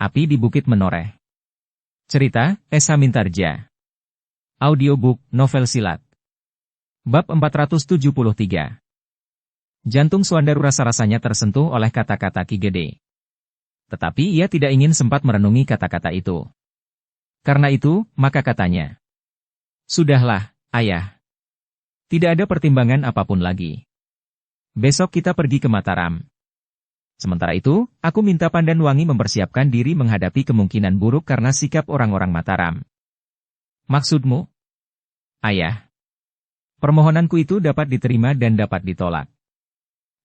Api di Bukit Menoreh. Cerita, Esa Mintarja. Audiobook, novel silat. Bab 473. Jantung Swandaru rasa-rasanya tersentuh oleh kata-kata Ki Gede. Tetapi ia tidak ingin sempat merenungi kata-kata itu. Karena itu, maka katanya. Sudahlah, ayah. Tidak ada pertimbangan apapun lagi. Besok kita pergi ke Mataram. Sementara itu, aku minta Pandanwangi mempersiapkan diri menghadapi kemungkinan buruk karena sikap orang-orang Mataram. Maksudmu? Ayah. Permohonanku itu dapat diterima dan dapat ditolak.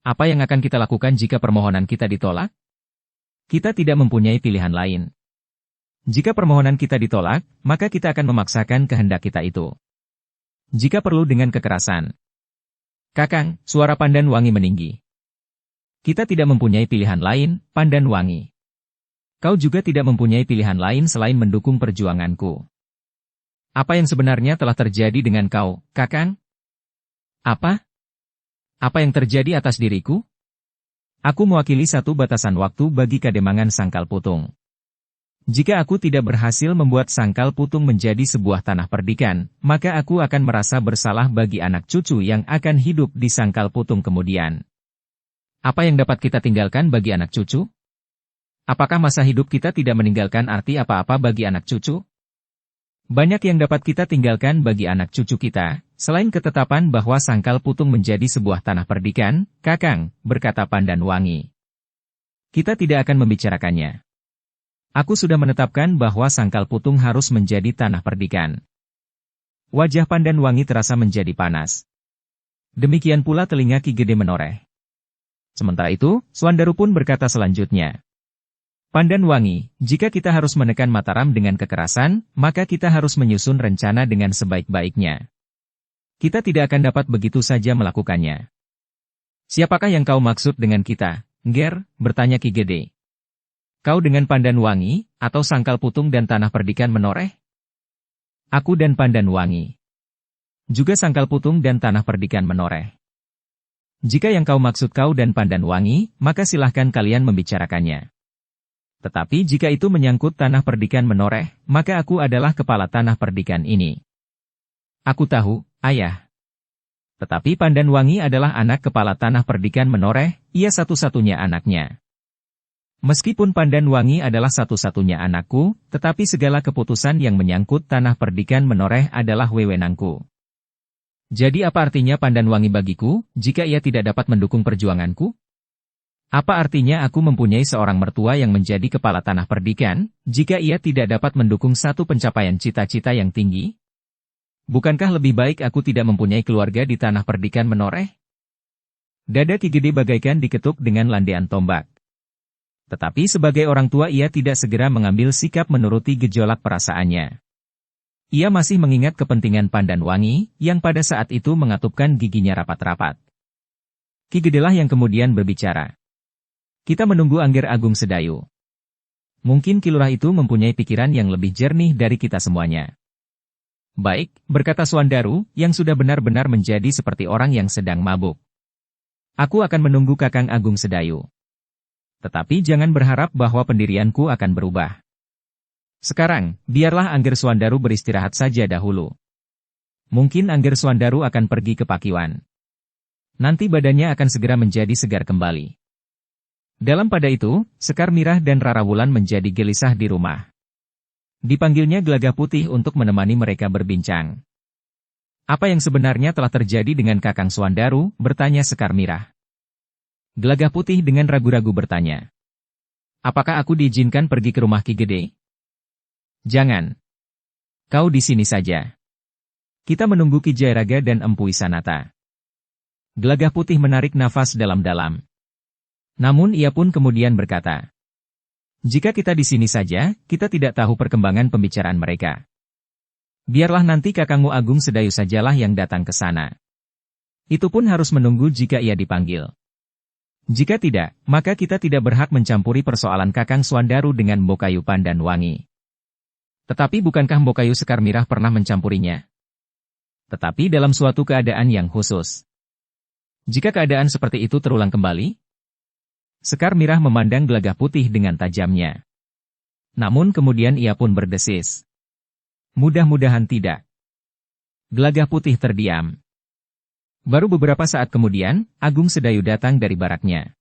Apa yang akan kita lakukan jika permohonan kita ditolak? Kita tidak mempunyai pilihan lain. Jika permohonan kita ditolak, maka kita akan memaksakan kehendak kita itu. Jika perlu dengan kekerasan. Kakang, suara Pandanwangi meninggi. Kita tidak mempunyai pilihan lain, Pandanwangi. Kau juga tidak mempunyai pilihan lain selain mendukung perjuanganku. Apa yang sebenarnya telah terjadi dengan kau, Kakang? Apa? Apa yang terjadi atas diriku? Aku mewakili satu batasan waktu bagi Kademangan Sangkal Putung. Jika aku tidak berhasil membuat Sangkal Putung menjadi sebuah tanah perdikan, maka aku akan merasa bersalah bagi anak cucu yang akan hidup di Sangkal Putung kemudian. Apa yang dapat kita tinggalkan bagi anak cucu? Apakah masa hidup kita tidak meninggalkan arti apa-apa bagi anak cucu? Banyak yang dapat kita tinggalkan bagi anak cucu kita, selain ketetapan bahwa Sangkal Putung menjadi sebuah tanah perdikan, Kakang, berkata Pandanwangi. Kita tidak akan membicarakannya. Aku sudah menetapkan bahwa Sangkal Putung harus menjadi tanah perdikan. Wajah Pandanwangi terasa menjadi panas. Demikian pula telinga Ki Gede menoreh. Sementara itu, Swandaru pun berkata selanjutnya. Pandanwangi, jika kita harus menekan Mataram dengan kekerasan, maka kita harus menyusun rencana dengan sebaik-baiknya. Kita tidak akan dapat begitu saja melakukannya. Siapakah yang kau maksud dengan kita, Nger? Bertanya Ki Gede. Kau dengan Pandanwangi, atau Sangkal Putung dan tanah perdikan menoreh? Aku dan Pandanwangi. Juga Sangkal Putung dan tanah perdikan menoreh. Jika yang kau maksud kau dan Pandanwangi, maka silahkan kalian membicarakannya. Tetapi jika itu menyangkut tanah perdikan menoreh, maka aku adalah kepala tanah perdikan ini. Aku tahu, ayah. Tetapi Pandanwangi adalah anak kepala tanah perdikan menoreh, ia satu-satunya anaknya. Meskipun Pandanwangi adalah satu-satunya anakku, tetapi segala keputusan yang menyangkut tanah perdikan menoreh adalah wewenangku. Jadi apa artinya Pandanwangi bagiku, jika ia tidak dapat mendukung perjuanganku? Apa artinya aku mempunyai seorang mertua yang menjadi kepala tanah perdikan, jika ia tidak dapat mendukung satu pencapaian cita-cita yang tinggi? Bukankah lebih baik aku tidak mempunyai keluarga di tanah perdikan menoreh? Dada Ki Gede bagaikan diketuk dengan landean tombak. Tetapi sebagai orang tua ia tidak segera mengambil sikap menuruti gejolak perasaannya. Ia masih mengingat kepentingan Pandanwangi, yang pada saat itu mengatupkan giginya rapat-rapat. Ki Gedelah yang kemudian berbicara. Kita menunggu Angger Agung Sedayu. Mungkin Ki Lurah itu mempunyai pikiran yang lebih jernih dari kita semuanya. Baik, berkata Swandaru, yang sudah benar-benar menjadi seperti orang yang sedang mabuk. Aku akan menunggu Kakang Agung Sedayu. Tetapi jangan berharap bahwa pendirianku akan berubah. Sekarang, biarlah Angger Swandaru beristirahat saja dahulu. Mungkin Angger Swandaru akan pergi ke Pakiwan. Nanti badannya akan segera menjadi segar kembali. Dalam pada itu, Sekar Mirah dan Rara Wulan menjadi gelisah di rumah. Dipanggilnya Gelagah Putih untuk menemani mereka berbincang. Apa yang sebenarnya telah terjadi dengan Kakang Swandaru, bertanya Sekar Mirah. Gelagah Putih dengan ragu-ragu bertanya. Apakah aku diizinkan pergi ke rumah Ki Gede? Jangan. Kau di sini saja. Kita menunggu Ki Jayaraga dan Empu Wisanata. Gelagah Putih menarik nafas dalam-dalam. Namun ia pun kemudian berkata. Jika kita di sini saja, kita tidak tahu perkembangan pembicaraan mereka. Biarlah nanti Kakangmu Agung Sedayu sajalah yang datang ke sana. Itu pun harus menunggu jika ia dipanggil. Jika tidak, maka kita tidak berhak mencampuri persoalan Kakang Swandaru dengan Mbokayu Pandanwangi. Tetapi bukankah Mbokayu Sekar Mirah pernah mencampurinya? Tetapi dalam suatu keadaan yang khusus. Jika keadaan seperti itu terulang kembali, Sekar Mirah memandang Gelagah Putih dengan tajamnya. Namun kemudian ia pun berdesis. Mudah-mudahan tidak. Gelagah Putih terdiam. Baru beberapa saat kemudian, Agung Sedayu datang dari baraknya.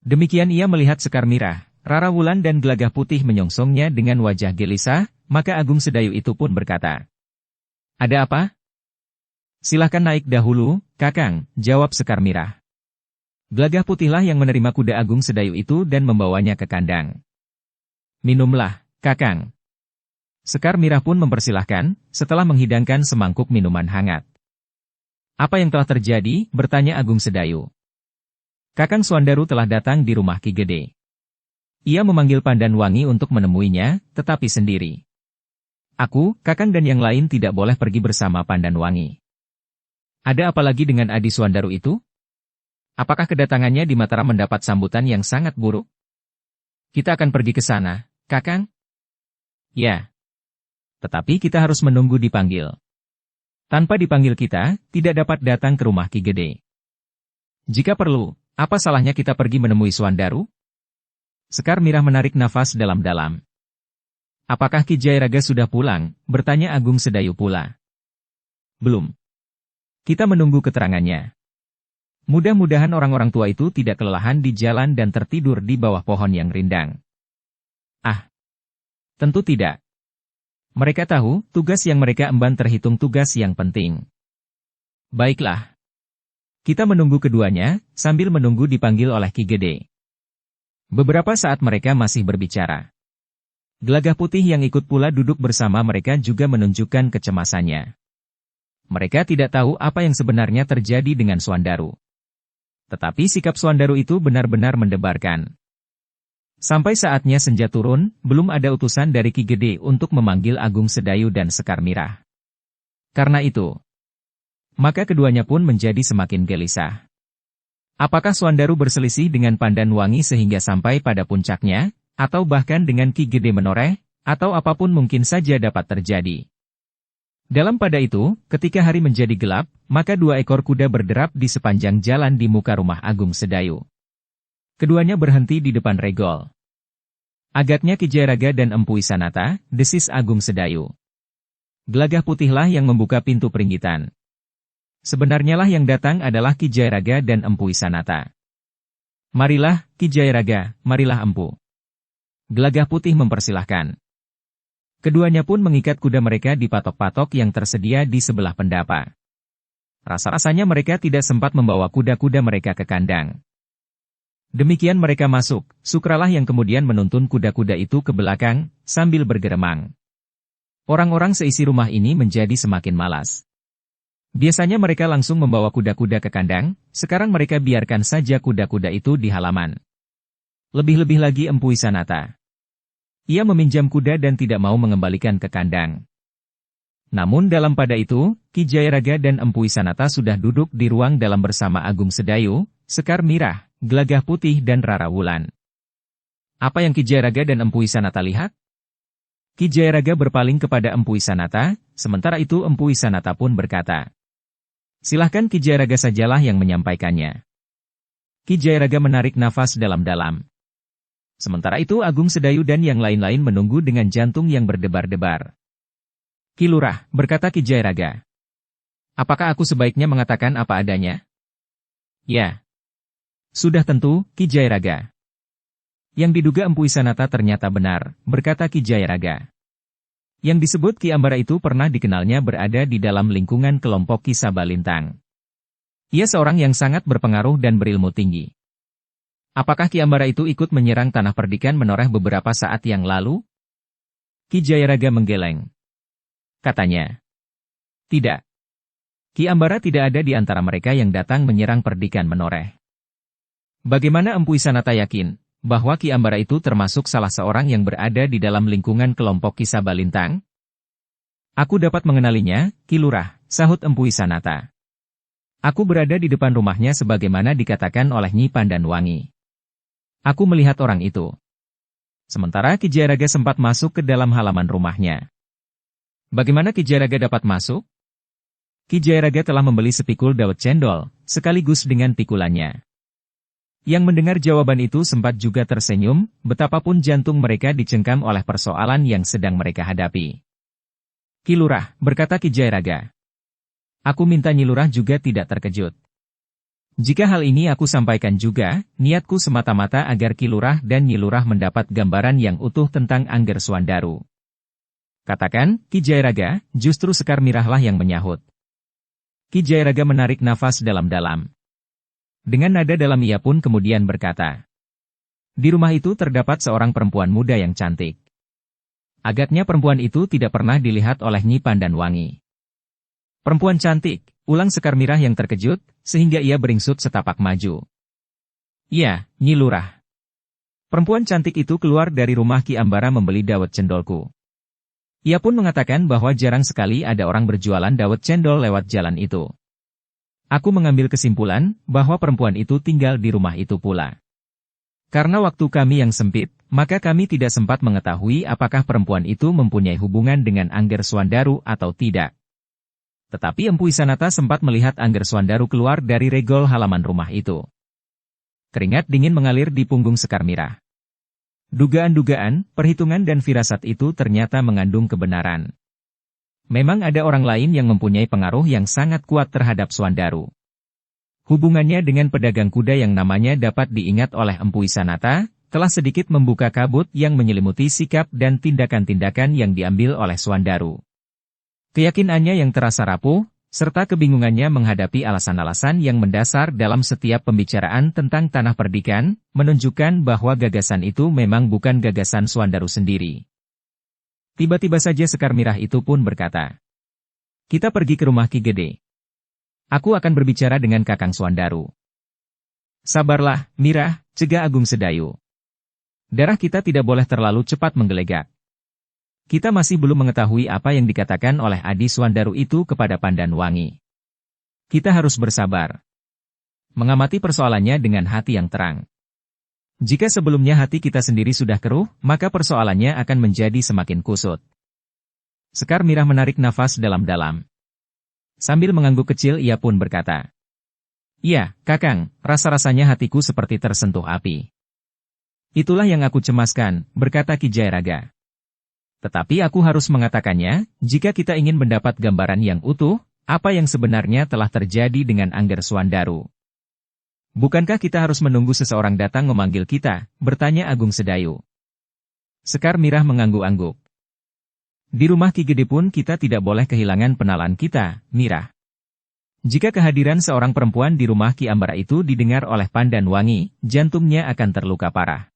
Demikian ia melihat Sekar Mirah, Rara Wulan dan Gelagah Putih menyongsongnya dengan wajah gelisah, maka Agung Sedayu itu pun berkata, "Ada apa?" "Silahkan naik dahulu, Kakang," jawab Sekar Mirah. Gelagah Putihlah yang menerima kuda Agung Sedayu itu dan membawanya ke kandang. "Minumlah, Kakang." Sekar Mirah pun mempersilahkan, setelah menghidangkan semangkuk minuman hangat. "Apa yang telah terjadi?" bertanya Agung Sedayu. "Kakang Swandaru telah datang di rumah Ki Gede. Ia memanggil Pandan Wangi untuk menemuinya, tetapi sendiri. Aku, Kakang dan yang lain tidak boleh pergi bersama Pandan Wangi." "Ada apa lagi dengan Adi Swandaru itu? Apakah kedatangannya di Mataram mendapat sambutan yang sangat buruk?" "Kita akan pergi ke sana, Kakang." "Ya. Tetapi kita harus menunggu dipanggil. Tanpa dipanggil kita, tidak dapat datang ke rumah Ki Gede. Jika perlu, apa salahnya kita pergi menemui Swandaru?" Sekar Mirah menarik nafas dalam-dalam. "Apakah Ki Jayaraga sudah pulang?" bertanya Agung Sedayu pula. "Belum. Kita menunggu keterangannya. Mudah-mudahan orang-orang tua itu tidak kelelahan di jalan dan tertidur di bawah pohon yang rindang." "Ah, tentu tidak. Mereka tahu, tugas yang mereka emban terhitung tugas yang penting." "Baiklah. Kita menunggu keduanya, sambil menunggu dipanggil oleh Ki Gede." Beberapa saat mereka masih berbicara. Gelagah Putih yang ikut pula duduk bersama mereka juga menunjukkan kecemasannya. Mereka tidak tahu apa yang sebenarnya terjadi dengan Swandaru. Tetapi sikap Swandaru itu benar-benar mendebarkan. Sampai saatnya senja turun, belum ada utusan dari Ki Gede untuk memanggil Agung Sedayu dan Sekar Mirah. Karena itu, maka keduanya pun menjadi semakin gelisah. Apakah Swandaru berselisih dengan Pandan Wangi sehingga sampai pada puncaknya, atau bahkan dengan Ki Gede menoreh, atau apapun mungkin saja dapat terjadi. Dalam pada itu, ketika hari menjadi gelap, maka 2 ekor kuda berderap di sepanjang jalan di muka rumah Agung Sedayu. Keduanya berhenti di depan regol. "Agaknya Ki Jayaraga dan Empu Wisanata," desis Agung Sedayu. Gelagah Putihlah yang membuka pintu peringgitan. Sebenarnya lah yang datang adalah Ki Jayaraga dan Empu Wisanata. "Marilah, Ki Jayaraga, marilah Empu." Gelagah Putih mempersilahkan. Keduanya pun mengikat kuda mereka di patok-patok yang tersedia di sebelah pendapa. Rasa-rasanya mereka tidak sempat membawa kuda-kuda mereka ke kandang. Demikian mereka masuk, Sukralah yang kemudian menuntun kuda-kuda itu ke belakang, sambil bergeremang. Orang-orang seisi rumah ini menjadi semakin malas. Biasanya mereka langsung membawa kuda-kuda ke kandang, sekarang mereka biarkan saja kuda-kuda itu di halaman. Lebih-lebih lagi Empu Wisanata. Ia meminjam kuda dan tidak mau mengembalikan ke kandang. Namun dalam pada itu, Ki Jayaraga dan Empu Wisanata sudah duduk di ruang dalam bersama Agung Sedayu, Sekar Mirah, Gelagah Putih dan Rara Wulan. Apa yang Ki Jayaraga dan Empu Wisanata lihat? Ki Jayaraga berpaling kepada Empu Wisanata, sementara itu Empu Wisanata pun berkata, "Silahkan Ki Jayaraga sajalah yang menyampaikannya." Ki Jayaraga menarik nafas dalam-dalam. Sementara itu Agung Sedayu dan yang lain-lain menunggu dengan jantung yang berdebar-debar. "Ki Lurah," berkata Ki Jayaraga. "Apakah aku sebaiknya mengatakan apa adanya?" "Ya. Sudah tentu, Ki Jayaraga." "Yang diduga Empu Wisanata ternyata benar," berkata Ki Jayaraga. "Yang disebut Ki Ambara itu pernah dikenalnya berada di dalam lingkungan kelompok Ki Sabalintang. Ia seorang yang sangat berpengaruh dan berilmu tinggi. Apakah Ki Ambara itu ikut menyerang Tanah Perdikan Menoreh beberapa saat yang lalu?" Ki Jayaraga menggeleng. Katanya, "Tidak. Ki Ambara tidak ada di antara mereka yang datang menyerang Perdikan Menoreh." "Bagaimana Empu Wisanata yakin bahwa Ki Ambara itu termasuk salah seorang yang berada di dalam lingkungan kelompok Ki Sabalintang?" "Aku dapat mengenalinya, Ki Lurah," sahut Empu Wisanata. "Aku berada di depan rumahnya sebagaimana dikatakan oleh Nyi Pandan Wangi. Aku melihat orang itu." Sementara Ki Jayaraga sempat masuk ke dalam halaman rumahnya. Bagaimana Ki Jayaraga dapat masuk? Ki Jayaraga telah membeli sepikul dawet cendol, sekaligus dengan pikulannya. Yang mendengar jawaban itu sempat juga tersenyum, betapapun jantung mereka dicengkam oleh persoalan yang sedang mereka hadapi. "Ki Lurah," berkata Ki Jairaga. "Aku minta Nyi Lurah juga tidak terkejut. Jika hal ini aku sampaikan juga, niatku semata-mata agar Ki Lurah dan Nyi Lurah mendapat gambaran yang utuh tentang Angger Swandaru." "Katakan, Ki Jairaga," justru Sekar Mirahlah yang menyahut. Ki Jairaga menarik nafas dalam-dalam. Dengan nada dalam ia pun kemudian berkata, "Di rumah itu terdapat seorang perempuan muda yang cantik. Agaknya perempuan itu tidak pernah dilihat oleh Nyi Pandanwangi." "Perempuan cantik," ulang Sekar Mirah yang terkejut, sehingga ia beringsut setapak maju. "Iya, Nyi Lurah. Perempuan cantik itu keluar dari rumah Ki Ambara membeli dawet cendolku." Ia pun mengatakan bahwa jarang sekali ada orang berjualan dawet cendol lewat jalan itu. "Aku mengambil kesimpulan bahwa perempuan itu tinggal di rumah itu pula. Karena waktu kami yang sempit, maka kami tidak sempat mengetahui apakah perempuan itu mempunyai hubungan dengan Angger Swandaru atau tidak. Tetapi Empu Isanata sempat melihat Angger Swandaru keluar dari regol halaman rumah itu." Keringat dingin mengalir di punggung Sekar Mirah. Dugaan-dugaan, perhitungan dan firasat itu ternyata mengandung kebenaran. Memang ada orang lain yang mempunyai pengaruh yang sangat kuat terhadap Swandaru. Hubungannya dengan pedagang kuda yang namanya dapat diingat oleh Empu Isanata, telah sedikit membuka kabut yang menyelimuti sikap dan tindakan-tindakan yang diambil oleh Swandaru. Keyakinannya yang terasa rapuh, serta kebingungannya menghadapi alasan-alasan yang mendasar dalam setiap pembicaraan tentang tanah perdikan, menunjukkan bahwa gagasan itu memang bukan gagasan Swandaru sendiri. Tiba-tiba saja Sekar Mirah itu pun berkata, "Kita pergi ke rumah Ki Gede. Aku akan berbicara dengan Kakang Swandaru." "Sabarlah, Mirah," cegah Agung Sedayu. "Darah kita tidak boleh terlalu cepat menggelegak. Kita masih belum mengetahui apa yang dikatakan oleh Adi Swandaru itu kepada Pandanwangi. Kita harus bersabar. Mengamati persoalannya dengan hati yang terang. Jika sebelumnya hati kita sendiri sudah keruh, maka persoalannya akan menjadi semakin kusut." Sekar Mirah menarik nafas dalam-dalam. Sambil mengangguk kecil ia pun berkata, "Iya, Kakang, rasa-rasanya hatiku seperti tersentuh api." "Itulah yang aku cemaskan," berkata Ki Jairaga. "Tetapi aku harus mengatakannya, jika kita ingin mendapat gambaran yang utuh, apa yang sebenarnya telah terjadi dengan Angger Swandaru. Bukankah kita harus menunggu seseorang datang memanggil kita?" bertanya Agung Sedayu. Sekar Mirah mengangguk-angguk. "Di rumah Ki Gede pun kita tidak boleh kehilangan penalaan kita, Mirah. Jika kehadiran seorang perempuan di rumah Ki Ambara itu didengar oleh Pandanwangi, jantungnya akan terluka parah.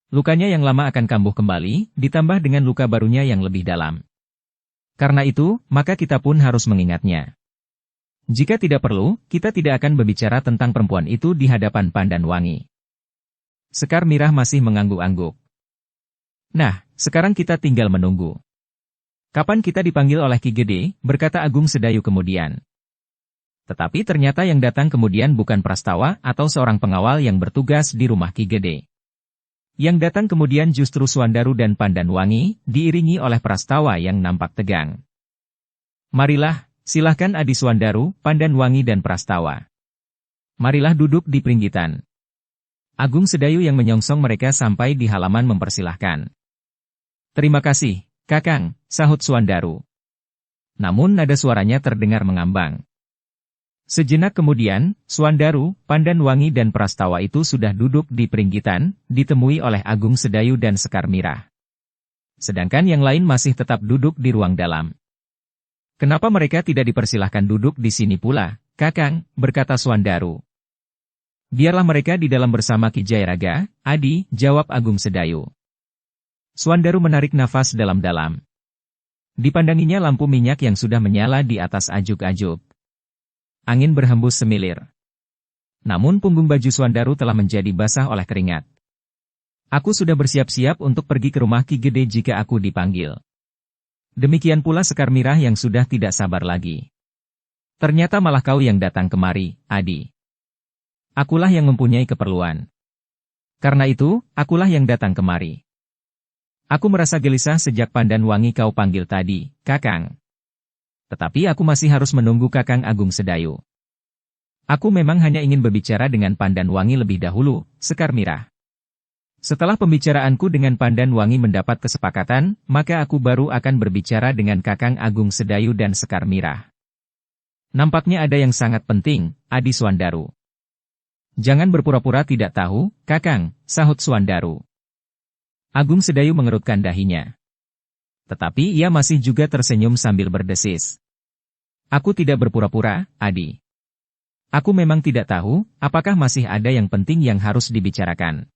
Lukanya yang lama akan kambuh kembali, ditambah dengan luka barunya yang lebih dalam. Karena itu, maka kita pun harus mengingatnya. Jika tidak perlu, kita tidak akan berbicara tentang perempuan itu di hadapan Pandanwangi." Sekar Mirah masih mengangguk-angguk. "Nah, sekarang kita tinggal menunggu. Kapan kita dipanggil oleh Ki Gede?" berkata Agung Sedayu kemudian. Tetapi ternyata yang datang kemudian bukan Prastawa atau seorang pengawal yang bertugas di rumah Ki Gede. Yang datang kemudian justru Swandaru dan Pandanwangi, diiringi oleh Prastawa yang nampak tegang. "Marilah, silahkan Adi Swandaru, Pandanwangi dan Prastawa. Marilah duduk di pringgitan." Agung Sedayu yang menyongsong mereka sampai di halaman mempersilahkan. "Terima kasih, Kakang," sahut Swandaru. Namun nada suaranya terdengar mengambang. Sejenak kemudian, Swandaru, Pandanwangi dan Prastawa itu sudah duduk di pringgitan, ditemui oleh Agung Sedayu dan Sekar Mirah. Sedangkan yang lain masih tetap duduk di ruang dalam. "Kenapa mereka tidak dipersilahkan duduk di sini pula, Kakang?" berkata Swandaru. "Biarlah mereka di dalam bersama Ki Jairaga, Adi," jawab Agung Sedayu. Swandaru menarik nafas dalam-dalam. Dipandanginya lampu minyak yang sudah menyala di atas ajuk-ajuk. Angin berhembus semilir. Namun punggung baju Swandaru telah menjadi basah oleh keringat. "Aku sudah bersiap-siap untuk pergi ke rumah Ki Gede jika aku dipanggil." Demikian pula Sekar Mirah yang sudah tidak sabar lagi. "Ternyata malah kau yang datang kemari, Adi. Akulah yang mempunyai keperluan. Karena itu, akulah yang datang kemari. Aku merasa gelisah sejak Pandanwangi kau panggil tadi, Kakang. Tetapi aku masih harus menunggu Kakang Agung Sedayu." Aku memang hanya ingin berbicara dengan Pandan Wangi lebih dahulu, Sekar Mirah. Setelah pembicaraanku dengan Pandan Wangi mendapat kesepakatan, maka aku baru akan berbicara dengan Kakang Agung Sedayu dan Sekar Mirah. Nampaknya ada yang sangat penting, Adi Swandaru. Jangan berpura-pura tidak tahu, Kakang, sahut Swandaru. Agung Sedayu mengerutkan dahinya. Tetapi ia masih juga tersenyum sambil berdesis. Aku tidak berpura-pura, Adi. Aku memang tidak tahu, apakah masih ada yang penting yang harus dibicarakan.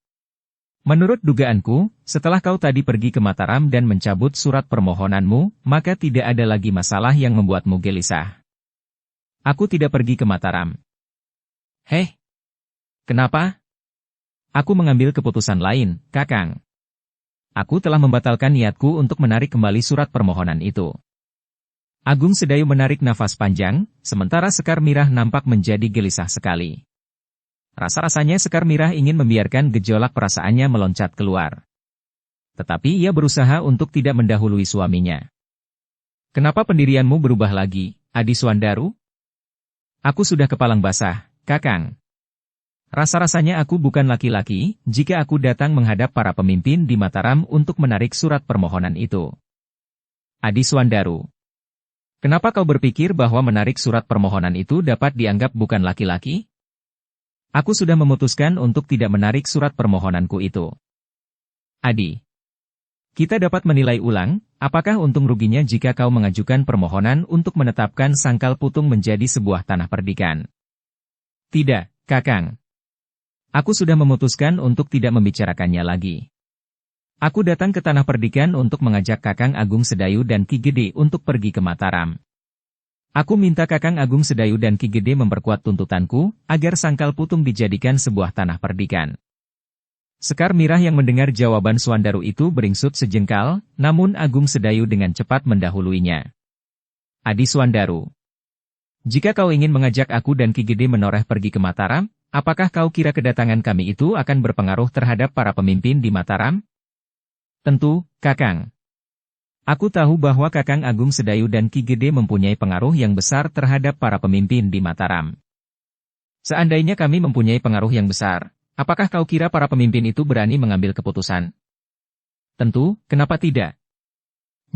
Menurut dugaanku, setelah kau tadi pergi ke Mataram dan mencabut surat permohonanmu, maka tidak ada lagi masalah yang membuatmu gelisah. Aku tidak pergi ke Mataram. Heh? Kenapa? Aku mengambil keputusan lain, Kakang. Aku telah membatalkan niatku untuk menarik kembali surat permohonan itu. Agung Sedayu menarik nafas panjang, sementara Sekar Mirah nampak menjadi gelisah sekali. Rasa-rasanya Sekar Mirah ingin membiarkan gejolak perasaannya meloncat keluar. Tetapi ia berusaha untuk tidak mendahului suaminya. Kenapa pendirianmu berubah lagi, Adi Swandaru? Aku sudah kepalang basah, Kakang. Rasa-rasanya aku bukan laki-laki, jika aku datang menghadap para pemimpin di Mataram untuk menarik surat permohonan itu. Adi Swandaru. Kenapa kau berpikir bahwa menarik surat permohonan itu dapat dianggap bukan laki-laki? Aku sudah memutuskan untuk tidak menarik surat permohonanku itu. Adi. Kita dapat menilai ulang, apakah untung ruginya jika kau mengajukan permohonan untuk menetapkan Sangkal Putung menjadi sebuah tanah perdikan. Tidak, Kakang. Aku sudah memutuskan untuk tidak membicarakannya lagi. Aku datang ke Tanah Perdikan untuk mengajak Kakang Agung Sedayu dan Ki Gede untuk pergi ke Mataram. Aku minta Kakang Agung Sedayu dan Ki Gede memperkuat tuntutanku, agar Sangkal Putung dijadikan sebuah tanah perdikan. Sekar Mirah yang mendengar jawaban Swandaru itu beringsut sejengkal, namun Agung Sedayu dengan cepat mendahuluinya. Adi Swandaru. Jika kau ingin mengajak aku dan Ki Gede menoreh pergi ke Mataram, apakah kau kira kedatangan kami itu akan berpengaruh terhadap para pemimpin di Mataram? Tentu, Kakang. Aku tahu bahwa Kakang Agung Sedayu dan Ki Gede mempunyai pengaruh yang besar terhadap para pemimpin di Mataram. Seandainya kami mempunyai pengaruh yang besar, apakah kau kira para pemimpin itu berani mengambil keputusan? Tentu, kenapa tidak?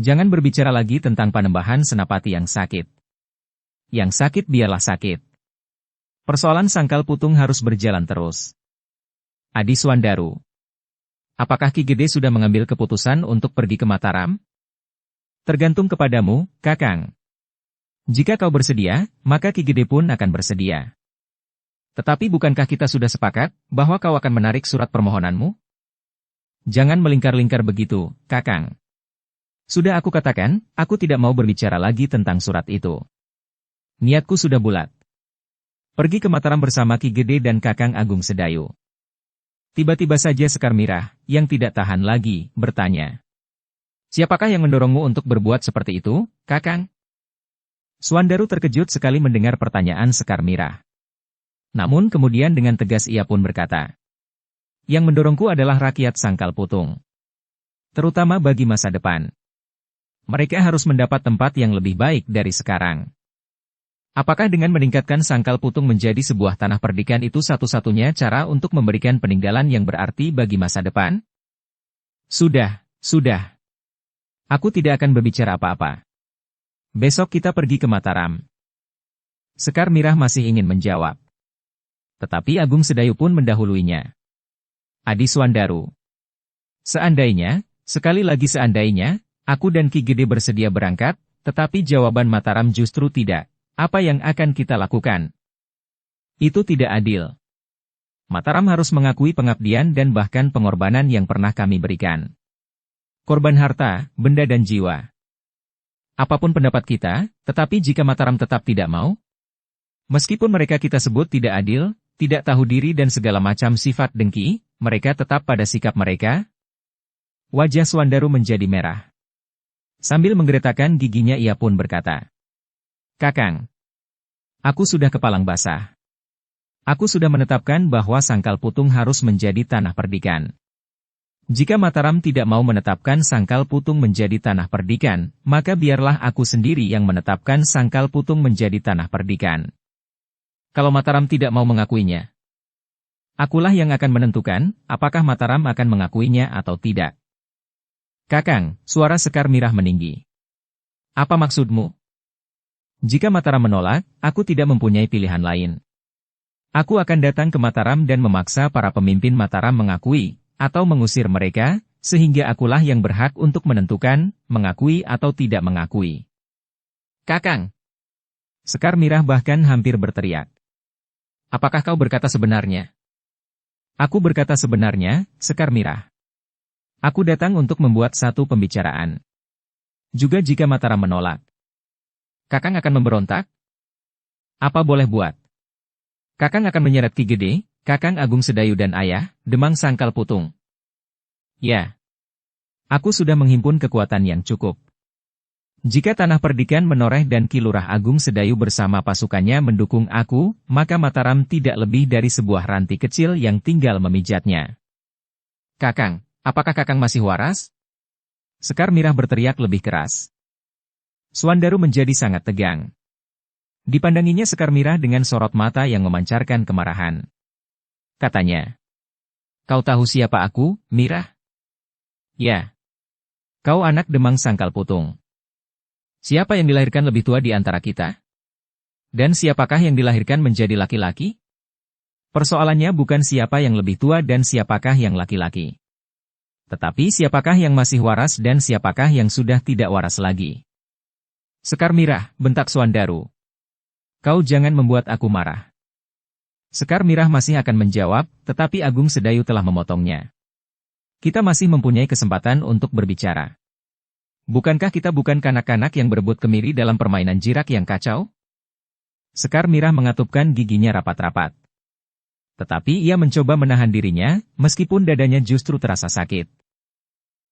Jangan berbicara lagi tentang Panembahan Senapati yang sakit. Yang sakit biarlah sakit. Persoalan Sangkal Putung harus berjalan terus. Adi Swandaru. Apakah Ki Gede sudah mengambil keputusan untuk pergi ke Mataram? Tergantung kepadamu, Kakang. Jika kau bersedia, maka Ki Gede pun akan bersedia. Tetapi bukankah kita sudah sepakat, bahwa kau akan menarik surat permohonanmu? Jangan melingkar-lingkar begitu, Kakang. Sudah aku katakan, aku tidak mau berbicara lagi tentang surat itu. Niatku sudah bulat. Pergi ke Mataram bersama Ki Gede dan Kakang Agung Sedayu. Tiba-tiba saja Sekar Mirah, yang tidak tahan lagi, bertanya. Siapakah yang mendorongmu untuk berbuat seperti itu, Kakang? Swandaru terkejut sekali mendengar pertanyaan Sekar Mirah. Namun kemudian dengan tegas ia pun berkata. Yang mendorongku adalah rakyat Sangkal Putung. Terutama bagi masa depan. Mereka harus mendapat tempat yang lebih baik dari sekarang. Apakah dengan meningkatkan Sangkal Putung menjadi sebuah tanah perdikan itu satu-satunya cara untuk memberikan peninggalan yang berarti bagi masa depan? Sudah. Aku tidak akan berbicara apa-apa. Besok kita pergi ke Mataram. Sekar Mirah masih ingin menjawab. Tetapi Agung Sedayu pun mendahuluinya. Adi Swandaru. Seandainya, sekali lagi seandainya, aku dan Ki Gede bersedia berangkat, tetapi jawaban Mataram justru tidak. Apa yang akan kita lakukan? Itu tidak adil. Mataram harus mengakui pengabdian dan bahkan pengorbanan yang pernah kami berikan. Korban harta, benda dan jiwa. Apapun pendapat kita, tetapi jika Mataram tetap tidak mau, meskipun mereka kita sebut tidak adil, tidak tahu diri dan segala macam sifat dengki, mereka tetap pada sikap mereka. Wajah Swandaru menjadi merah. Sambil menggeretakkan giginya ia pun berkata. Kakang, aku sudah kepalang basah. Aku sudah menetapkan bahwa Sangkal Putung harus menjadi tanah perdikan. Jika Mataram tidak mau menetapkan Sangkal Putung menjadi tanah perdikan, maka biarlah aku sendiri yang menetapkan Sangkal Putung menjadi tanah perdikan. Kalau Mataram tidak mau mengakuinya, akulah yang akan menentukan apakah Mataram akan mengakuinya atau tidak. Kakang, suara Sekar Mirah meninggi. Apa maksudmu? Jika Mataram menolak, aku tidak mempunyai pilihan lain. Aku akan datang ke Mataram dan memaksa para pemimpin Mataram mengakui, atau mengusir mereka, sehingga akulah yang berhak untuk menentukan, mengakui atau tidak mengakui. Kakang! Sekar Mirah bahkan hampir berteriak. Apakah kau berkata sebenarnya? Aku berkata sebenarnya, Sekar Mirah. Aku datang untuk membuat satu pembicaraan. Juga jika Mataram menolak, Kakang akan memberontak? Apa boleh buat? Kakang akan menyeret Ki Gede, Kakang Agung Sedayu dan Ayah, Demang Sangkal Putung. Ya. Aku sudah menghimpun kekuatan yang cukup. Jika Tanah Perdikan menoreh dan Ki Lurah Agung Sedayu bersama pasukannya mendukung aku, maka Mataram tidak lebih dari sebuah ranti kecil yang tinggal memijatnya. Kakang, apakah Kakang masih waras? Sekar Mirah berteriak lebih keras. Suandaru menjadi sangat tegang. Dipandanginya Sekar Mirah dengan sorot mata yang memancarkan kemarahan. Katanya, kau tahu siapa aku, Mirah? Ya. Kau anak Demang Sangkal Putung. Siapa yang dilahirkan lebih tua di antara kita? Dan siapakah yang dilahirkan menjadi laki-laki? Persoalannya bukan siapa yang lebih tua dan siapakah yang laki-laki. Tetapi siapakah yang masih waras dan siapakah yang sudah tidak waras lagi. Sekar Mirah, bentak Suandaru. Kau jangan membuat aku marah. Sekar Mirah masih akan menjawab, tetapi Agung Sedayu telah memotongnya. Kita masih mempunyai kesempatan untuk berbicara. Bukankah kita bukan kanak-kanak yang berebut kemiri dalam permainan jirak yang kacau? Sekar Mirah mengatupkan giginya rapat-rapat. Tetapi ia mencoba menahan dirinya, meskipun dadanya justru terasa sakit.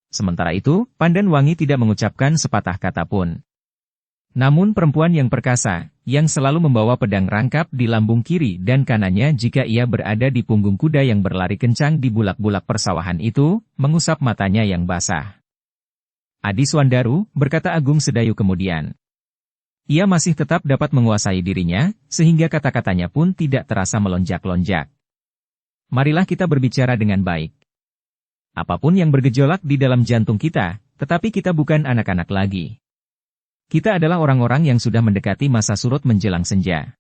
Sementara itu, Pandan Wangi tidak mengucapkan sepatah kata pun. Namun perempuan yang perkasa, yang selalu membawa pedang rangkap di lambung kiri dan kanannya jika ia berada di punggung kuda yang berlari kencang di bulak-bulak persawahan itu, mengusap matanya yang basah. Adi Suandaru, berkata Agung Sedayu kemudian. Ia masih tetap dapat menguasai dirinya, sehingga kata-katanya pun tidak terasa melonjak-lonjak. Marilah kita berbicara dengan baik. Apapun yang bergejolak di dalam jantung kita, tetapi kita bukan anak-anak lagi. Kita adalah orang-orang yang sudah mendekati masa surut menjelang senja.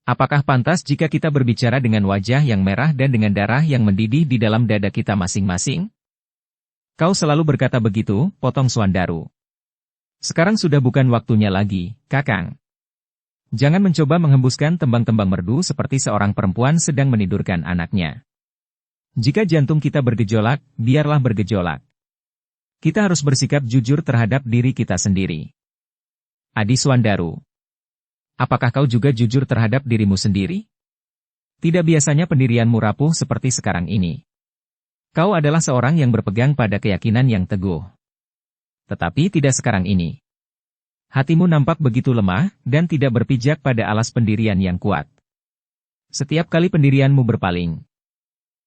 Apakah pantas jika kita berbicara dengan wajah yang merah dan dengan darah yang mendidih di dalam dada kita masing-masing? Kau selalu berkata begitu, potong Suandaru. Sekarang sudah bukan waktunya lagi, Kakang. Jangan mencoba menghembuskan tembang-tembang merdu seperti seorang perempuan sedang menidurkan anaknya. Jika jantung kita bergejolak, biarlah bergejolak. Kita harus bersikap jujur terhadap diri kita sendiri. Adi Suandaru. Apakah kau juga jujur terhadap dirimu sendiri? Tidak biasanya pendirianmu rapuh seperti sekarang ini. Kau adalah seorang yang berpegang pada keyakinan yang teguh. Tetapi tidak sekarang ini. Hatimu nampak begitu lemah, dan tidak berpijak pada alas pendirian yang kuat. Setiap kali pendirianmu berpaling.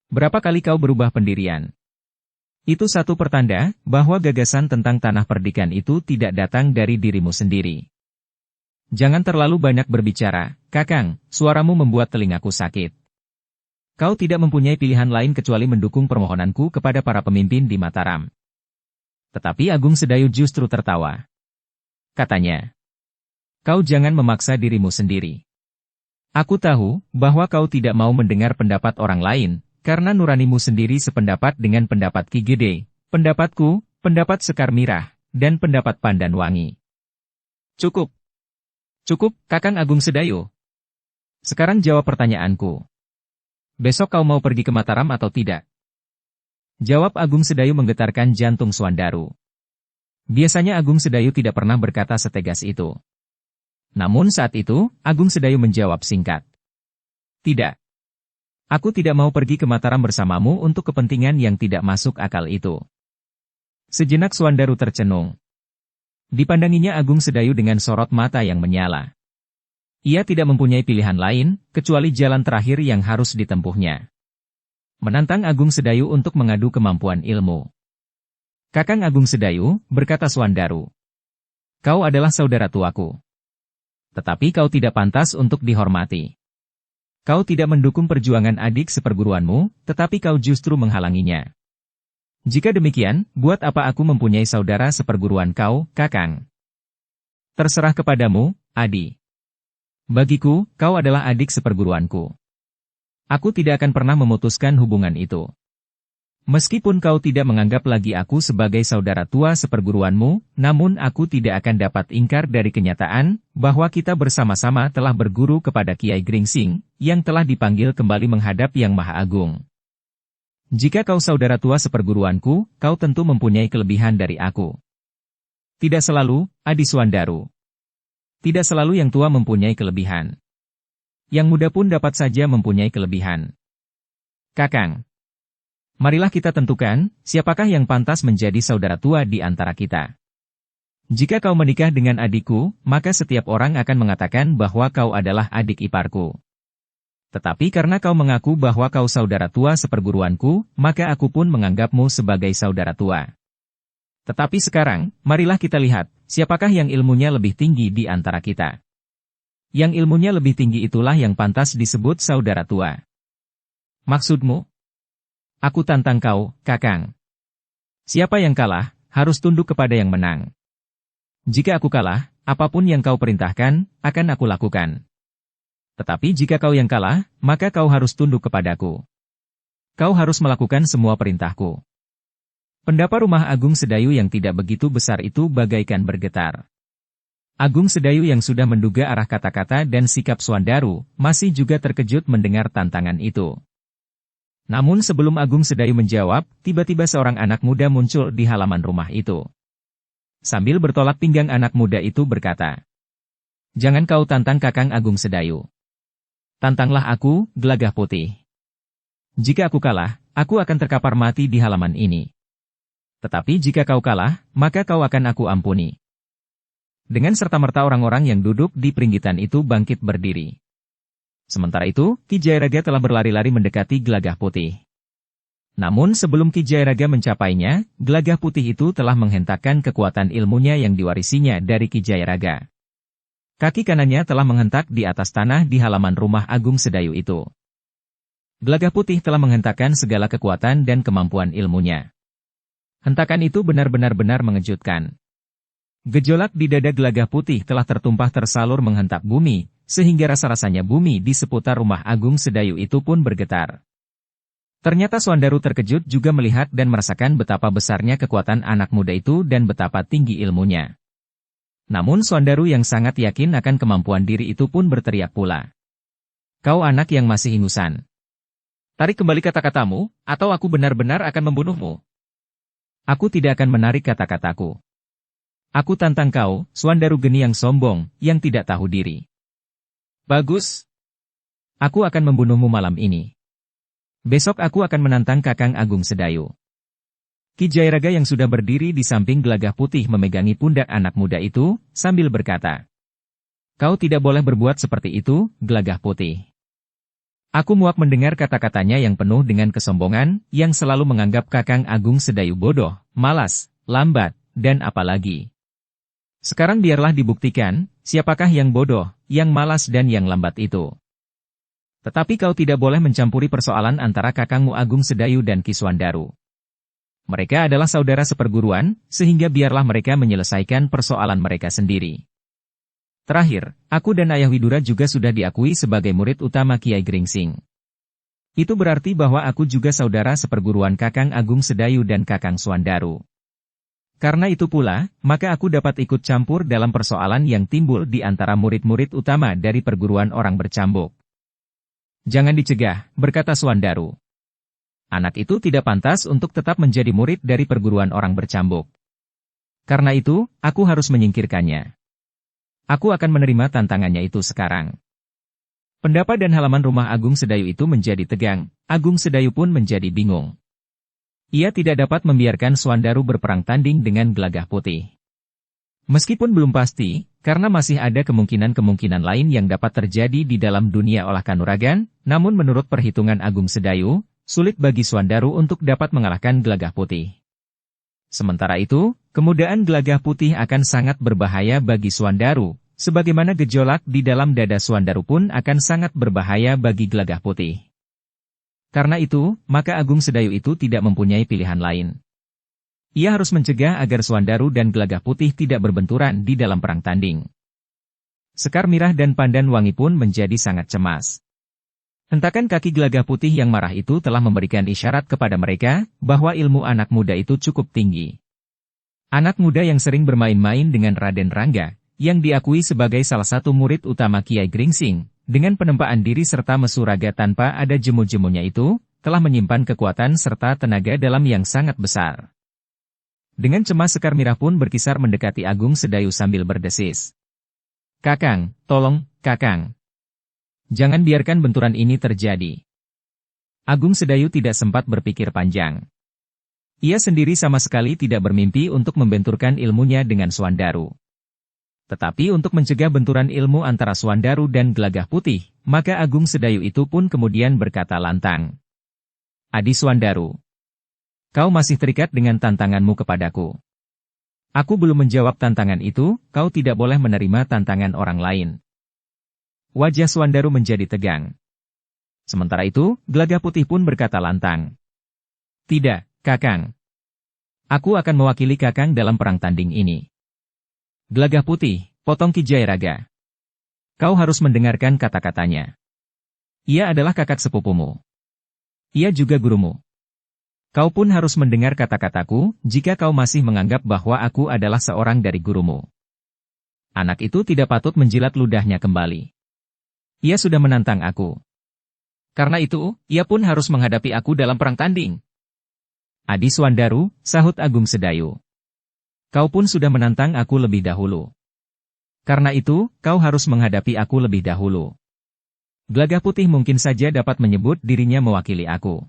Berapa kali kau berubah pendirian? Itu satu pertanda, bahwa gagasan tentang Tanah Perdikan itu tidak datang dari dirimu sendiri. Jangan terlalu banyak berbicara, Kakang, suaramu membuat telingaku sakit. Kau tidak mempunyai pilihan lain kecuali mendukung permohonanku kepada para pemimpin di Mataram. Tetapi Agung Sedayu justru tertawa. Katanya, kau jangan memaksa dirimu sendiri. Aku tahu bahwa kau tidak mau mendengar pendapat orang lain, karena nuranimu sendiri sependapat dengan pendapat Ki Gede, pendapatku, pendapat Sekar Mirah, dan pendapat Pandan Wangi. Cukup. Cukup, Kakang Agung Sedayu. Sekarang jawab pertanyaanku. Besok kau mau pergi ke Mataram atau tidak? Jawab Agung Sedayu menggetarkan jantung Suandaru. Biasanya Agung Sedayu tidak pernah berkata setegas itu. Namun saat itu, Agung Sedayu menjawab singkat. Tidak. Aku tidak mau pergi ke Mataram bersamamu untuk kepentingan yang tidak masuk akal itu. Sejenak Suandaru tercenung. Dipandanginya Agung Sedayu dengan sorot mata yang menyala. Ia tidak mempunyai pilihan lain, kecuali jalan terakhir yang harus ditempuhnya. Menantang Agung Sedayu untuk mengadu kemampuan ilmu. Kakang Agung Sedayu, berkata Suandaru. Kau adalah saudara tuaku. Tetapi kau tidak pantas untuk dihormati. Kau tidak mendukung perjuangan adik seperguruanmu, tetapi kau justru menghalanginya. Jika demikian, buat apa aku mempunyai saudara seperguruan kau, Kakang? Terserah kepadamu, Adi. Bagiku, kau adalah adik seperguruanku. Aku tidak akan pernah memutuskan hubungan itu. Meskipun kau tidak menganggap lagi aku sebagai saudara tua seperguruanmu, namun aku tidak akan dapat ingkar dari kenyataan, bahwa kita bersama-sama telah berguru kepada Kiai Gringsing, yang telah dipanggil kembali menghadap Yang Maha Agung. Jika kau saudara tua seperguruanku, kau tentu mempunyai kelebihan dari aku. Tidak selalu, Adi Suandaru. Tidak selalu yang tua mempunyai kelebihan. Yang muda pun dapat saja mempunyai kelebihan. Kakang. Marilah kita tentukan, siapakah yang pantas menjadi saudara tua di antara kita. Jika kau menikah dengan adikku, maka setiap orang akan mengatakan bahwa kau adalah adik iparku. Tetapi karena kau mengaku bahwa kau saudara tua seperguruanku, maka aku pun menganggapmu sebagai saudara tua. Tetapi sekarang, marilah kita lihat, siapakah yang ilmunya lebih tinggi di antara kita. Yang ilmunya lebih tinggi itulah yang pantas disebut saudara tua. Maksudmu? Aku tantang kau, Kakang. Siapa yang kalah, harus tunduk kepada yang menang. Jika aku kalah, apapun yang kau perintahkan, akan aku lakukan. Tetapi jika kau yang kalah, maka kau harus tunduk kepadaku. Kau harus melakukan semua perintahku. Pendapa Rumah Agung Sedayu yang tidak begitu besar itu bagaikan bergetar. Agung Sedayu yang sudah menduga arah kata-kata dan sikap Suandaru, masih juga terkejut mendengar tantangan itu. Namun sebelum Agung Sedayu menjawab, tiba-tiba seorang anak muda muncul di halaman rumah itu. Sambil bertolak pinggang anak muda itu berkata, "Jangan kau tantang Kakang Agung Sedayu. Tantanglah aku, Gelagah Putih. Jika aku kalah, aku akan terkapar mati di halaman ini. Tetapi jika kau kalah, maka kau akan aku ampuni." Dengan serta-merta orang-orang yang duduk di peringgitan itu bangkit berdiri. Sementara itu, Ki Jayaraga telah berlari-lari mendekati Gelagah Putih. Namun sebelum Ki Jayaraga mencapainya, Gelagah Putih itu telah menghentakkan kekuatan ilmunya yang diwarisinya dari Ki Jayaraga. Kaki kanannya telah menghentak di atas tanah di halaman rumah Agung Sedayu itu. Gelagah Putih telah menghentakkan segala kekuatan dan kemampuan ilmunya. Hentakan itu benar-benar mengejutkan. Gejolak di dada Gelagah Putih telah tertumpah tersalur menghentak bumi, sehingga rasa-rasanya bumi di seputar rumah Agung Sedayu itu pun bergetar. Ternyata Suandaru terkejut juga melihat dan merasakan betapa besarnya kekuatan anak muda itu dan betapa tinggi ilmunya. Namun Suandaru yang sangat yakin akan kemampuan diri itu pun berteriak pula. "Kau anak yang masih ingusan. Tarik kembali kata-katamu, atau aku benar-benar akan membunuhmu." "Aku tidak akan menarik kata-kataku. Aku tantang kau, Suandaru Geni yang sombong, yang tidak tahu diri." "Bagus. Aku akan membunuhmu malam ini. Besok aku akan menantang Kakang Agung Sedayu." Ki Jayaraga yang sudah berdiri di samping Gelagah Putih memegangi pundak anak muda itu, sambil berkata, "Kau tidak boleh berbuat seperti itu, Gelagah Putih. Aku muak mendengar kata-katanya yang penuh dengan kesombongan, yang selalu menganggap Kakang Agung Sedayu bodoh, malas, lambat, dan apalagi. Sekarang biarlah dibuktikan, siapakah yang bodoh, yang malas dan yang lambat itu. Tetapi kau tidak boleh mencampuri persoalan antara Kakangmu Agung Sedayu dan Ki Suandaru. Mereka adalah saudara seperguruan, sehingga biarlah mereka menyelesaikan persoalan mereka sendiri. Terakhir, aku dan Ayah Widura juga sudah diakui sebagai murid utama Kiai Gringsing. Itu berarti bahwa aku juga saudara seperguruan Kakang Agung Sedayu dan Kakang Suandaru. Karena itu pula, maka aku dapat ikut campur dalam persoalan yang timbul di antara murid-murid utama dari perguruan orang bercambuk." "Jangan dicegah," berkata Suandaru. "Anak itu tidak pantas untuk tetap menjadi murid dari perguruan orang bercambuk. Karena itu, aku harus menyingkirkannya. Aku akan menerima tantangannya itu sekarang." Pendapa dan halaman rumah Agung Sedayu itu menjadi tegang, Agung Sedayu pun menjadi bingung. Ia tidak dapat membiarkan Suandaru berperang tanding dengan Gelagah Putih. Meskipun belum pasti, karena masih ada kemungkinan-kemungkinan lain yang dapat terjadi di dalam dunia olah kanuragan, namun menurut perhitungan Agung Sedayu, sulit bagi Suandaru untuk dapat mengalahkan Gelagah Putih. Sementara itu, kemudahan Gelagah Putih akan sangat berbahaya bagi Suandaru, Sebagaimana gejolak di dalam dada Suandaru pun akan sangat berbahaya bagi Gelagah Putih. Karena itu, maka Agung Sedayu itu tidak mempunyai pilihan lain. Ia harus mencegah agar Suandaru dan Gelagah Putih tidak berbenturan di dalam perang tanding. Sekar Mirah dan Pandan Wangi pun menjadi sangat cemas. Hentakan kaki Gelagah Putih yang marah itu telah memberikan isyarat kepada mereka bahwa ilmu anak muda itu cukup tinggi. Anak muda yang sering bermain-main dengan Raden Rangga, yang diakui sebagai salah satu murid utama Kiai Gringsing, dengan penempaan diri serta mesuraga tanpa ada jemu-jemunya itu, telah menyimpan kekuatan serta tenaga dalam yang sangat besar. Dengan cemas Sekar Mirah pun berkisar mendekati Agung Sedayu sambil berdesis. "Kakang, tolong, Kakang. Jangan biarkan benturan ini terjadi." Agung Sedayu tidak sempat berpikir panjang. Ia sendiri sama sekali tidak bermimpi untuk membenturkan ilmunya dengan Suandaru. Tetapi untuk mencegah benturan ilmu antara Suandaru dan Gelagah Putih, maka Agung Sedayu itu pun kemudian berkata lantang. "Adi Suandaru, kau masih terikat dengan tantanganmu kepadaku. Aku belum menjawab tantangan itu, kau tidak boleh menerima tantangan orang lain." Wajah Suandaru menjadi tegang. Sementara itu, Gelagah Putih pun berkata lantang. "Tidak, Kakang. Aku akan mewakili Kakang dalam perang tanding ini." "Gelagah Putih," potong Ki Jayaraga. "Kau harus mendengarkan kata-katanya. Ia adalah kakak sepupumu. Ia juga gurumu. Kau pun harus mendengar kata-kataku, jika kau masih menganggap bahwa aku adalah seorang dari gurumu. Anak itu tidak patut menjilat ludahnya kembali. Ia sudah menantang aku. Karena itu, ia pun harus menghadapi aku dalam perang tanding." "Adi Suandaru," sahut Agung Sedayu. "Kau pun sudah menantang aku lebih dahulu. Karena itu, kau harus menghadapi aku lebih dahulu." Gelagah Putih mungkin saja dapat menyebut dirinya mewakili aku.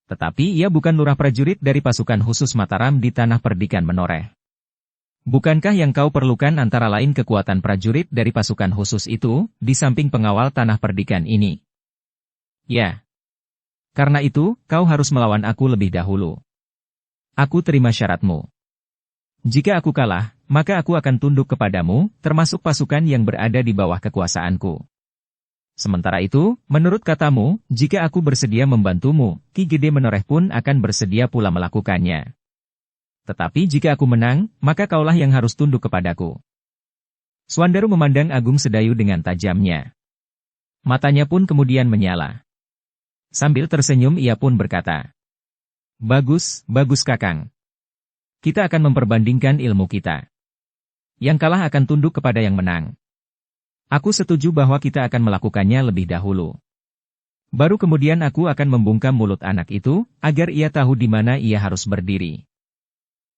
Tetapi ia bukan lurah prajurit dari pasukan khusus Mataram di tanah perdikan menoreh. Bukankah yang kau perlukan antara lain kekuatan prajurit dari pasukan khusus itu, di samping pengawal tanah perdikan ini? Ya. Karena itu, kau harus melawan aku lebih dahulu. Aku terima syaratmu. Jika aku kalah, maka aku akan tunduk kepadamu, termasuk pasukan yang berada di bawah kekuasaanku. Sementara itu, menurut katamu, jika aku bersedia membantumu, Ki Gede Menoreh pun akan bersedia pula melakukannya. Tetapi jika aku menang, maka kaulah yang harus tunduk kepadaku." Suandaru memandang Agung Sedayu dengan tajamnya. Matanya pun kemudian menyala. Sambil tersenyum ia pun berkata, "Bagus, bagus Kakang. Kita akan memperbandingkan ilmu kita. Yang kalah akan tunduk kepada yang menang. Aku setuju bahwa kita akan melakukannya lebih dahulu. Baru kemudian aku akan membungkam mulut anak itu, agar ia tahu di mana ia harus berdiri."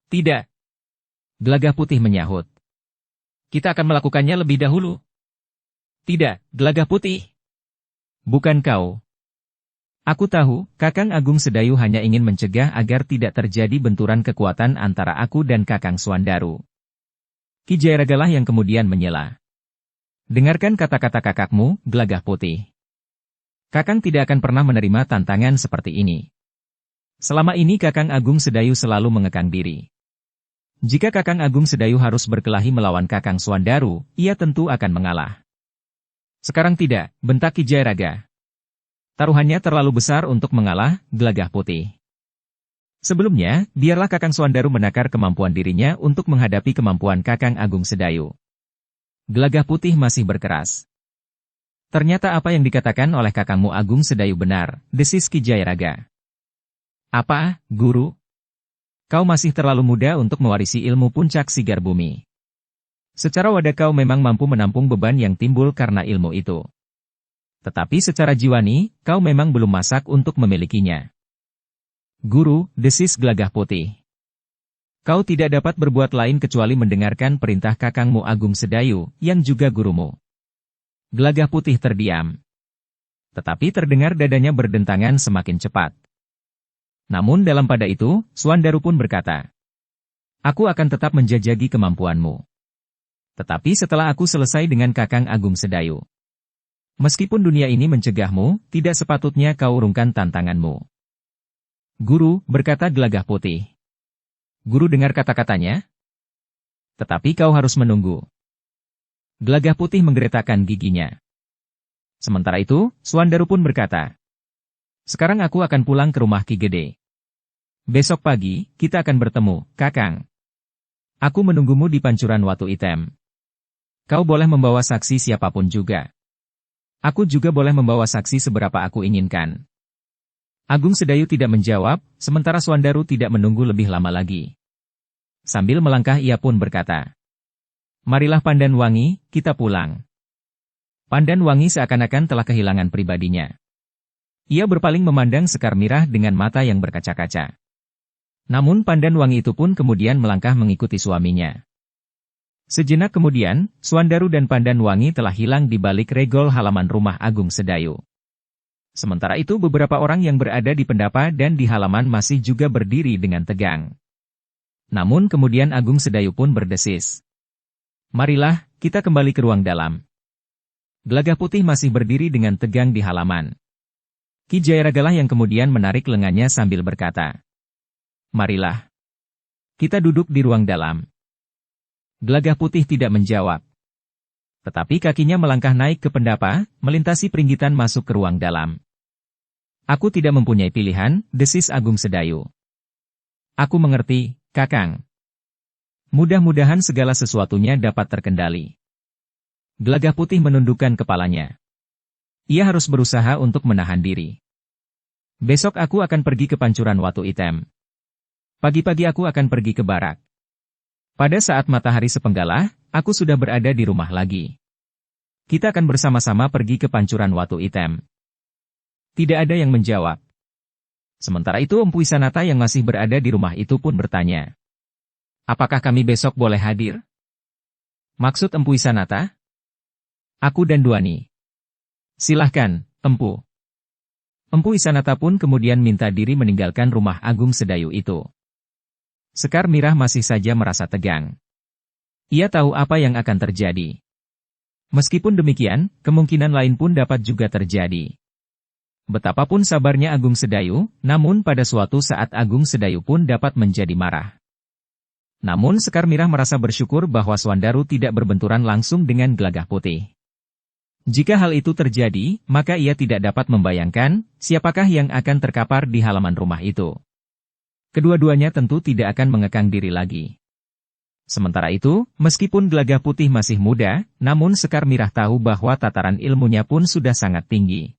"Tidak." Gelagah Putih menyahut. "Kita akan melakukannya lebih dahulu." "Tidak, Gelagah Putih. Bukan kau. Aku tahu, Kakang Agung Sedayu hanya ingin mencegah agar tidak terjadi benturan kekuatan antara aku dan Kakang Suandaru." Ki Jayaragalah yang kemudian menyela. "Dengarkan kata-kata kakakmu, Gelagah Putih. Kakang tidak akan pernah menerima tantangan seperti ini. Selama ini Kakang Agung Sedayu selalu mengekang diri. Jika Kakang Agung Sedayu harus berkelahi melawan Kakang Suandaru, ia tentu akan mengalah. Sekarang tidak," bentak Ki Jayaraga. "Taruhannya terlalu besar untuk mengalah, Gelagah Putih. Sebelumnya, biarlah Kakang Suandaru menakar kemampuan dirinya untuk menghadapi kemampuan Kakang Agung Sedayu." Gelagah Putih masih berkeras. "Ternyata apa yang dikatakan oleh Kakangmu Agung Sedayu benar," desis Ki Jayaraga. "Apa, Guru? Kau masih terlalu muda untuk mewarisi ilmu puncak sigar bumi. Secara wadah kau memang mampu menampung beban yang timbul karena ilmu itu. Tetapi secara jiwani, kau memang belum masak untuk memilikinya." "Guru," desis Gelagah Putih. "Kau tidak dapat berbuat lain kecuali mendengarkan perintah Kakangmu Agung Sedayu, yang juga gurumu." Gelagah Putih terdiam. Tetapi terdengar dadanya berdentangan semakin cepat. Namun dalam pada itu, Suandaru pun berkata, "Aku akan tetap menjajaki kemampuanmu. Tetapi setelah aku selesai dengan Kakang Agung Sedayu. Meskipun dunia ini mencegahmu, tidak sepatutnya kau urungkan tantanganmu." "Guru," berkata Gelagah Putih. "Guru dengar kata-katanya? Tetapi kau harus menunggu." Gelagah Putih menggeretakkan giginya. Sementara itu, Suandaru pun berkata, "Sekarang aku akan pulang ke rumah Ki Gede. Besok pagi, kita akan bertemu, Kakang. Aku menunggumu di Pancuran Watu Item. Kau boleh membawa saksi siapapun juga. Aku juga boleh membawa saksi seberapa aku inginkan." Agung Sedayu tidak menjawab, sementara Suandaru tidak menunggu lebih lama lagi. Sambil melangkah ia pun berkata, "Marilah Pandan Wangi, kita pulang." Pandan Wangi seakan-akan telah kehilangan pribadinya. Ia berpaling memandang Sekar Mirah dengan mata yang berkaca-kaca. Namun Pandan Wangi itu pun kemudian melangkah mengikuti suaminya. Sejenak kemudian, Suandaru dan Pandan Wangi telah hilang di balik regol halaman rumah Agung Sedayu. Sementara itu beberapa orang yang berada di pendapa dan di halaman masih juga berdiri dengan tegang. Namun kemudian Agung Sedayu pun berdesis, "Marilah, kita kembali ke ruang dalam." Gelagah Putih masih berdiri dengan tegang di halaman. Ki Jayaragalah yang kemudian menarik lengannya sambil berkata, "Marilah. Kita duduk di ruang dalam." Gelagah Putih tidak menjawab. Tetapi kakinya melangkah naik ke pendapa, melintasi peringgitan masuk ke ruang dalam. "Aku tidak mempunyai pilihan," desis Agung Sedayu. "Aku mengerti, Kakang. Mudah-mudahan segala sesuatunya dapat terkendali." Gelagah Putih menundukkan kepalanya. Ia harus berusaha untuk menahan diri. "Besok aku akan pergi ke Pancuran Watu Item. Pagi-pagi aku akan pergi ke barak. Pada saat matahari sepenggalah, aku sudah berada di rumah lagi. Kita akan bersama-sama pergi ke Pancuran Watu Item." Tidak ada yang menjawab. Sementara itu Empu Isanata yang masih berada di rumah itu pun bertanya, "Apakah kami besok boleh hadir?" "Maksud Empu Isanata?" "Aku dan Duani." "Silahkan, Empu." Empu Isanata pun kemudian minta diri meninggalkan rumah Agung Sedayu itu. Sekar Mirah masih saja merasa tegang. Ia tahu apa yang akan terjadi. Meskipun demikian, kemungkinan lain pun dapat juga terjadi. Betapapun sabarnya Agung Sedayu, namun pada suatu saat Agung Sedayu pun dapat menjadi marah. Namun Sekar Mirah merasa bersyukur bahwa Suandaru tidak berbenturan langsung dengan Gelagah Putih. Jika hal itu terjadi, maka ia tidak dapat membayangkan siapakah yang akan terkapar di halaman rumah itu. Kedua-duanya tentu tidak akan mengekang diri lagi. Sementara itu, meskipun Gelagah Putih masih muda, namun Sekar Mirah tahu bahwa tataran ilmunya pun sudah sangat tinggi.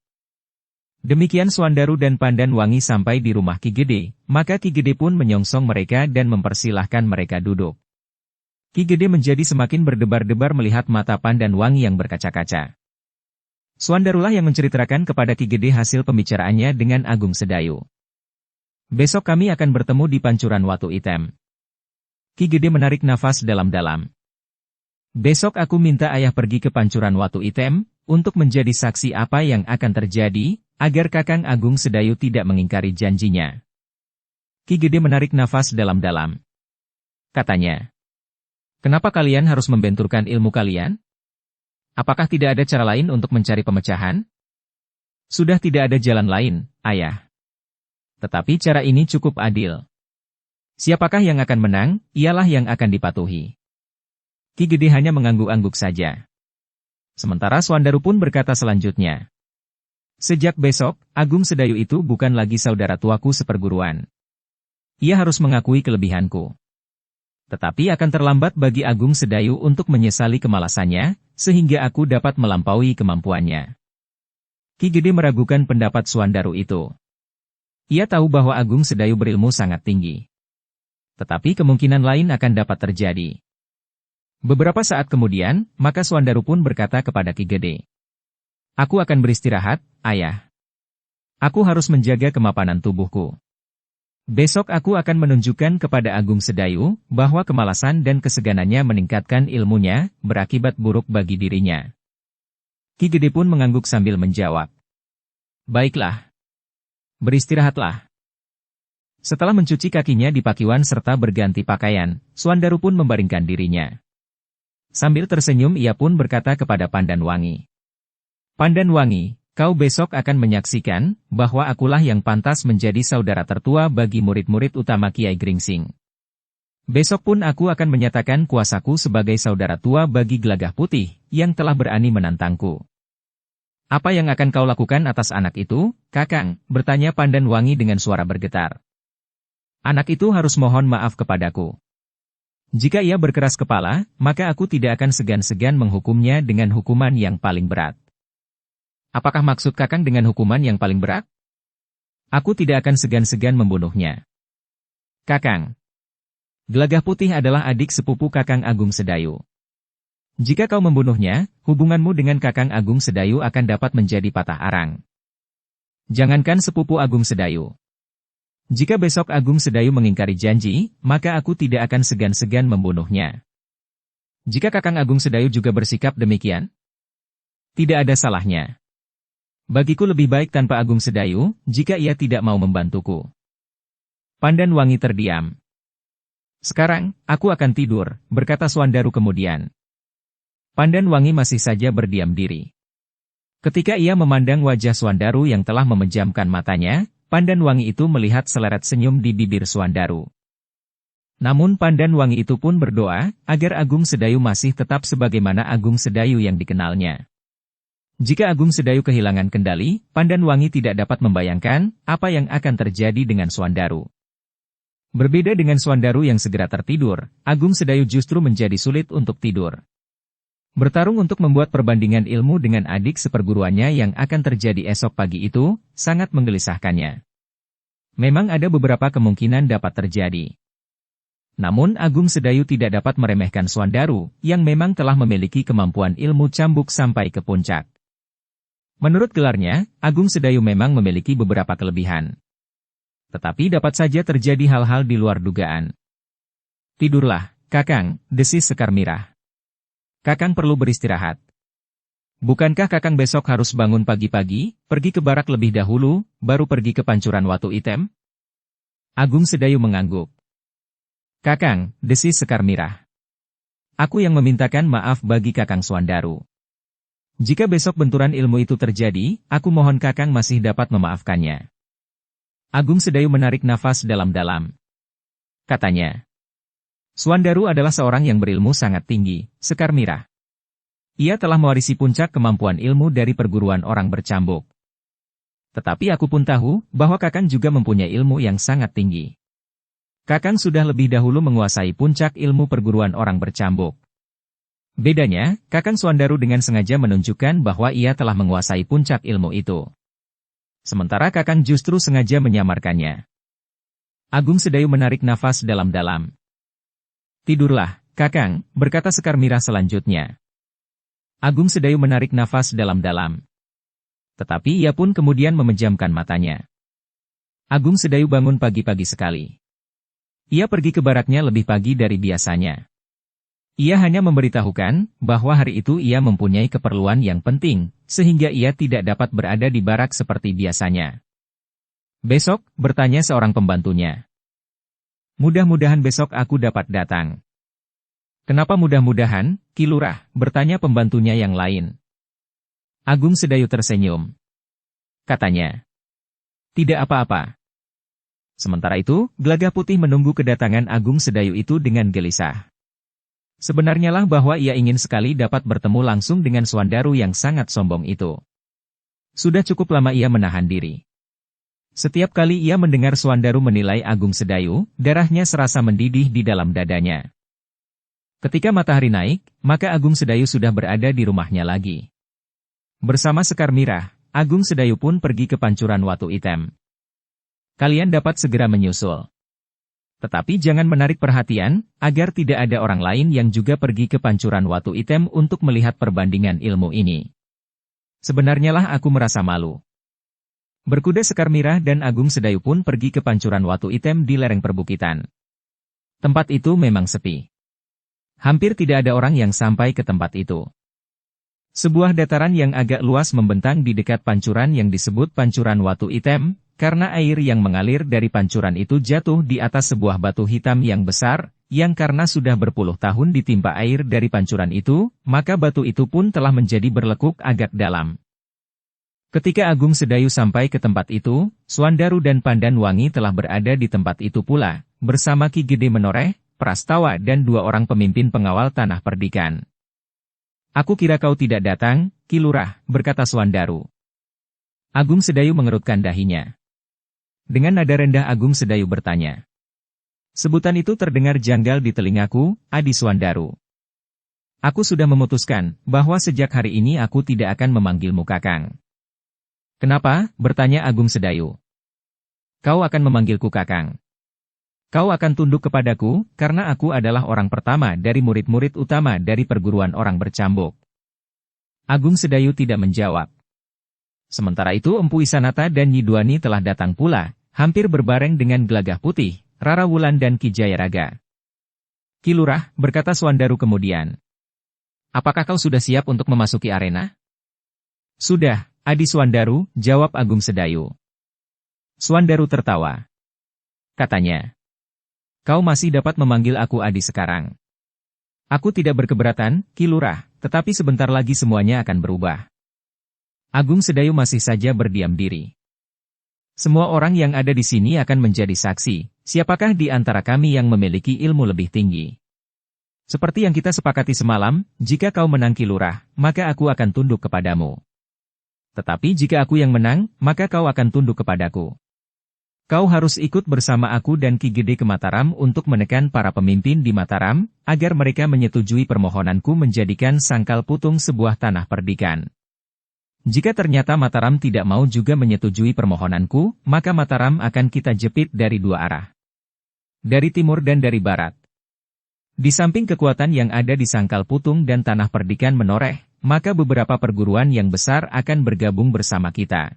Demikian Suandaru dan Pandan Wangi sampai di rumah Ki Gede, maka Ki Gede pun menyongsong mereka dan mempersilahkan mereka duduk. Ki Gede menjadi semakin berdebar-debar melihat mata Pandan Wangi yang berkaca-kaca. Suandarulah yang menceritakan kepada Ki Gede hasil pembicaraannya dengan Agung Sedayu. "Besok kami akan bertemu di Pancuran Watu Item." Ki Gede menarik nafas dalam-dalam. "Besok aku minta ayah pergi ke Pancuran Watu Item, untuk menjadi saksi apa yang akan terjadi, agar Kakang Agung Sedayu tidak mengingkari janjinya." Ki Gede menarik nafas dalam-dalam. Katanya, "Kenapa kalian harus membenturkan ilmu kalian? Apakah tidak ada cara lain untuk mencari pemecahan?" "Sudah tidak ada jalan lain, Ayah. Tetapi cara ini cukup adil. Siapakah yang akan menang, ialah yang akan dipatuhi." Ki Gede hanya mengangguk-angguk saja. Sementara Suandaru pun berkata selanjutnya, "Sejak besok, Agung Sedayu itu bukan lagi saudara tuaku seperguruan. Ia harus mengakui kelebihanku. Tetapi akan terlambat bagi Agung Sedayu untuk menyesali kemalasannya, sehingga aku dapat melampaui kemampuannya." Ki Gede meragukan pendapat Suandaru itu. Ia tahu bahwa Agung Sedayu berilmu sangat tinggi. Tetapi kemungkinan lain akan dapat terjadi. Beberapa saat kemudian, maka Suandaru pun berkata kepada Ki Gede, "Aku akan beristirahat, Ayah. Aku harus menjaga kemapanan tubuhku. Besok aku akan menunjukkan kepada Agung Sedayu bahwa kemalasan dan keseganannya meningkatkan ilmunya, berakibat buruk bagi dirinya." Ki Gede pun mengangguk sambil menjawab, "Baiklah. Beristirahatlah." Setelah mencuci kakinya di pakiwan serta berganti pakaian, Suandaru pun membaringkan dirinya. Sambil tersenyum ia pun berkata kepada Pandan Wangi, "Pandan Wangi, kau besok akan menyaksikan bahwa akulah yang pantas menjadi saudara tertua bagi murid-murid utama Kiai Gringsing." Besok pun aku akan menyatakan kuasaku sebagai saudara tua bagi Gelagah Putih, yang telah berani menantangku. Apa yang akan kau lakukan atas anak itu, Kakang? Bertanya Pandan Wangi dengan suara bergetar. Anak itu harus mohon maaf kepadaku. Jika ia berkeras kepala, maka aku tidak akan segan-segan menghukumnya dengan hukuman yang paling berat. Apakah maksud Kakang dengan hukuman yang paling berat? Aku tidak akan segan-segan membunuhnya. Kakang. Gelagah Putih adalah adik sepupu Kakang Agung Sedayu. Jika kau membunuhnya, hubunganmu dengan Kakang Agung Sedayu akan dapat menjadi patah arang. Jangankan sepupu Agung Sedayu. Jika besok Agung Sedayu mengingkari janji, maka aku tidak akan segan-segan membunuhnya. Jika Kakang Agung Sedayu juga bersikap demikian, tidak ada salahnya. Bagiku lebih baik tanpa Agung Sedayu, jika ia tidak mau membantuku. Pandan Wangi terdiam. Sekarang, aku akan tidur, berkata Swandaru kemudian. Pandan Wangi masih saja berdiam diri. Ketika ia memandang wajah Swandaru yang telah memejamkan matanya, Pandan Wangi itu melihat seleret senyum di bibir Swandaru. Namun Pandan Wangi itu pun berdoa, agar Agung Sedayu masih tetap sebagaimana Agung Sedayu yang dikenalnya. Jika Agung Sedayu kehilangan kendali, Pandan Wangi tidak dapat membayangkan apa yang akan terjadi dengan Swandaru. Berbeda dengan Swandaru yang segera tertidur, Agung Sedayu justru menjadi sulit untuk tidur. Bertarung untuk membuat perbandingan ilmu dengan adik seperguruannya yang akan terjadi esok pagi itu, sangat menggelisahkannya. Memang ada beberapa kemungkinan dapat terjadi. Namun Agung Sedayu tidak dapat meremehkan Swandaru, yang memang telah memiliki kemampuan ilmu cambuk sampai ke puncak. Menurut gelarnya, Agung Sedayu memang memiliki beberapa kelebihan. Tetapi dapat saja terjadi hal-hal di luar dugaan. Tidurlah, Kakang, desis Sekar Mirah. Kakang perlu beristirahat. Bukankah Kakang besok harus bangun pagi-pagi, pergi ke barak lebih dahulu, baru pergi ke pancuran Watu Item? Agung Sedayu mengangguk. Kakang, desis Sekar Mirah. Aku yang memintakan maaf bagi Kakang Swandaru. Jika besok benturan ilmu itu terjadi, aku mohon Kakang masih dapat memaafkannya. Agung Sedayu menarik nafas dalam-dalam. Katanya, Swandaru adalah seorang yang berilmu sangat tinggi, Sekar Mirah. Ia telah mewarisi puncak kemampuan ilmu dari perguruan orang bercambuk. Tetapi aku pun tahu bahwa Kakang juga mempunyai ilmu yang sangat tinggi. Kakang sudah lebih dahulu menguasai puncak ilmu perguruan orang bercambuk. Bedanya, Kakang Swandaru dengan sengaja menunjukkan bahwa ia telah menguasai puncak ilmu itu. Sementara Kakang justru sengaja menyamarkannya. Agung Sedayu menarik nafas dalam-dalam. Tidurlah, Kakang, berkata Sekar Mirah selanjutnya. Agung Sedayu menarik nafas dalam-dalam. Tetapi ia pun kemudian memejamkan matanya. Agung Sedayu bangun pagi-pagi sekali. Ia pergi ke baraknya lebih pagi dari biasanya. Ia hanya memberitahukan bahwa hari itu ia mempunyai keperluan yang penting, sehingga ia tidak dapat berada di barak seperti biasanya. Besok, bertanya seorang pembantunya. Mudah-mudahan besok aku dapat datang. Kenapa mudah-mudahan, Ki Lurah? Bertanya pembantunya yang lain. Agung Sedayu tersenyum. Katanya, tidak apa-apa. Sementara itu, Gelagah Putih menunggu kedatangan Agung Sedayu itu dengan gelisah. Sebenarnya lah bahwa ia ingin sekali dapat bertemu langsung dengan Swandaru yang sangat sombong itu. Sudah cukup lama ia menahan diri. Setiap kali ia mendengar Swandaru menilai Agung Sedayu, darahnya serasa mendidih di dalam dadanya. Ketika matahari naik, maka Agung Sedayu sudah berada di rumahnya lagi. Bersama Sekar Mirah, Agung Sedayu pun pergi ke pancuran Watu Item. Kalian dapat segera menyusul. Tetapi jangan menarik perhatian, agar tidak ada orang lain yang juga pergi ke pancuran Watu Item untuk melihat perbandingan ilmu ini. Sebenarnya lah aku merasa malu. Berkuda Sekar Mirah dan Agung Sedayu pun pergi ke pancuran Watu Item di lereng perbukitan. Tempat itu memang sepi. Hampir tidak ada orang yang sampai ke tempat itu. Sebuah dataran yang agak luas membentang di dekat pancuran yang disebut pancuran Watu Item, karena air yang mengalir dari pancuran itu jatuh di atas sebuah batu hitam yang besar, yang karena sudah berpuluh tahun ditimpa air dari pancuran itu, maka batu itu pun telah menjadi berlekuk agak dalam. Ketika Agung Sedayu sampai ke tempat itu, Swandaru dan Pandan Wangi telah berada di tempat itu pula, bersama Ki Gede Menoreh, Prastawa dan 2 orang pemimpin pengawal Tanah Perdikan. Aku kira kau tidak datang, Ki Lurah, berkata Swandaru. Agung Sedayu mengerutkan dahinya. Dengan nada rendah Agung Sedayu bertanya. Sebutan itu terdengar janggal di telingaku, Adi Swandaru. Aku sudah memutuskan bahwa sejak hari ini aku tidak akan memanggilmu Kakang. Kenapa? Bertanya Agung Sedayu. Kau akan memanggilku Kakang. Kau akan tunduk kepadaku, karena aku adalah orang pertama dari murid-murid utama dari perguruan orang bercambuk. Agung Sedayu tidak menjawab. Sementara itu Empu Isanata dan Nyi Duani telah datang pula, hampir berbareng dengan Gelagah Putih, Rara Wulan dan Ki Jayaraga. Ki Lurah, berkata Swandaru kemudian. Apakah kau sudah siap untuk memasuki arena? Sudah, Adi Swandaru, jawab Agung Sedayu. Swandaru tertawa. Katanya. Kau masih dapat memanggil aku Adi sekarang. Aku tidak berkeberatan, Ki Lurah, tetapi sebentar lagi semuanya akan berubah. Agung Sedayu masih saja berdiam diri. Semua orang yang ada di sini akan menjadi saksi, siapakah di antara kami yang memiliki ilmu lebih tinggi. Seperti yang kita sepakati semalam, jika kau menang Ki Lurah, maka aku akan tunduk kepadamu. Tetapi jika aku yang menang, maka kau akan tunduk kepadaku. Kau harus ikut bersama aku dan Ki Gede ke Mataram untuk menekan para pemimpin di Mataram, agar mereka menyetujui permohonanku menjadikan Sangkal Putung sebuah tanah perdikan. Jika ternyata Mataram tidak mau juga menyetujui permohonanku, maka Mataram akan kita jepit dari 2 arah. Dari timur dan dari barat. Di samping kekuatan yang ada di Sangkal Putung dan tanah perdikan menoreh, maka beberapa perguruan yang besar akan bergabung bersama kita.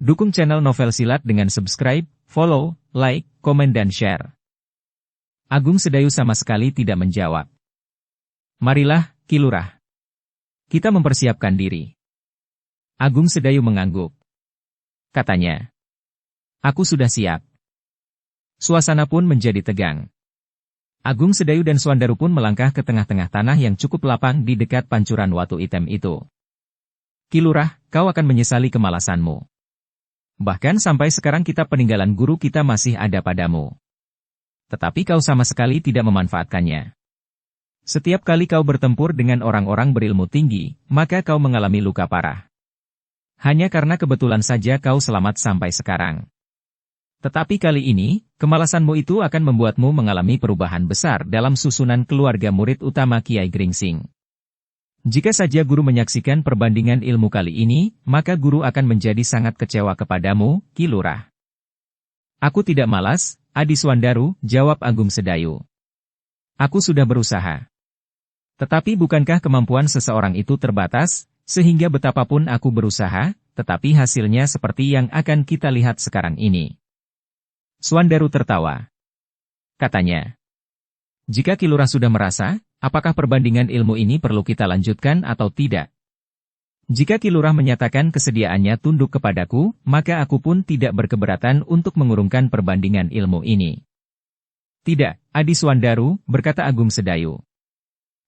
Dukung channel Novel Silat dengan subscribe, follow, like, komen dan share. Agung Sedayu sama sekali tidak menjawab. Marilah, Ki Lurah. Kita mempersiapkan diri. Agung Sedayu mengangguk. Katanya. Aku sudah siap. Suasana pun menjadi tegang. Agung Sedayu dan Swandaru pun melangkah ke tengah-tengah tanah yang cukup lapang di dekat pancuran Watu Item itu. Ki Lurah, kau akan menyesali kemalasanmu. Bahkan sampai sekarang kitab peninggalan guru kita masih ada padamu. Tetapi kau sama sekali tidak memanfaatkannya. Setiap kali kau bertempur dengan orang-orang berilmu tinggi, maka kau mengalami luka parah. Hanya karena kebetulan saja kau selamat sampai sekarang. Tetapi kali ini, kemalasanmu itu akan membuatmu mengalami perubahan besar dalam susunan keluarga murid utama Kiai Gringsing. Jika saja guru menyaksikan perbandingan ilmu kali ini, maka guru akan menjadi sangat kecewa kepadamu, Ki Lurah. Aku tidak malas, Adi Swandaru, jawab Agung Sedayu. Aku sudah berusaha. Tetapi bukankah kemampuan seseorang itu terbatas, sehingga betapapun aku berusaha, tetapi hasilnya seperti yang akan kita lihat sekarang ini. Swandaru tertawa. Katanya. Jika Ki Lurah sudah merasa, apakah perbandingan ilmu ini perlu kita lanjutkan atau tidak? Jika Ki Lurah menyatakan kesediaannya tunduk kepadaku, maka aku pun tidak berkeberatan untuk mengurungkan perbandingan ilmu ini. Tidak, Adi Swandaru, berkata Agung Sedayu.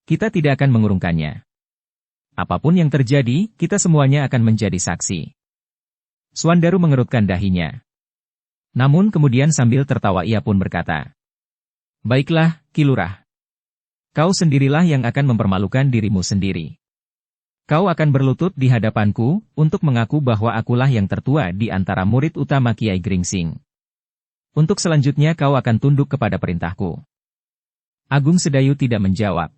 Kita tidak akan mengurungkannya. Apapun yang terjadi, kita semuanya akan menjadi saksi. Swandaru mengerutkan dahinya. Namun kemudian sambil tertawa ia pun berkata. Baiklah, Ki Lurah. Kau sendirilah yang akan mempermalukan dirimu sendiri. Kau akan berlutut di hadapanku, untuk mengaku bahwa akulah yang tertua di antara murid utama Kiai Gringsing. Untuk selanjutnya kau akan tunduk kepada perintahku. Agung Sedayu tidak menjawab.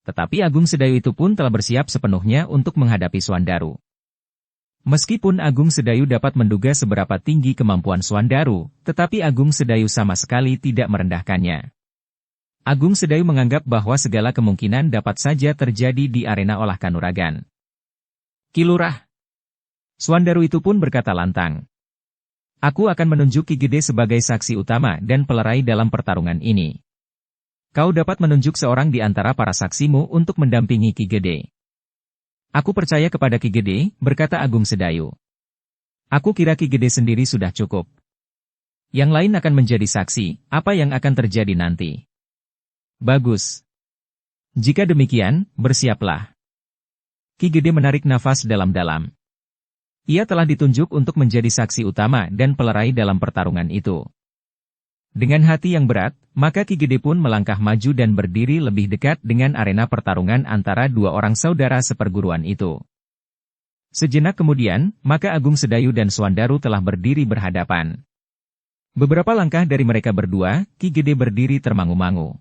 Tetapi Agung Sedayu itu pun telah bersiap sepenuhnya untuk menghadapi Swandaru. Meskipun Agung Sedayu dapat menduga seberapa tinggi kemampuan Swandaru, tetapi Agung Sedayu sama sekali tidak merendahkannya. Agung Sedayu menganggap bahwa segala kemungkinan dapat saja terjadi di arena olah kanuragan. Ki Lurah. Swandaru itu pun berkata lantang. Aku akan menunjuk Ki Gede sebagai saksi utama dan pelerai dalam pertarungan ini. Kau dapat menunjuk seorang di antara para saksimu untuk mendampingi Ki Gede. Aku percaya kepada Ki Gede, berkata Agung Sedayu. Aku kira Ki Gede sendiri sudah cukup. Yang lain akan menjadi saksi, apa yang akan terjadi nanti. Bagus. Jika demikian, bersiaplah. Ki Gede menarik nafas dalam-dalam. Ia telah ditunjuk untuk menjadi saksi utama dan pelerai dalam pertarungan itu. Dengan hati yang berat, maka Ki Gede pun melangkah maju dan berdiri lebih dekat dengan arena pertarungan antara dua orang saudara seperguruan itu. Sejenak kemudian, maka Agung Sedayu dan Swandaru telah berdiri berhadapan. Beberapa langkah dari mereka berdua, Ki Gede berdiri termangu-mangu.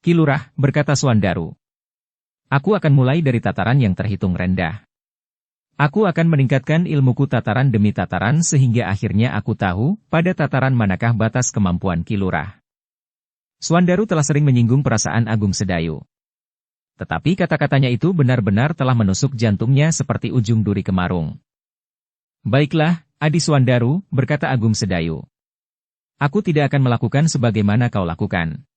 "Ki Lurah," berkata Swandaru. "Aku akan mulai dari tataran yang terhitung rendah. Aku akan meningkatkan ilmuku tataran demi tataran sehingga akhirnya aku tahu pada tataran manakah batas kemampuan Ki Lurah." Swandaru telah sering menyinggung perasaan Agung Sedayu. Tetapi kata-katanya itu benar-benar telah menusuk jantungnya seperti ujung duri kemarung. "Baiklah, Adi Swandaru," berkata Agung Sedayu. "Aku tidak akan melakukan sebagaimana kau lakukan.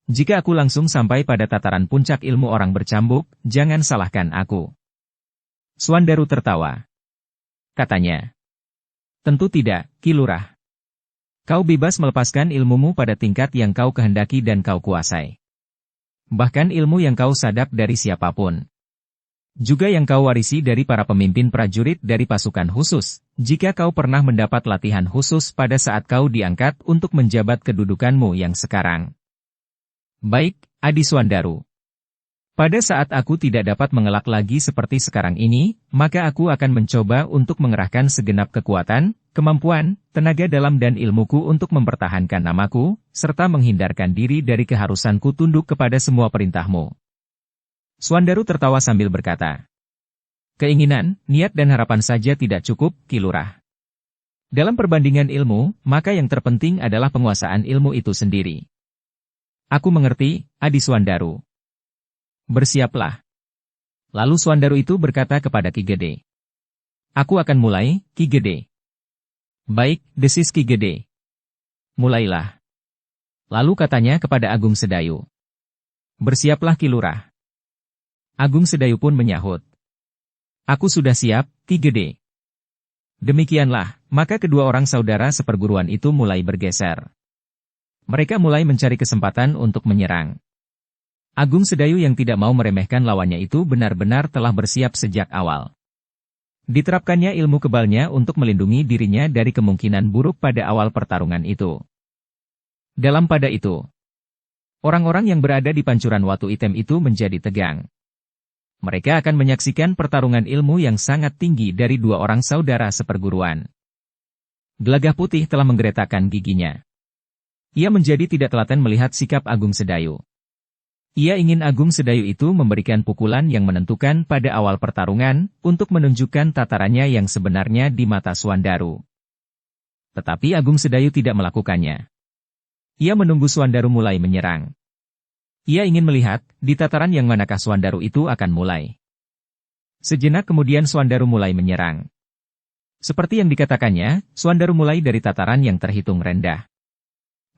Jika aku langsung sampai pada tataran puncak ilmu orang bercambuk, jangan salahkan aku." Swandaru tertawa. Katanya, "Tentu tidak, Ki Lurah. Kau bebas melepaskan ilmumu pada tingkat yang kau kehendaki dan kau kuasai. Bahkan ilmu yang kau sadap dari siapapun. Juga yang kau warisi dari para pemimpin prajurit dari pasukan khusus, jika kau pernah mendapat latihan khusus pada saat kau diangkat untuk menjabat kedudukanmu yang sekarang. Baik, Adi Swandaru. Pada saat aku tidak dapat mengelak lagi seperti sekarang ini, maka aku akan mencoba untuk mengerahkan segenap kekuatan, kemampuan, tenaga dalam dan ilmuku untuk mempertahankan namaku, serta menghindarkan diri dari keharusanku tunduk kepada semua perintahmu." Swandaru tertawa sambil berkata, "Keinginan, niat dan harapan saja tidak cukup, Ki Lurah. Dalam perbandingan ilmu, maka yang terpenting adalah penguasaan ilmu itu sendiri." "Aku mengerti, Adi Swandaru. Bersiaplah." Lalu Swandaru itu berkata kepada Ki Gede, "Aku akan mulai, Ki Gede." "Baik," desis Ki Gede. "Mulailah." Lalu katanya kepada Agung Sedayu, "Bersiaplah Ki Lurah." Agung Sedayu pun menyahut, "Aku sudah siap, Ki Gede." Demikianlah, maka kedua orang saudara seperguruan itu mulai bergeser. Mereka mulai mencari kesempatan untuk menyerang. Agung Sedayu yang tidak mau meremehkan lawannya itu benar-benar telah bersiap sejak awal. Diterapkannya ilmu kebalnya untuk melindungi dirinya dari kemungkinan buruk pada awal pertarungan itu. Dalam pada itu, orang-orang yang berada di pancuran Watu Item itu menjadi tegang. Mereka akan menyaksikan pertarungan ilmu yang sangat tinggi dari dua orang saudara seperguruan. Gelagah Putih telah menggeretakkan giginya. Ia menjadi tidak telaten melihat sikap Agung Sedayu. Ia ingin Agung Sedayu itu memberikan pukulan yang menentukan pada awal pertarungan, untuk menunjukkan tatarannya yang sebenarnya di mata Swandaru. Tetapi Agung Sedayu tidak melakukannya. Ia menunggu Swandaru mulai menyerang. Ia ingin melihat, di tataran yang manakah Swandaru itu akan mulai. Sejenak kemudian Swandaru mulai menyerang. Seperti yang dikatakannya, Swandaru mulai dari tataran yang terhitung rendah.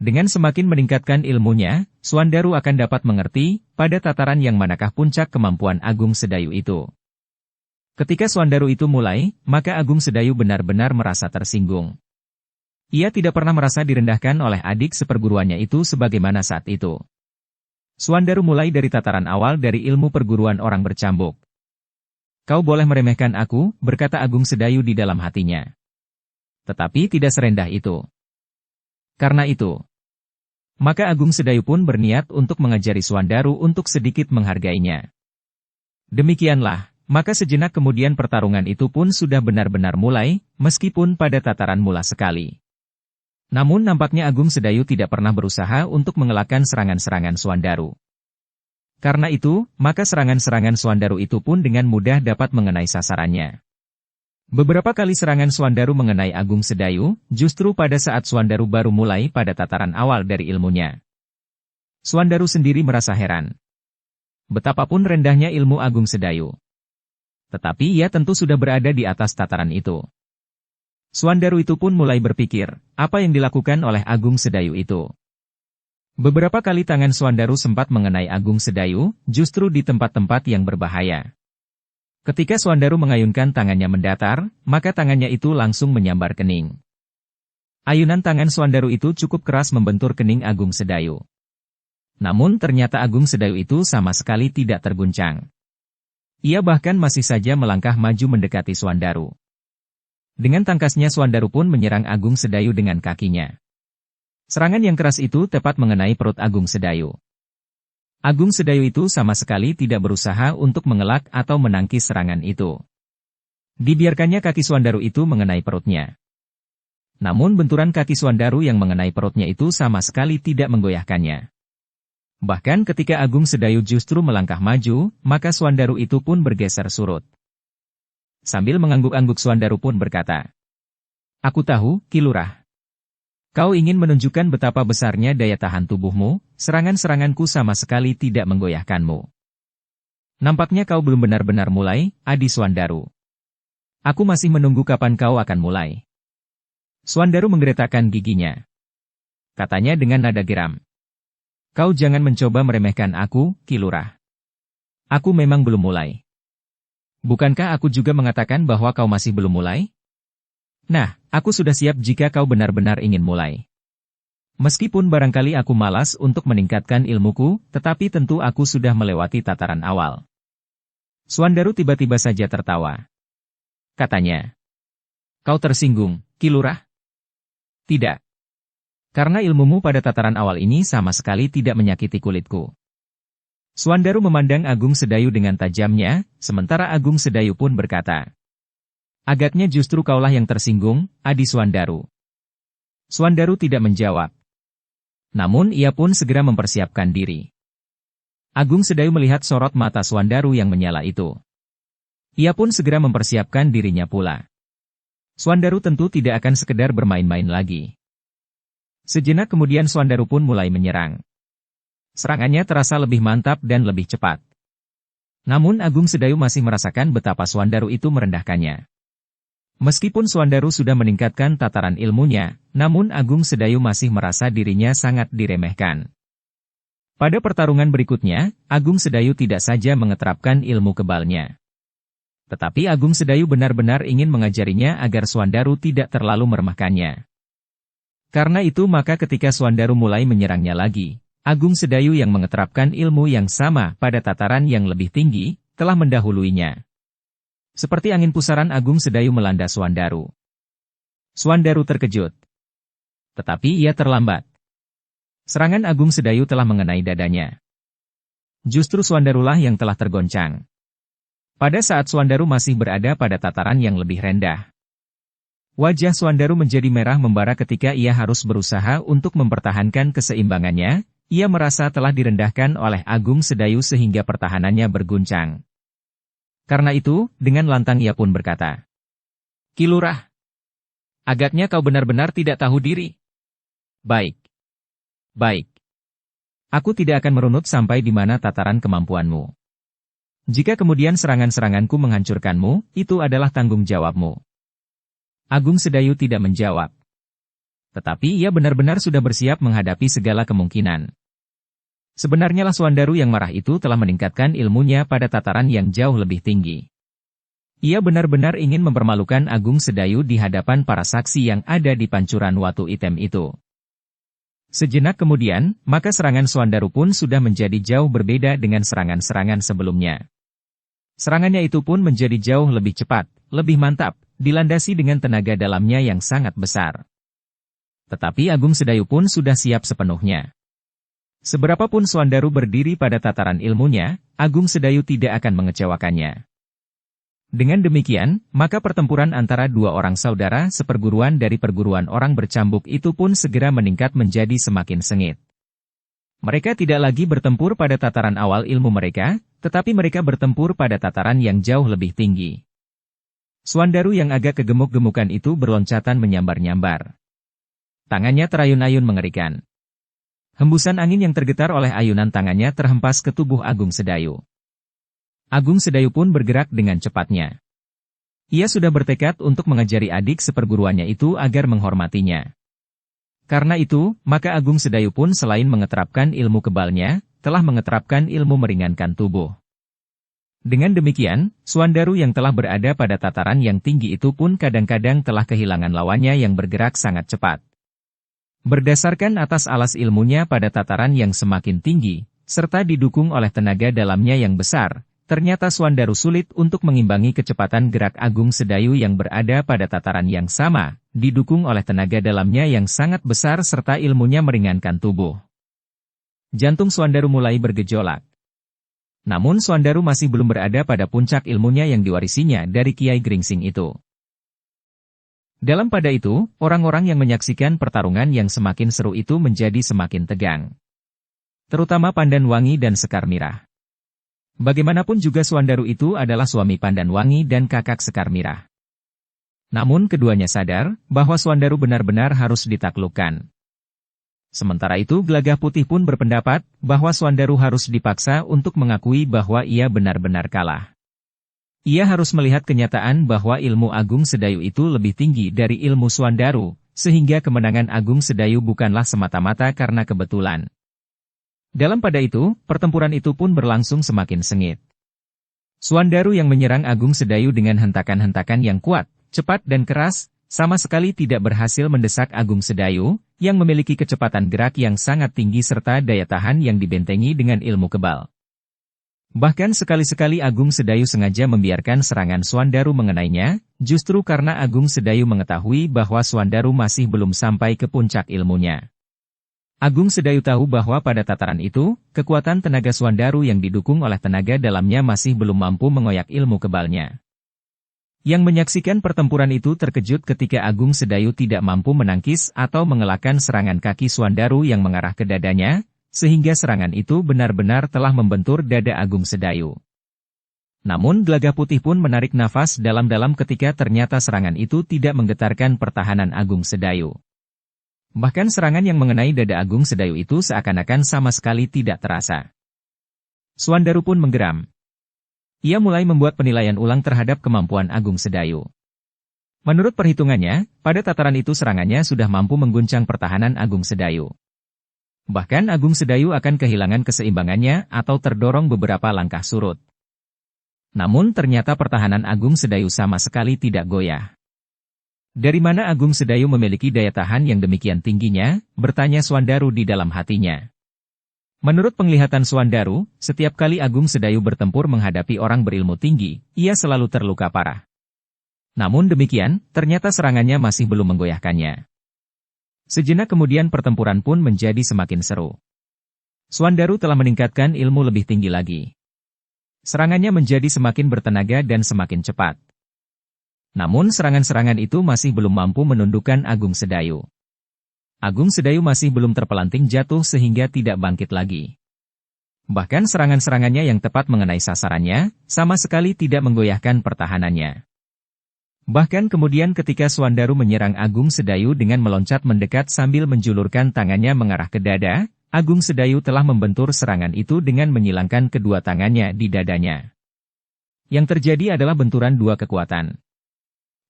Dengan semakin meningkatkan ilmunya, Swandaru akan dapat mengerti, pada tataran yang manakah puncak kemampuan Agung Sedayu itu. Ketika Swandaru itu mulai, maka Agung Sedayu benar-benar merasa tersinggung. Ia tidak pernah merasa direndahkan oleh adik seperguruannya itu sebagaimana saat itu. Swandaru mulai dari tataran awal dari ilmu perguruan orang bercambuk. "Kau boleh meremehkan aku," berkata Agung Sedayu di dalam hatinya. Tetapi tidak serendah itu. Karena itu, maka Agung Sedayu pun berniat untuk mengajari Swandaru untuk sedikit menghargainya. Demikianlah, maka sejenak kemudian pertarungan itu pun sudah benar-benar mulai, meskipun pada tataran mula sekali. Namun nampaknya Agung Sedayu tidak pernah berusaha untuk mengelakkan serangan-serangan Swandaru. Karena itu, maka serangan-serangan Swandaru itu pun dengan mudah dapat mengenai sasarannya. Beberapa kali serangan Swandaru mengenai Agung Sedayu, justru pada saat Swandaru baru mulai pada tataran awal dari ilmunya. Swandaru sendiri merasa heran. Betapapun rendahnya ilmu Agung Sedayu. Tetapi ia tentu sudah berada di atas tataran itu. Swandaru itu pun mulai berpikir, apa yang dilakukan oleh Agung Sedayu itu. Beberapa kali tangan Swandaru sempat mengenai Agung Sedayu, justru di tempat-tempat yang berbahaya. Ketika Swandaru mengayunkan tangannya mendatar, maka tangannya itu langsung menyambar kening. Ayunan tangan Swandaru itu cukup keras membentur kening Agung Sedayu. Namun ternyata Agung Sedayu itu sama sekali tidak terguncang. Ia bahkan masih saja melangkah maju mendekati Swandaru. Dengan tangkasnya Swandaru pun menyerang Agung Sedayu dengan kakinya. Serangan yang keras itu tepat mengenai perut Agung Sedayu. Agung Sedayu itu sama sekali tidak berusaha untuk mengelak atau menangkis serangan itu. Dibiarkannya kaki Suandaru itu mengenai perutnya. Namun benturan kaki Suandaru yang mengenai perutnya itu sama sekali tidak menggoyahkannya. Bahkan ketika Agung Sedayu justru melangkah maju, maka Suandaru itu pun bergeser surut. Sambil mengangguk-angguk Suandaru pun berkata, "Aku tahu, Ki Lurah. Kau ingin menunjukkan betapa besarnya daya tahan tubuhmu, serangan-seranganku sama sekali tidak menggoyahkanmu. Nampaknya kau belum benar-benar mulai, Adi Suandaru. Aku masih menunggu kapan kau akan mulai." Suandaru menggeretakkan giginya. Katanya dengan nada geram, "Kau jangan mencoba meremehkan aku, Ki Lurah. Aku memang belum mulai. Bukankah aku juga mengatakan bahwa kau masih belum mulai? Nah, aku sudah siap jika kau benar-benar ingin mulai. Meskipun barangkali aku malas untuk meningkatkan ilmuku, tetapi tentu aku sudah melewati tataran awal." Suandaru tiba-tiba saja tertawa. Katanya, "Kau tersinggung, Ki Lurah?" "Tidak. Karena ilmumu pada tataran awal ini sama sekali tidak menyakiti kulitku." Suandaru memandang Agung Sedayu dengan tajamnya, sementara Agung Sedayu pun berkata, "Agaknya justru kaulah yang tersinggung, Adi Suandaru." Suandaru tidak menjawab. Namun ia pun segera mempersiapkan diri. Agung Sedayu melihat sorot mata Suandaru yang menyala itu. Ia pun segera mempersiapkan dirinya pula. Suandaru tentu tidak akan sekedar bermain-main lagi. Sejenak kemudian Suandaru pun mulai menyerang. Serangannya terasa lebih mantap dan lebih cepat. Namun Agung Sedayu masih merasakan betapa Suandaru itu merendahkannya. Meskipun Suandaru sudah meningkatkan tataran ilmunya, namun Agung Sedayu masih merasa dirinya sangat diremehkan. Pada pertarungan berikutnya, Agung Sedayu tidak saja mengeterapkan ilmu kebalnya. Tetapi Agung Sedayu benar-benar ingin mengajarinya agar Suandaru tidak terlalu meremehkannya. Karena itu maka ketika Suandaru mulai menyerangnya lagi, Agung Sedayu yang mengeterapkan ilmu yang sama pada tataran yang lebih tinggi, telah mendahuluinya. Seperti angin pusaran Agung Sedayu melanda Suandaru. Suandaru terkejut. Tetapi ia terlambat. Serangan Agung Sedayu telah mengenai dadanya. Justru Suandarulah yang telah tergoncang. Pada saat Suandaru masih berada pada tataran yang lebih rendah. Wajah Suandaru menjadi merah membara ketika ia harus berusaha untuk mempertahankan keseimbangannya. Ia merasa telah direndahkan oleh Agung Sedayu sehingga pertahanannya berguncang. Karena itu, dengan lantang ia pun berkata, "Ki Lurah, agaknya kau benar-benar tidak tahu diri." Baik. Baik. Aku tidak akan merunut sampai di mana tataran kemampuanmu. Jika kemudian serangan-seranganku menghancurkanmu, itu adalah tanggung jawabmu." Agung Sedayu tidak menjawab. Tetapi ia benar-benar sudah bersiap menghadapi segala kemungkinan. Sebenarnya lah Suandaru yang marah itu telah meningkatkan ilmunya pada tataran yang jauh lebih tinggi. Ia benar-benar ingin mempermalukan Agung Sedayu di hadapan para saksi yang ada di pancuran Watu Item itu. Sejenak kemudian, maka serangan Suandaru pun sudah menjadi jauh berbeda dengan serangan-serangan sebelumnya. Serangannya itu pun menjadi jauh lebih cepat, lebih mantap, dilandasi dengan tenaga dalamnya yang sangat besar. Tetapi Agung Sedayu pun sudah siap sepenuhnya. Seberapapun Suandaru berdiri pada tataran ilmunya, Agung Sedayu tidak akan mengecewakannya. Dengan demikian, maka pertempuran antara dua orang saudara seperguruan dari perguruan orang bercambuk itu pun segera meningkat menjadi semakin sengit. Mereka tidak lagi bertempur pada tataran awal ilmu mereka, tetapi mereka bertempur pada tataran yang jauh lebih tinggi. Suandaru yang agak kegemuk-gemukan itu berloncatan menyambar-nyambar. Tangannya terayun-ayun mengerikan. Hembusan angin yang tergetar oleh ayunan tangannya terhempas ke tubuh Agung Sedayu. Agung Sedayu pun bergerak dengan cepatnya. Ia sudah bertekad untuk mengajari adik seperguruannya itu agar menghormatinya. Karena itu, maka Agung Sedayu pun selain mengeterapkan ilmu kebalnya, telah mengeterapkan ilmu meringankan tubuh. Dengan demikian, Suandaru yang telah berada pada tataran yang tinggi itu pun kadang-kadang telah kehilangan lawannya yang bergerak sangat cepat. Berdasarkan atas alas ilmunya pada tataran yang semakin tinggi, serta didukung oleh tenaga dalamnya yang besar, ternyata Suandaru sulit untuk mengimbangi kecepatan gerak Agung Sedayu yang berada pada tataran yang sama, didukung oleh tenaga dalamnya yang sangat besar serta ilmunya meringankan tubuh. Jantung Suandaru mulai bergejolak. Namun Suandaru masih belum berada pada puncak ilmunya yang diwarisinya dari Kiai Gringsing itu. Dalam pada itu, orang-orang yang menyaksikan pertarungan yang semakin seru itu menjadi semakin tegang. Terutama Pandan Wangi dan Sekar Mirah. Bagaimanapun juga Suandaru itu adalah suami Pandan Wangi dan kakak Sekar Mirah. Namun keduanya sadar bahwa Suandaru benar-benar harus ditaklukkan. Sementara itu Gelagah Putih pun berpendapat bahwa Suandaru harus dipaksa untuk mengakui bahwa ia benar-benar kalah. Ia harus melihat kenyataan bahwa ilmu Agung Sedayu itu lebih tinggi dari ilmu Suandaru, sehingga kemenangan Agung Sedayu bukanlah semata-mata karena kebetulan. Dalam pada itu, pertempuran itu pun berlangsung semakin sengit. Suandaru yang menyerang Agung Sedayu dengan hentakan-hentakan yang kuat, cepat dan keras, sama sekali tidak berhasil mendesak Agung Sedayu, yang memiliki kecepatan gerak yang sangat tinggi serta daya tahan yang dibentengi dengan ilmu kebal. Bahkan sekali-sekali Agung Sedayu sengaja membiarkan serangan Suandaru mengenainya, justru karena Agung Sedayu mengetahui bahwa Suandaru masih belum sampai ke puncak ilmunya. Agung Sedayu tahu bahwa pada tataran itu, kekuatan tenaga Suandaru yang didukung oleh tenaga dalamnya masih belum mampu mengoyak ilmu kebalnya. Yang menyaksikan pertempuran itu terkejut ketika Agung Sedayu tidak mampu menangkis atau mengelakkan serangan kaki Suandaru yang mengarah ke dadanya, sehingga serangan itu benar-benar telah membentur dada Agung Sedayu. Namun Gelagah Putih pun menarik nafas dalam-dalam ketika ternyata serangan itu tidak menggetarkan pertahanan Agung Sedayu. Bahkan serangan yang mengenai dada Agung Sedayu itu seakan-akan sama sekali tidak terasa. Suandaru pun menggeram. Ia mulai membuat penilaian ulang terhadap kemampuan Agung Sedayu. Menurut perhitungannya, pada tataran itu serangannya sudah mampu mengguncang pertahanan Agung Sedayu. Bahkan Agung Sedayu akan kehilangan keseimbangannya atau terdorong beberapa langkah surut. Namun ternyata pertahanan Agung Sedayu sama sekali tidak goyah. Dari mana Agung Sedayu memiliki daya tahan yang demikian tingginya, bertanya Suandaru di dalam hatinya. Menurut penglihatan Suandaru, setiap kali Agung Sedayu bertempur menghadapi orang berilmu tinggi, ia selalu terluka parah. Namun demikian, ternyata serangannya masih belum menggoyahkannya. Sejenak kemudian pertempuran pun menjadi semakin seru. Suandaru telah meningkatkan ilmu lebih tinggi lagi. Serangannya menjadi semakin bertenaga dan semakin cepat. Namun serangan-serangan itu masih belum mampu menundukkan Agung Sedayu. Agung Sedayu masih belum terpelanting jatuh sehingga tidak bangkit lagi. Bahkan serangan-serangannya yang tepat mengenai sasarannya, sama sekali tidak menggoyahkan pertahanannya. Bahkan kemudian ketika Suandaru menyerang Agung Sedayu dengan meloncat mendekat sambil menjulurkan tangannya mengarah ke dada, Agung Sedayu telah membentur serangan itu dengan menyilangkan kedua tangannya di dadanya. Yang terjadi adalah benturan dua kekuatan.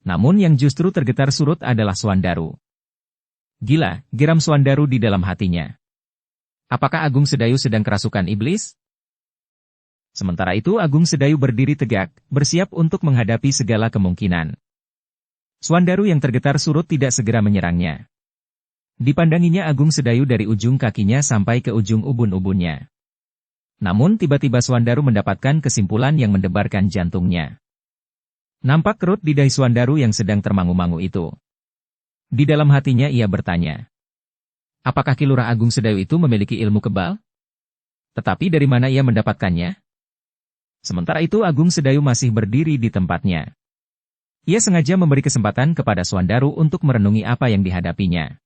Namun yang justru tergetar surut adalah Suandaru. Gila, geram Suandaru di dalam hatinya. Apakah Agung Sedayu sedang kerasukan iblis? Sementara itu Agung Sedayu berdiri tegak, bersiap untuk menghadapi segala kemungkinan. Suandaru yang tergetar surut tidak segera menyerangnya. Dipandanginya Agung Sedayu dari ujung kakinya sampai ke ujung ubun-ubunnya. Namun tiba-tiba Suandaru mendapatkan kesimpulan yang mendebarkan jantungnya. Nampak kerut di dahi Suandaru yang sedang termangu-mangu itu. Di dalam hatinya ia bertanya. Apakah Ki Lurah Agung Sedayu itu memiliki ilmu kebal? Tetapi dari mana ia mendapatkannya? Sementara itu Agung Sedayu masih berdiri di tempatnya. Ia sengaja memberi kesempatan kepada Suandaru untuk merenungi apa yang dihadapinya.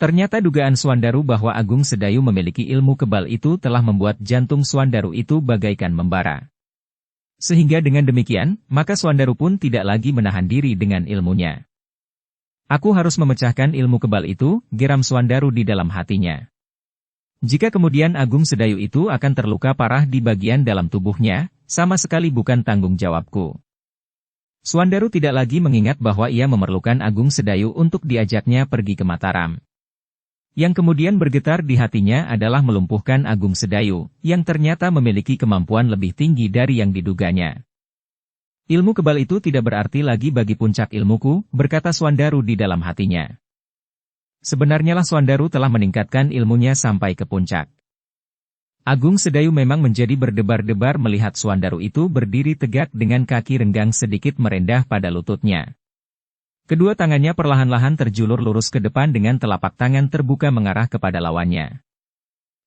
Ternyata dugaan Suandaru bahwa Agung Sedayu memiliki ilmu kebal itu telah membuat jantung Suandaru itu bagaikan membara. Sehingga dengan demikian, maka Suandaru pun tidak lagi menahan diri dengan ilmunya. Aku harus memecahkan ilmu kebal itu, geram Suandaru di dalam hatinya. Jika kemudian Agung Sedayu itu akan terluka parah di bagian dalam tubuhnya, sama sekali bukan tanggung jawabku. Suandaru tidak lagi mengingat bahwa ia memerlukan Agung Sedayu untuk diajaknya pergi ke Mataram. Yang kemudian bergetar di hatinya adalah melumpuhkan Agung Sedayu, yang ternyata memiliki kemampuan lebih tinggi dari yang diduganya. Ilmu kebal itu tidak berarti lagi bagi puncak ilmuku, berkata Suandaru di dalam hatinya. Sebenarnya lah Suandaru telah meningkatkan ilmunya sampai ke puncak. Agung Sedayu memang menjadi berdebar-debar melihat Suandaru itu berdiri tegak dengan kaki renggang sedikit merendah pada lututnya. Kedua tangannya perlahan-lahan terjulur lurus ke depan dengan telapak tangan terbuka mengarah kepada lawannya.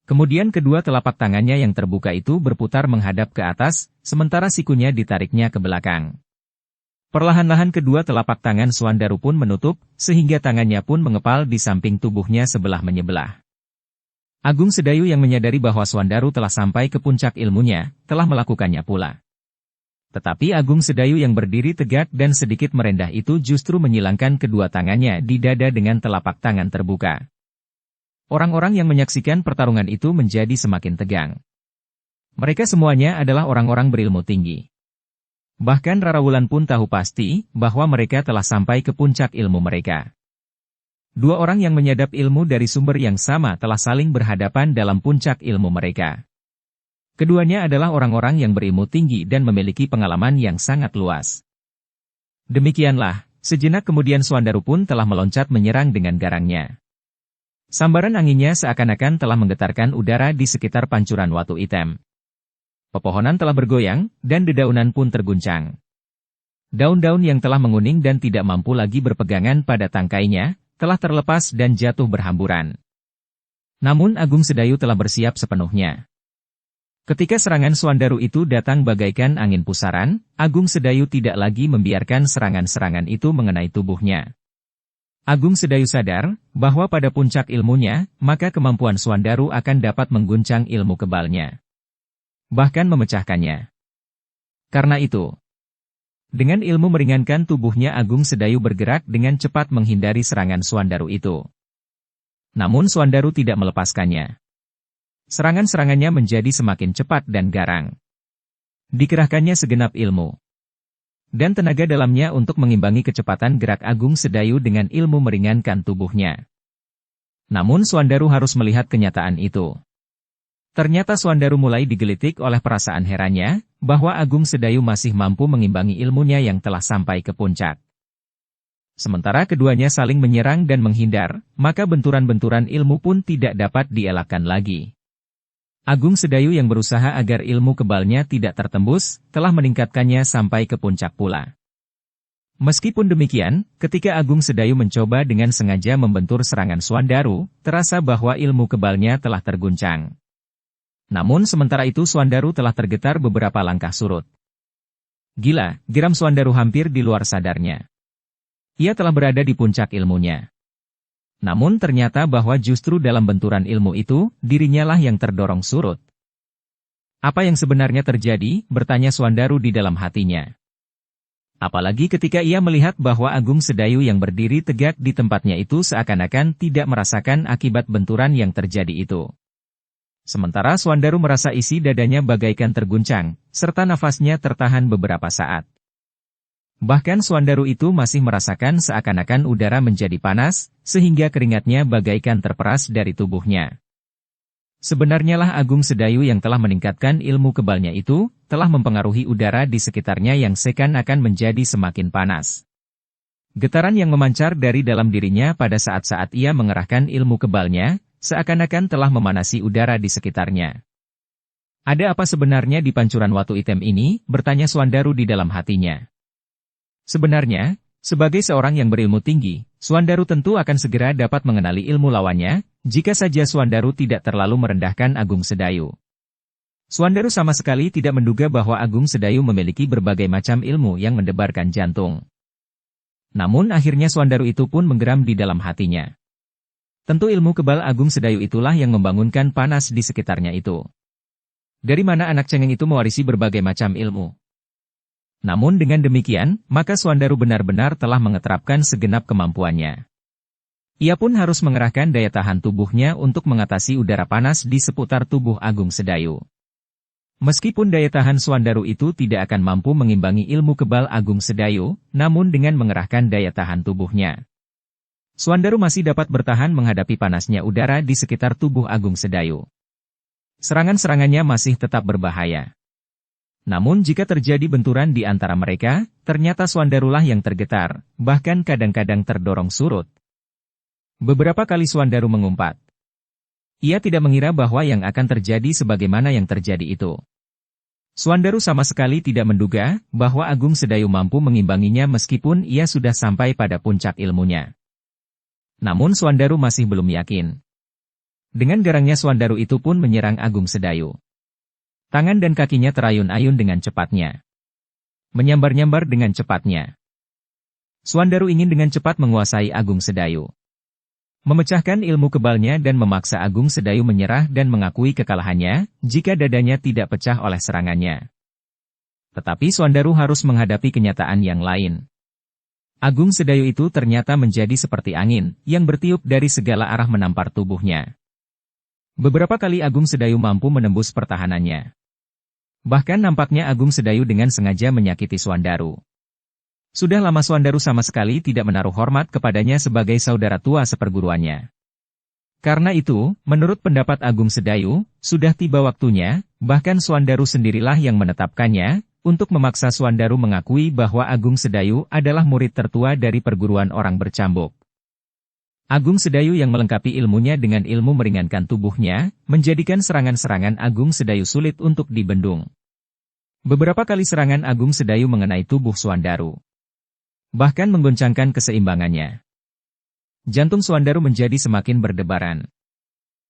Kemudian kedua telapak tangannya yang terbuka itu berputar menghadap ke atas, sementara sikunya ditariknya ke belakang. Perlahan-lahan kedua telapak tangan Swandaru pun menutup, sehingga tangannya pun mengepal di samping tubuhnya sebelah menyebelah. Agung Sedayu yang menyadari bahwa Swandaru telah sampai ke puncak ilmunya, telah melakukannya pula. Tetapi Agung Sedayu yang berdiri tegak dan sedikit merendah itu justru menyilangkan kedua tangannya di dada dengan telapak tangan terbuka. Orang-orang yang menyaksikan pertarungan itu menjadi semakin tegang. Mereka semuanya adalah orang-orang berilmu tinggi. Bahkan Rara Wulan pun tahu pasti bahwa mereka telah sampai ke puncak ilmu mereka. Dua orang yang menyadap ilmu dari sumber yang sama telah saling berhadapan dalam puncak ilmu mereka. Keduanya adalah orang-orang yang berilmu tinggi dan memiliki pengalaman yang sangat luas. Demikianlah, sejenak kemudian Swandaru pun telah meloncat menyerang dengan garangnya. Sambaran anginnya seakan-akan telah menggetarkan udara di sekitar pancuran watu hitam. Pepohonan telah bergoyang, dan dedaunan pun terguncang. Daun-daun yang telah menguning dan tidak mampu lagi berpegangan pada tangkainya, telah terlepas dan jatuh berhamburan. Namun Agung Sedayu telah bersiap sepenuhnya. Ketika serangan Swandaru itu datang bagaikan angin pusaran, Agung Sedayu tidak lagi membiarkan serangan-serangan itu mengenai tubuhnya. Agung Sedayu sadar bahwa pada puncak ilmunya, maka kemampuan Swandaru akan dapat mengguncang ilmu kebalnya. Bahkan memecahkannya. Karena itu, dengan ilmu meringankan tubuhnya Agung Sedayu bergerak dengan cepat menghindari serangan Swandaru itu. Namun Swandaru tidak melepaskannya. Serangan-serangannya menjadi semakin cepat dan garang. Dikerahkannya segenap ilmu dan tenaga dalamnya untuk mengimbangi kecepatan gerak Agung Sedayu dengan ilmu meringankan tubuhnya. Namun Swandaru harus melihat kenyataan itu. Ternyata Swandaru mulai digelitik oleh perasaan herannya, bahwa Agung Sedayu masih mampu mengimbangi ilmunya yang telah sampai ke puncak. Sementara keduanya saling menyerang dan menghindar, maka benturan-benturan ilmu pun tidak dapat dielakkan lagi. Agung Sedayu yang berusaha agar ilmu kebalnya tidak tertembus, telah meningkatkannya sampai ke puncak pula. Meskipun demikian, ketika Agung Sedayu mencoba dengan sengaja membentur serangan Swandaru, terasa bahwa ilmu kebalnya telah terguncang. Namun sementara itu Swandaru telah tergetar beberapa langkah surut. Gila, geram Swandaru hampir di luar sadarnya. Ia telah berada di puncak ilmunya. Namun ternyata bahwa justru dalam benturan ilmu itu, dirinya lah yang terdorong surut. Apa yang sebenarnya terjadi, bertanya Swandaru di dalam hatinya. Apalagi ketika ia melihat bahwa Agung Sedayu yang berdiri tegak di tempatnya itu seakan-akan tidak merasakan akibat benturan yang terjadi itu. Sementara Swandaru merasa isi dadanya bagaikan terguncang, serta nafasnya tertahan beberapa saat. Bahkan Swandaru itu masih merasakan seakan-akan udara menjadi panas, sehingga keringatnya bagaikan terperas dari tubuhnya. Sebenarnya lah Agung Sedayu yang telah meningkatkan ilmu kebalnya itu, telah mempengaruhi udara di sekitarnya yang seakan-akan menjadi semakin panas. Getaran yang memancar dari dalam dirinya pada saat-saat ia mengerahkan ilmu kebalnya, seakan-akan telah memanasi udara di sekitarnya. Ada apa sebenarnya di pancuran watu hitam ini, bertanya Swandaru di dalam hatinya. Sebenarnya, sebagai seorang yang berilmu tinggi, Swandaru tentu akan segera dapat mengenali ilmu lawannya, jika saja Swandaru tidak terlalu merendahkan Agung Sedayu. Swandaru sama sekali tidak menduga bahwa Agung Sedayu memiliki berbagai macam ilmu yang mendebarkan jantung. Namun akhirnya Swandaru itu pun menggeram di dalam hatinya. Tentu ilmu kebal Agung Sedayu itulah yang membangunkan panas di sekitarnya itu. Dari mana anak cengeng itu mewarisi berbagai macam ilmu? Namun dengan demikian, maka Swandaru benar-benar telah mengeterapkan segenap kemampuannya. Ia pun harus mengerahkan daya tahan tubuhnya untuk mengatasi udara panas di seputar tubuh Agung Sedayu. Meskipun daya tahan Swandaru itu tidak akan mampu mengimbangi ilmu kebal Agung Sedayu, namun dengan mengerahkan daya tahan tubuhnya, Swandaru masih dapat bertahan menghadapi panasnya udara di sekitar tubuh Agung Sedayu. Serangan-serangannya masih tetap berbahaya. Namun jika terjadi benturan di antara mereka, ternyata Swandarulah yang tergetar, bahkan kadang-kadang terdorong surut. Beberapa kali Swandaru mengumpat. Ia tidak mengira bahwa yang akan terjadi sebagaimana yang terjadi itu. Suandaru sama sekali tidak menduga bahwa Agung Sedayu mampu mengimbanginya meskipun ia sudah sampai pada puncak ilmunya. Namun Suandaru masih belum yakin. Dengan garangnya Suandaru itu pun menyerang Agung Sedayu. Tangan dan kakinya terayun-ayun dengan cepatnya. Menyambar-nyambar dengan cepatnya. Suandaru ingin dengan cepat menguasai Agung Sedayu. Memecahkan ilmu kebalnya dan memaksa Agung Sedayu menyerah dan mengakui kekalahannya, jika dadanya tidak pecah oleh serangannya. Tetapi Suandaru harus menghadapi kenyataan yang lain. Agung Sedayu itu ternyata menjadi seperti angin, yang bertiup dari segala arah menampar tubuhnya. Beberapa kali Agung Sedayu mampu menembus pertahanannya. Bahkan nampaknya Agung Sedayu dengan sengaja menyakiti Suandaru. Sudah lama Suandaru sama sekali tidak menaruh hormat kepadanya sebagai saudara tua seperguruannya. Karena itu, menurut pendapat Agung Sedayu, sudah tiba waktunya, bahkan Suandaru sendirilah yang menetapkannya, untuk memaksa Suandaru mengakui bahwa Agung Sedayu adalah murid tertua dari perguruan orang bercambuk. Agung Sedayu yang melengkapi ilmunya dengan ilmu meringankan tubuhnya, menjadikan serangan-serangan Agung Sedayu sulit untuk dibendung. Beberapa kali serangan Agung Sedayu mengenai tubuh Suandaru. Bahkan menggoncangkan keseimbangannya. Jantung Suandaru menjadi semakin berdebaran.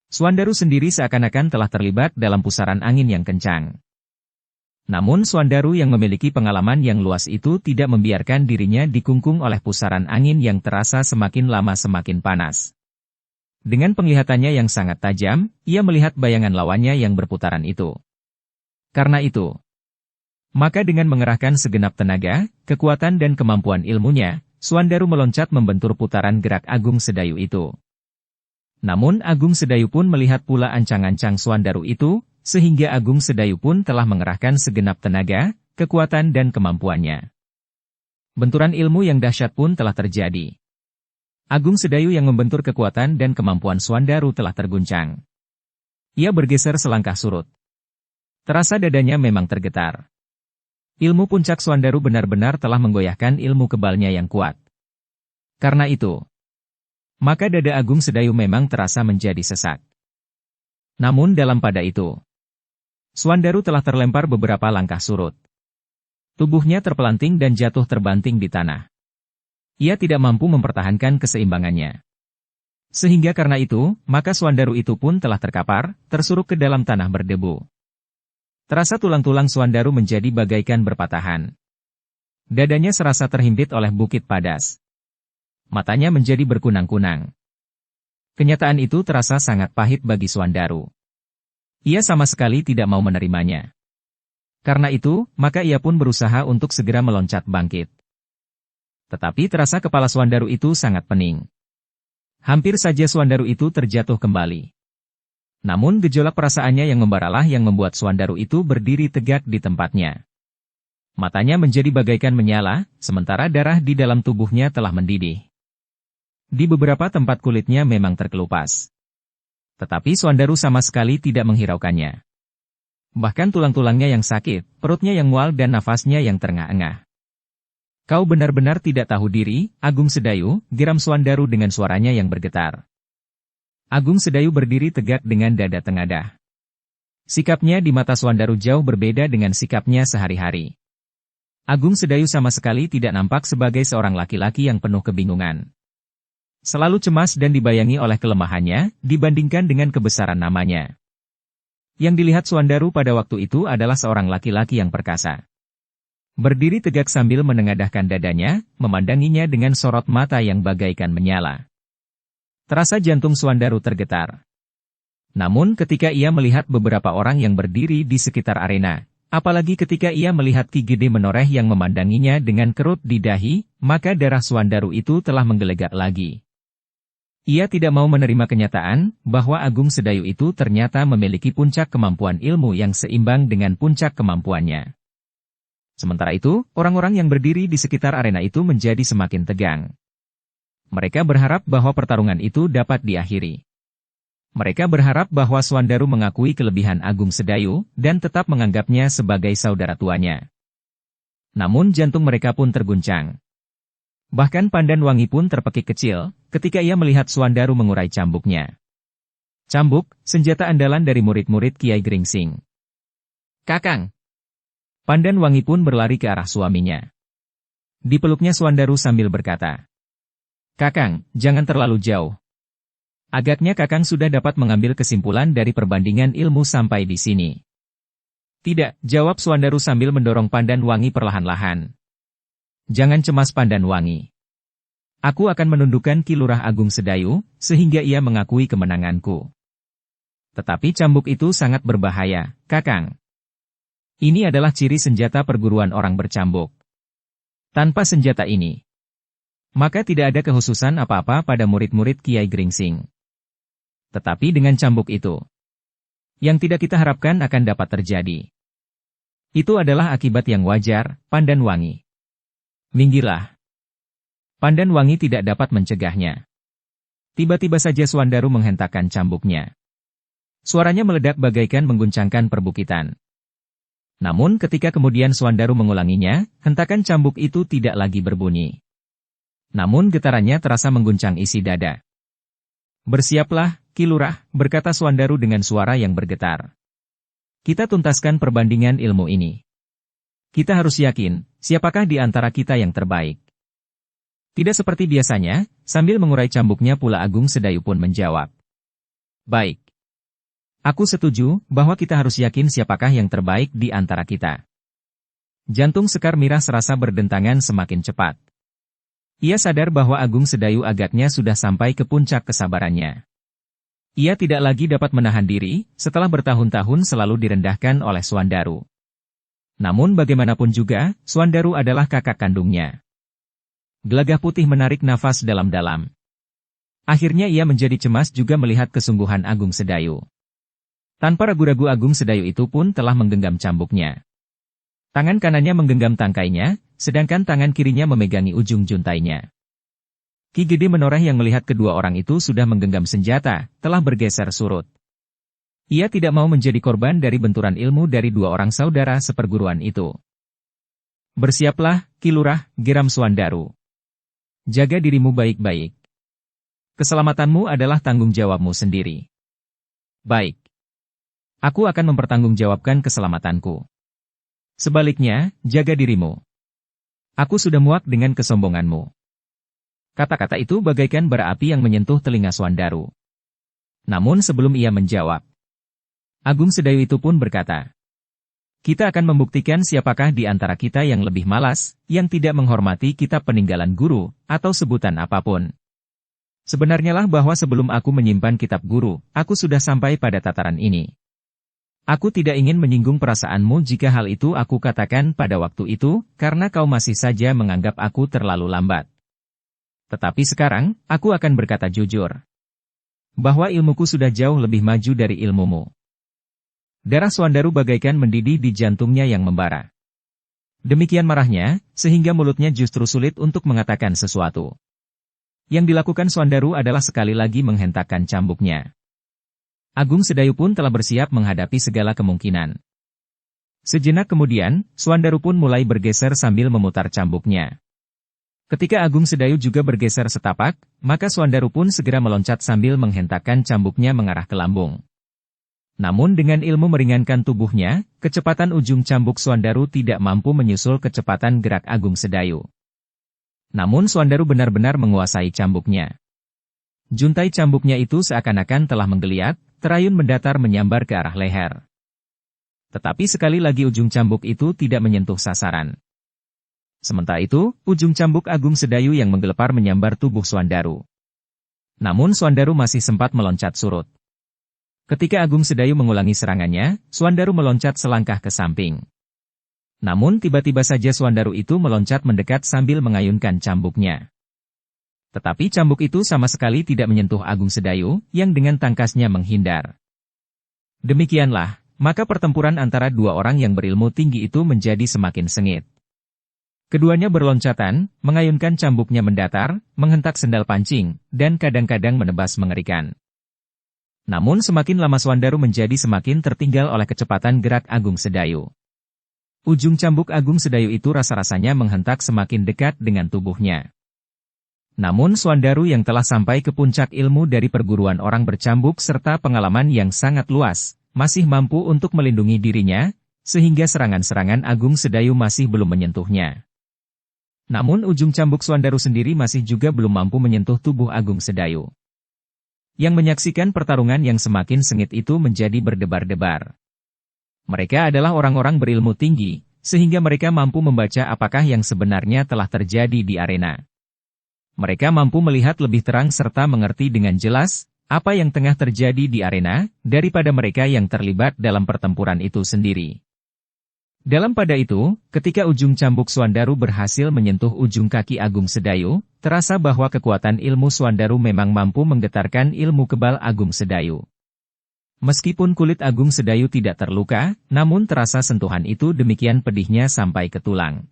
Suandaru sendiri seakan-akan telah terlibat dalam pusaran angin yang kencang. Namun Suandaru yang memiliki pengalaman yang luas itu tidak membiarkan dirinya dikungkung oleh pusaran angin yang terasa semakin lama semakin panas. Dengan penglihatannya yang sangat tajam, ia melihat bayangan lawannya yang berputaran itu. Karena itu, maka dengan mengerahkan segenap tenaga, kekuatan dan kemampuan ilmunya, Suandaru meloncat membentur putaran gerak Agung Sedayu itu. Namun Agung Sedayu pun melihat pula ancang-ancang Suandaru itu, sehingga Agung Sedayu pun telah mengerahkan segenap tenaga, kekuatan dan kemampuannya. Benturan ilmu yang dahsyat pun telah terjadi. Agung Sedayu yang membentur kekuatan dan kemampuan Suandaru telah terguncang. Ia bergeser selangkah surut. Terasa dadanya memang tergetar. Ilmu puncak Suandaru benar-benar telah menggoyahkan ilmu kebalnya yang kuat. Karena itu, maka dada Agung Sedayu memang terasa menjadi sesak. Namun dalam pada itu, Suandaru telah terlempar beberapa langkah surut. Tubuhnya terpelanting dan jatuh terbanting di tanah. Ia tidak mampu mempertahankan keseimbangannya. Sehingga karena itu, maka Suandaru itu pun telah terkapar, tersuruk ke dalam tanah berdebu. Terasa tulang-tulang Suandaru menjadi bagaikan berpatahan. Dadanya serasa terhimpit oleh bukit padas. Matanya menjadi berkunang-kunang. Kenyataan itu terasa sangat pahit bagi Suandaru. Ia sama sekali tidak mau menerimanya. Karena itu, maka ia pun berusaha untuk segera meloncat bangkit. Tetapi terasa kepala Suandaru itu sangat pening. Hampir saja Suandaru itu terjatuh kembali. Namun gejolak perasaannya yang membaralah yang membuat Suandaru itu berdiri tegak di tempatnya. Matanya menjadi bagaikan menyala, sementara darah di dalam tubuhnya telah mendidih. Di beberapa tempat kulitnya memang terkelupas. Tetapi Suandaru sama sekali tidak menghiraukannya. Bahkan tulang-tulangnya yang sakit, perutnya yang mual dan nafasnya yang terengah-engah. Kau benar-benar tidak tahu diri, Agung Sedayu, geram Suandaru dengan suaranya yang bergetar. Agung Sedayu berdiri tegak dengan dada tengadah. Sikapnya di mata Suandaru jauh berbeda dengan sikapnya sehari-hari. Agung Sedayu sama sekali tidak nampak sebagai seorang laki-laki yang penuh kebingungan. Selalu cemas dan dibayangi oleh kelemahannya, dibandingkan dengan kebesaran namanya. Yang dilihat Suandaru pada waktu itu adalah seorang laki-laki yang perkasa. Berdiri tegak sambil menengadahkan dadanya, memandanginya dengan sorot mata yang bagaikan menyala. Terasa jantung Suandaru tergetar. Namun ketika ia melihat beberapa orang yang berdiri di sekitar arena, apalagi ketika ia melihat Ki Gede menoreh yang memandanginya dengan kerut di dahi, maka darah Suandaru itu telah menggelegak lagi. Ia tidak mau menerima kenyataan bahwa Agung Sedayu itu ternyata memiliki puncak kemampuan ilmu yang seimbang dengan puncak kemampuannya. Sementara itu, orang-orang yang berdiri di sekitar arena itu menjadi semakin tegang. Mereka berharap bahwa pertarungan itu dapat diakhiri. Mereka berharap bahwa Suandaru mengakui kelebihan Agung Sedayu dan tetap menganggapnya sebagai saudara tuanya. Namun jantung mereka pun terguncang. Bahkan Pandan Wangi pun terpekik kecil, ketika ia melihat Suandaru mengurai cambuknya. Cambuk, senjata andalan dari murid-murid Kiai Gringsing. Kakang! Pandan Wangi pun berlari ke arah suaminya. Dipeluknya Swandaru sambil berkata, "Kakang, jangan terlalu jauh. Agaknya Kakang sudah dapat mengambil kesimpulan dari perbandingan ilmu sampai di sini." "Tidak," jawab Swandaru sambil mendorong Pandan Wangi perlahan-lahan. "Jangan cemas Pandan Wangi. Aku akan menundukkan Ki Lurah Agung Sedayu, sehingga ia mengakui kemenanganku. Tetapi cambuk itu sangat berbahaya, Kakang. Ini adalah ciri senjata perguruan orang bercambuk. Tanpa senjata ini, maka tidak ada kekhususan apa-apa pada murid-murid Kiai Gringsing. Tetapi dengan cambuk itu, yang tidak kita harapkan akan dapat terjadi. Itu adalah akibat yang wajar, Pandan Wangi. Minggirlah." Pandan Wangi tidak dapat mencegahnya. Tiba-tiba saja Swandaru menghentakkan cambuknya. Suaranya meledak bagaikan mengguncangkan perbukitan. Namun ketika kemudian Swandaru mengulanginya, hentakan cambuk itu tidak lagi berbunyi. Namun getarannya terasa mengguncang isi dada. "Bersiaplah, Ki Lurah," berkata Swandaru dengan suara yang bergetar. "Kita tuntaskan perbandingan ilmu ini. Kita harus yakin, siapakah di antara kita yang terbaik." Tidak seperti biasanya, sambil mengurai cambuknya pula Agung Sedayu pun menjawab, "Baik. Aku setuju bahwa kita harus yakin siapakah yang terbaik di antara kita." Jantung Sekar Mirah serasa berdentangan semakin cepat. Ia sadar bahwa Agung Sedayu agaknya sudah sampai ke puncak kesabarannya. Ia tidak lagi dapat menahan diri, setelah bertahun-tahun selalu direndahkan oleh Swandaru. Namun bagaimanapun juga, Swandaru adalah kakak kandungnya. Gelagah Putih menarik nafas dalam-dalam. Akhirnya ia menjadi cemas juga melihat kesungguhan Agung Sedayu. Tanpa ragu-ragu Agung Sedayu itu pun telah menggenggam cambuknya. Tangan kanannya menggenggam tangkainya, sedangkan tangan kirinya memegangi ujung juntainya. Ki Gede Menoreh yang melihat kedua orang itu sudah menggenggam senjata, telah bergeser surut. Ia tidak mau menjadi korban dari benturan ilmu dari dua orang saudara seperguruan itu. "Bersiaplah, Ki Lurah," geram Swandaru. "Jaga dirimu baik-baik. Keselamatanmu adalah tanggung jawabmu sendiri." "Baik. Aku akan mempertanggungjawabkan keselamatanku. Sebaliknya, jaga dirimu. Aku sudah muak dengan kesombonganmu." Kata-kata itu bagaikan bara api yang menyentuh telinga Swandaru. Namun sebelum ia menjawab, Agung Sedayu itu pun berkata, "Kita akan membuktikan siapakah di antara kita yang lebih malas, yang tidak menghormati kitab peninggalan guru, atau sebutan apapun. Sebenarnya lah bahwa sebelum aku menyimpan kitab guru, aku sudah sampai pada tataran ini. Aku tidak ingin menyinggung perasaanmu jika hal itu aku katakan pada waktu itu, karena kau masih saja menganggap aku terlalu lambat. Tetapi sekarang, aku akan berkata jujur. Bahwa ilmuku sudah jauh lebih maju dari ilmumu." Darah Swandaru bagaikan mendidih di jantungnya yang membara. Demikian marahnya, sehingga mulutnya justru sulit untuk mengatakan sesuatu. Yang dilakukan Swandaru adalah sekali lagi menghentakkan cambuknya. Agung Sedayu pun telah bersiap menghadapi segala kemungkinan. Sejenak kemudian, Swandaru pun mulai bergeser sambil memutar cambuknya. Ketika Agung Sedayu juga bergeser setapak, maka Swandaru pun segera meloncat sambil menghentakkan cambuknya mengarah ke lambung. Namun dengan ilmu meringankan tubuhnya, kecepatan ujung cambuk Swandaru tidak mampu menyusul kecepatan gerak Agung Sedayu. Namun Swandaru benar-benar menguasai cambuknya. Juntai cambuknya itu seakan-akan telah menggeliat, terayun mendatar menyambar ke arah leher. Tetapi sekali lagi ujung cambuk itu tidak menyentuh sasaran. Sementara itu, ujung cambuk Agung Sedayu yang menggelepar menyambar tubuh Swandaru. Namun Swandaru masih sempat meloncat surut. Ketika Agung Sedayu mengulangi serangannya, Swandaru meloncat selangkah ke samping. Namun tiba-tiba saja Swandaru itu meloncat mendekat sambil mengayunkan cambuknya. Tetapi cambuk itu sama sekali tidak menyentuh Agung Sedayu, yang dengan tangkasnya menghindar. Demikianlah, maka pertempuran antara dua orang yang berilmu tinggi itu menjadi semakin sengit. Keduanya berloncatan, mengayunkan cambuknya mendatar, menghentak sendal pancing, dan kadang-kadang menebas mengerikan. Namun semakin lama Swandaru menjadi semakin tertinggal oleh kecepatan gerak Agung Sedayu. Ujung cambuk Agung Sedayu itu rasa-rasanya menghentak semakin dekat dengan tubuhnya. Namun Swandaru yang telah sampai ke puncak ilmu dari perguruan orang bercambuk serta pengalaman yang sangat luas, masih mampu untuk melindungi dirinya, sehingga serangan-serangan Agung Sedayu masih belum menyentuhnya. Namun ujung cambuk Suandaru sendiri masih juga belum mampu menyentuh tubuh Agung Sedayu. Yang menyaksikan pertarungan yang semakin sengit itu menjadi berdebar-debar. Mereka adalah orang-orang berilmu tinggi, sehingga mereka mampu membaca apakah yang sebenarnya telah terjadi di arena. Mereka mampu melihat lebih terang serta mengerti dengan jelas apa yang tengah terjadi di arena, daripada mereka yang terlibat dalam pertempuran itu sendiri. Dalam pada itu, ketika ujung cambuk Suandaru berhasil menyentuh ujung kaki Agung Sedayu, terasa bahwa kekuatan ilmu Suandaru memang mampu menggetarkan ilmu kebal Agung Sedayu. Meskipun kulit Agung Sedayu tidak terluka, namun terasa sentuhan itu demikian pedihnya sampai ke tulang.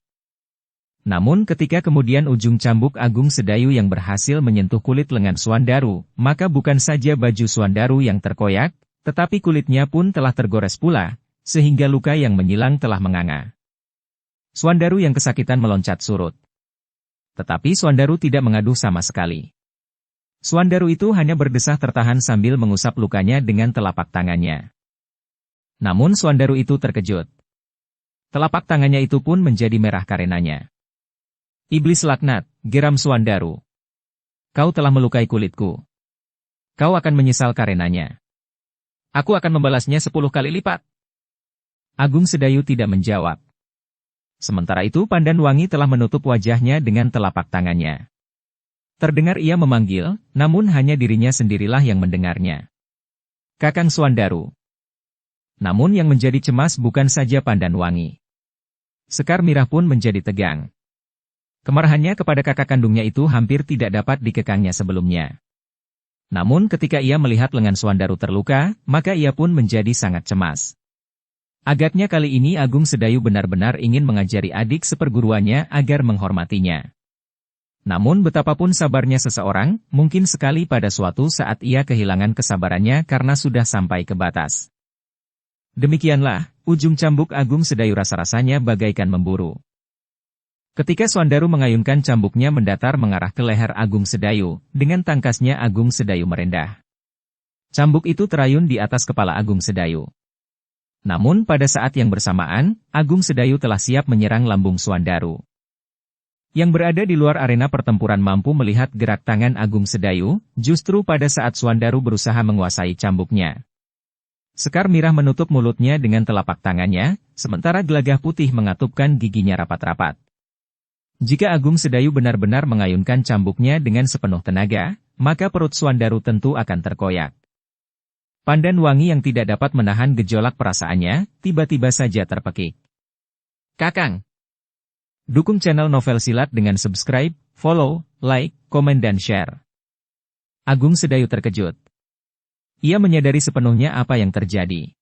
Namun ketika kemudian ujung cambuk Agung Sedayu yang berhasil menyentuh kulit lengan Suandaru, maka bukan saja baju Suandaru yang terkoyak, tetapi kulitnya pun telah tergores pula, sehingga luka yang menyilang telah menganga. Suandaru yang kesakitan meloncat surut. Tetapi Suandaru tidak mengaduh sama sekali. Suandaru itu hanya berdesah tertahan sambil mengusap lukanya dengan telapak tangannya. Namun Suandaru itu terkejut. Telapak tangannya itu pun menjadi merah karenanya. Iblis laknat, geram Suandaru. Kau telah melukai kulitku. Kau akan menyesal karenanya. Aku akan membalasnya 10 kali lipat. Agung Sedayu tidak menjawab. Sementara itu Pandan Wangi telah menutup wajahnya dengan telapak tangannya. Terdengar ia memanggil, namun hanya dirinya sendirilah yang mendengarnya. Kakang Suandaru. Namun yang menjadi cemas bukan saja Pandan Wangi. Sekar Mirah pun menjadi tegang. Kemarahannya kepada kakak kandungnya itu hampir tidak dapat dikekangnya sebelumnya. Namun ketika ia melihat lengan Suandaru terluka, maka ia pun menjadi sangat cemas. Agaknya kali ini Agung Sedayu benar-benar ingin mengajari adik seperguruannya agar menghormatinya. Namun betapapun sabarnya seseorang, mungkin sekali pada suatu saat ia kehilangan kesabarannya karena sudah sampai ke batas. Demikianlah, ujung cambuk Agung Sedayu rasa-rasanya bagaikan memburu. Ketika Suandaru mengayunkan cambuknya mendatar mengarah ke leher Agung Sedayu, dengan tangkasnya Agung Sedayu merendah. Cambuk itu terayun di atas kepala Agung Sedayu. Namun pada saat yang bersamaan, Agung Sedayu telah siap menyerang lambung Suandaru. Yang berada di luar arena pertempuran mampu melihat gerak tangan Agung Sedayu, justru pada saat Suandaru berusaha menguasai cambuknya. Sekar Mirah menutup mulutnya dengan telapak tangannya, sementara Gelagah Putih mengatupkan giginya rapat-rapat. Jika Agung Sedayu benar-benar mengayunkan cambuknya dengan sepenuh tenaga, maka perut Suandaru tentu akan terkoyak. Pandan Wangi yang tidak dapat menahan gejolak perasaannya, tiba-tiba saja terpekik. Kakang! Dukung channel Novel Silat dengan subscribe, follow, like, komen dan share. Agung Sedayu terkejut. Ia menyadari sepenuhnya apa yang terjadi.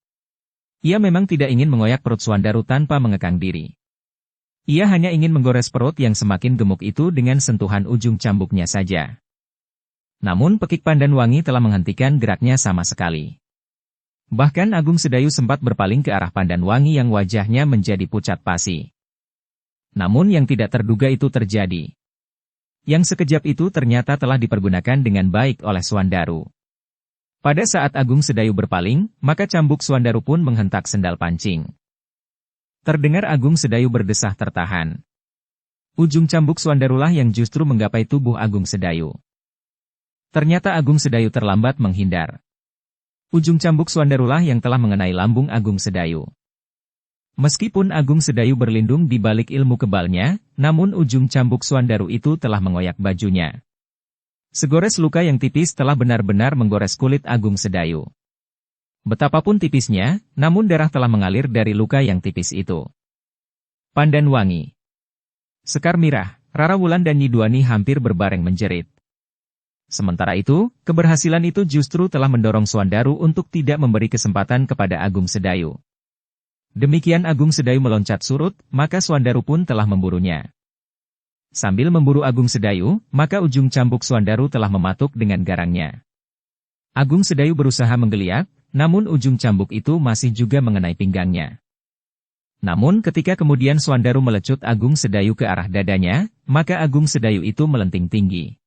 Ia memang tidak ingin mengoyak perut Suandaru tanpa mengekang diri. Ia hanya ingin menggores perut yang semakin gemuk itu dengan sentuhan ujung cambuknya saja. Namun pekik Pandan Wangi telah menghentikan geraknya sama sekali. Bahkan Agung Sedayu sempat berpaling ke arah Pandan Wangi yang wajahnya menjadi pucat pasi. Namun yang tidak terduga itu terjadi. Yang sekejap itu ternyata telah dipergunakan dengan baik oleh Suandaru. Pada saat Agung Sedayu berpaling, maka cambuk Suandaru pun menghentak sendal pancing. Terdengar Agung Sedayu berdesah tertahan. Ujung cambuk Suandarulah yang justru menggapai tubuh Agung Sedayu. Ternyata Agung Sedayu terlambat menghindar. Ujung cambuk Suandarulah yang telah mengenai lambung Agung Sedayu. Meskipun Agung Sedayu berlindung di balik ilmu kebalnya, namun ujung cambuk Suandaru itu telah mengoyak bajunya. Segores luka yang tipis telah benar-benar menggores kulit Agung Sedayu. Betapapun tipisnya, namun darah telah mengalir dari luka yang tipis itu. Pandan Wangi, Sekar Mirah, Rara Wulan dan Nyi Duani hampir berbareng menjerit. Sementara itu, keberhasilan itu justru telah mendorong Suandaru untuk tidak memberi kesempatan kepada Agung Sedayu. Demikian Agung Sedayu meloncat surut, maka Suandaru pun telah memburunya. Sambil memburu Agung Sedayu, maka ujung cambuk Suandaru telah mematuk dengan garangnya. Agung Sedayu berusaha menggeliat, namun ujung cambuk itu masih juga mengenai pinggangnya. Namun ketika kemudian Suandaru melecut Agung Sedayu ke arah dadanya, maka Agung Sedayu itu melenting tinggi.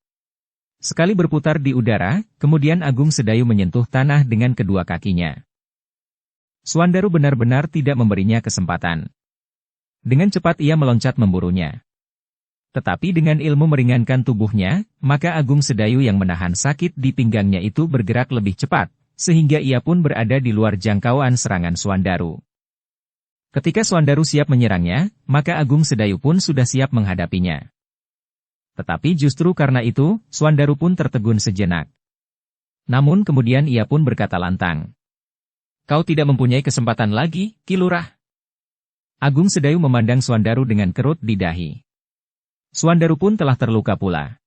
Sekali berputar di udara, kemudian Agung Sedayu menyentuh tanah dengan kedua kakinya. Suandaru benar-benar tidak memberinya kesempatan. Dengan cepat ia meloncat memburunya. Tetapi dengan ilmu meringankan tubuhnya, maka Agung Sedayu yang menahan sakit di pinggangnya itu bergerak lebih cepat, sehingga ia pun berada di luar jangkauan serangan Suandaru. Ketika Suandaru siap menyerangnya, maka Agung Sedayu pun sudah siap menghadapinya. Tetapi justru karena itu, Suandaru pun tertegun sejenak. Namun kemudian ia pun berkata lantang. "Kau tidak mempunyai kesempatan lagi, Ki Lurah." Agung Sedayu memandang Suandaru dengan kerut di dahi. Suandaru pun telah terluka pula.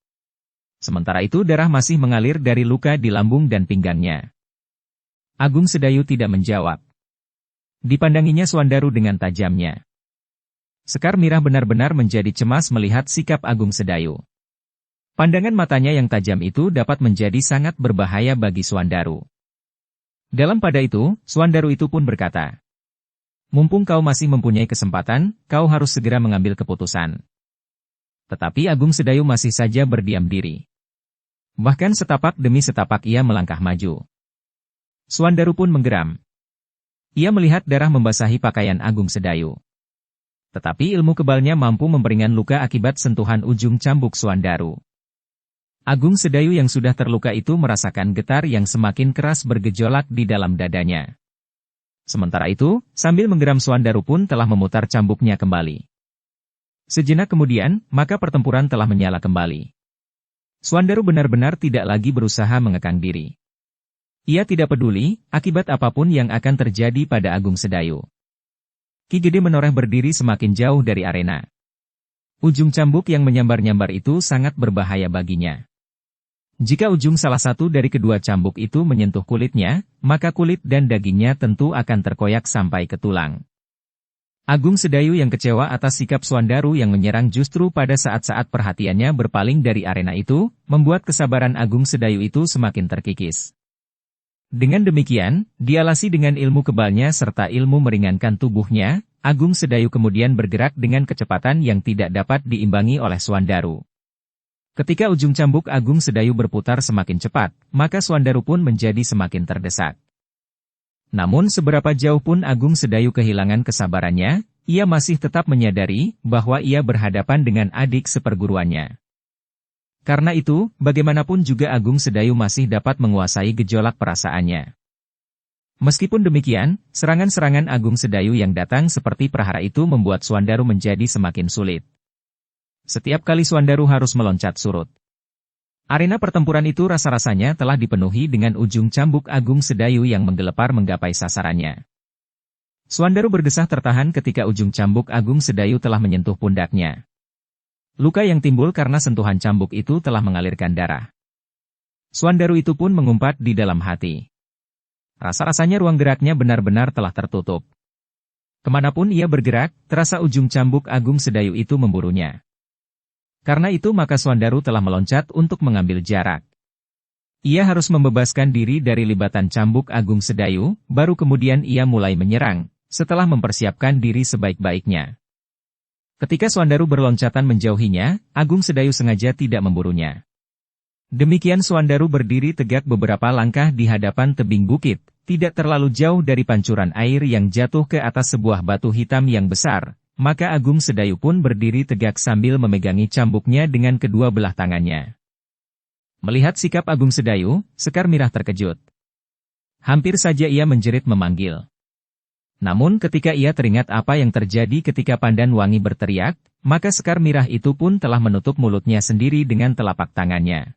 Sementara itu darah masih mengalir dari luka di lambung dan pinggangnya. Agung Sedayu tidak menjawab. Dipandanginya Suandaru dengan tajamnya. Sekar Mirah benar-benar menjadi cemas melihat sikap Agung Sedayu. Pandangan matanya yang tajam itu dapat menjadi sangat berbahaya bagi Suandaru. Dalam pada itu, Suandaru itu pun berkata, "Mumpung kau masih mempunyai kesempatan, kau harus segera mengambil keputusan." Tetapi Agung Sedayu masih saja berdiam diri. Bahkan setapak demi setapak ia melangkah maju. Suandaru pun menggeram. Ia melihat darah membasahi pakaian Agung Sedayu. Tetapi ilmu kebalnya mampu memperingan luka akibat sentuhan ujung cambuk Suandaru. Agung Sedayu yang sudah terluka itu merasakan getar yang semakin keras bergejolak di dalam dadanya. Sementara itu, sambil menggeram Suandaru pun telah memutar cambuknya kembali. Sejenak kemudian, maka pertempuran telah menyala kembali. Suandaru benar-benar tidak lagi berusaha mengekang diri. Ia tidak peduli, akibat apapun yang akan terjadi pada Agung Sedayu. Ki Gede menoreh berdiri semakin jauh dari arena. Ujung cambuk yang menyambar-nyambar itu sangat berbahaya baginya. Jika ujung salah satu dari kedua cambuk itu menyentuh kulitnya, maka kulit dan dagingnya tentu akan terkoyak sampai ke tulang. Agung Sedayu yang kecewa atas sikap Suandaru yang menyerang justru pada saat-saat perhatiannya berpaling dari arena itu, membuat kesabaran Agung Sedayu itu semakin terkikis. Dengan demikian, dialasi dengan ilmu kebalnya serta ilmu meringankan tubuhnya, Agung Sedayu kemudian bergerak dengan kecepatan yang tidak dapat diimbangi oleh Suandaru. Ketika ujung cambuk Agung Sedayu berputar semakin cepat, maka Suandaru pun menjadi semakin terdesak. Namun seberapa jauh pun Agung Sedayu kehilangan kesabarannya, ia masih tetap menyadari bahwa ia berhadapan dengan adik seperguruannya. Karena itu, bagaimanapun juga Agung Sedayu masih dapat menguasai gejolak perasaannya. Meskipun demikian, serangan-serangan Agung Sedayu yang datang seperti prahara itu membuat Suandaru menjadi semakin sulit. Setiap kali Suandaru harus meloncat surut. Arena pertempuran itu rasa-rasanya telah dipenuhi dengan ujung cambuk Agung Sedayu yang menggelepar menggapai sasarannya. Suandaru berdesah tertahan ketika ujung cambuk Agung Sedayu telah menyentuh pundaknya. Luka yang timbul karena sentuhan cambuk itu telah mengalirkan darah. Suandaru itu pun mengumpat di dalam hati. Rasa-rasanya ruang geraknya benar-benar telah tertutup. Kemanapun ia bergerak, terasa ujung cambuk Agung Sedayu itu memburunya. Karena itu maka Suandaru telah meloncat untuk mengambil jarak. Ia harus membebaskan diri dari libatan cambuk Agung Sedayu, baru kemudian ia mulai menyerang, setelah mempersiapkan diri sebaik-baiknya. Ketika Suandaru berloncatan menjauhinya, Agung Sedayu sengaja tidak memburunya. Demikian Suandaru berdiri tegak beberapa langkah di hadapan tebing bukit, tidak terlalu jauh dari pancuran air yang jatuh ke atas sebuah batu hitam yang besar, maka Agung Sedayu pun berdiri tegak sambil memegangi cambuknya dengan kedua belah tangannya. Melihat sikap Agung Sedayu, Sekar Mirah terkejut. Hampir saja ia menjerit memanggil. Namun ketika ia teringat apa yang terjadi ketika Pandan Wangi berteriak, maka Sekar Mirah itu pun telah menutup mulutnya sendiri dengan telapak tangannya.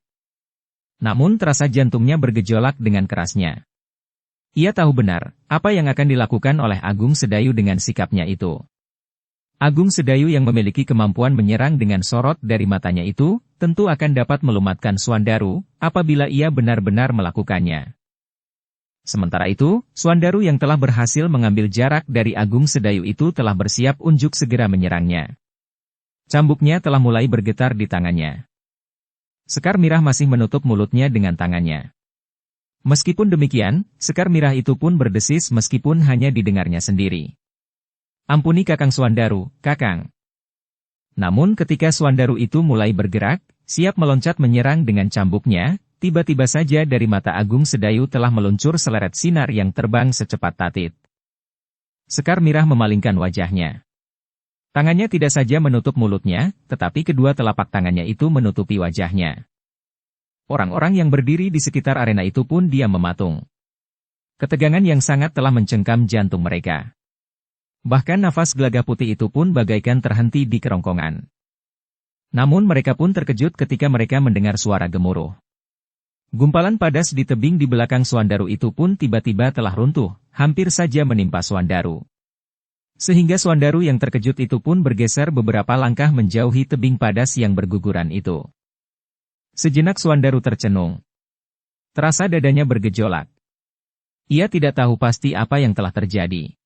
Namun terasa jantungnya bergejolak dengan kerasnya. Ia tahu benar, apa yang akan dilakukan oleh Agung Sedayu dengan sikapnya itu. Agung Sedayu yang memiliki kemampuan menyerang dengan sorot dari matanya itu, tentu akan dapat melumatkan Suandaru, apabila ia benar-benar melakukannya. Sementara itu, Suandaru yang telah berhasil mengambil jarak dari Agung Sedayu itu telah bersiap unjuk segera menyerangnya. Cambuknya telah mulai bergetar di tangannya. Sekar Mirah masih menutup mulutnya dengan tangannya. Meskipun demikian, Sekar Mirah itu pun berdesis meskipun hanya didengarnya sendiri. "Ampuni Kakang Suandaru, Kakang." Namun ketika Suandaru itu mulai bergerak, siap meloncat menyerang dengan cambuknya, tiba-tiba saja dari mata Agung Sedayu telah meluncur seleret sinar yang terbang secepat tatit. Sekar Mirah memalingkan wajahnya. Tangannya tidak saja menutup mulutnya, tetapi kedua telapak tangannya itu menutupi wajahnya. Orang-orang yang berdiri di sekitar arena itu pun diam mematung. Ketegangan yang sangat telah mencengkam jantung mereka. Bahkan nafas Gelagah Putih itu pun bagaikan terhenti di kerongkongan. Namun mereka pun terkejut ketika mereka mendengar suara gemuruh. Gumpalan padas di tebing di belakang Suandaru itu pun tiba-tiba telah runtuh, hampir saja menimpa Suandaru. Sehingga Suandaru yang terkejut itu pun bergeser beberapa langkah menjauhi tebing padas yang berguguran itu. Sejenak Suandaru tercenung. Terasa dadanya bergejolak. Ia tidak tahu pasti apa yang telah terjadi.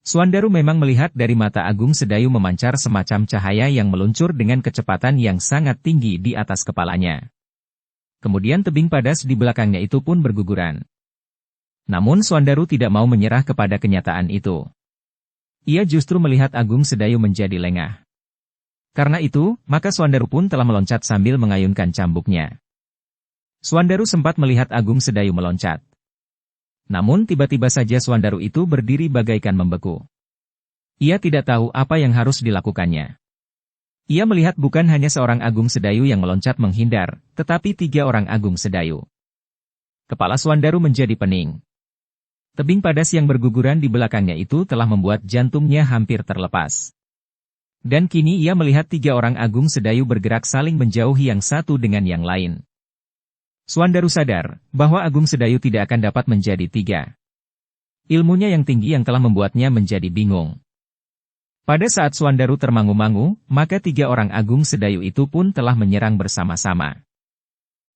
Suandaru memang melihat dari mata Agung Sedayu memancar semacam cahaya yang meluncur dengan kecepatan yang sangat tinggi di atas kepalanya. Kemudian tebing padas di belakangnya itu pun berguguran. Namun Suandaru tidak mau menyerah kepada kenyataan itu. Ia justru melihat Agung Sedayu menjadi lengah. Karena itu, maka Suandaru pun telah meloncat sambil mengayunkan cambuknya. Suandaru sempat melihat Agung Sedayu meloncat. Namun tiba-tiba saja Suandaru itu berdiri bagaikan membeku. Ia tidak tahu apa yang harus dilakukannya. Ia melihat bukan hanya seorang Agung Sedayu yang meloncat menghindar, tetapi 3 orang Agung Sedayu. Kepala Suandaru menjadi pening. Tebing padas yang berguguran di belakangnya itu telah membuat jantungnya hampir terlepas. Dan kini ia melihat 3 orang Agung Sedayu bergerak saling menjauhi yang satu dengan yang lain. Suandaru sadar bahwa Agung Sedayu tidak akan dapat menjadi 3. Ilmunya yang tinggi yang telah membuatnya menjadi bingung. Pada saat Suandaru termangu-mangu, maka 3 orang Agung Sedayu itu pun telah menyerang bersama-sama.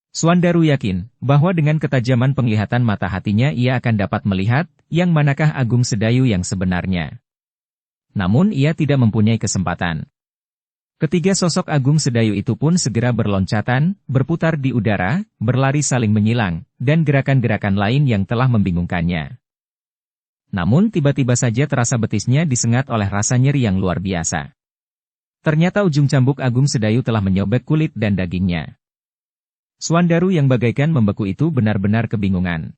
Suandaru yakin bahwa dengan ketajaman penglihatan mata hatinya ia akan dapat melihat yang manakah Agung Sedayu yang sebenarnya. Namun ia tidak mempunyai kesempatan. Ketiga sosok Agung Sedayu itu pun segera berloncatan, berputar di udara, berlari saling menyilang, dan gerakan-gerakan lain yang telah membingungkannya. Namun tiba-tiba saja terasa betisnya disengat oleh rasa nyeri yang luar biasa. Ternyata ujung cambuk Agung Sedayu telah menyobek kulit dan dagingnya. Suandaru yang bagaikan membeku itu benar-benar kebingungan.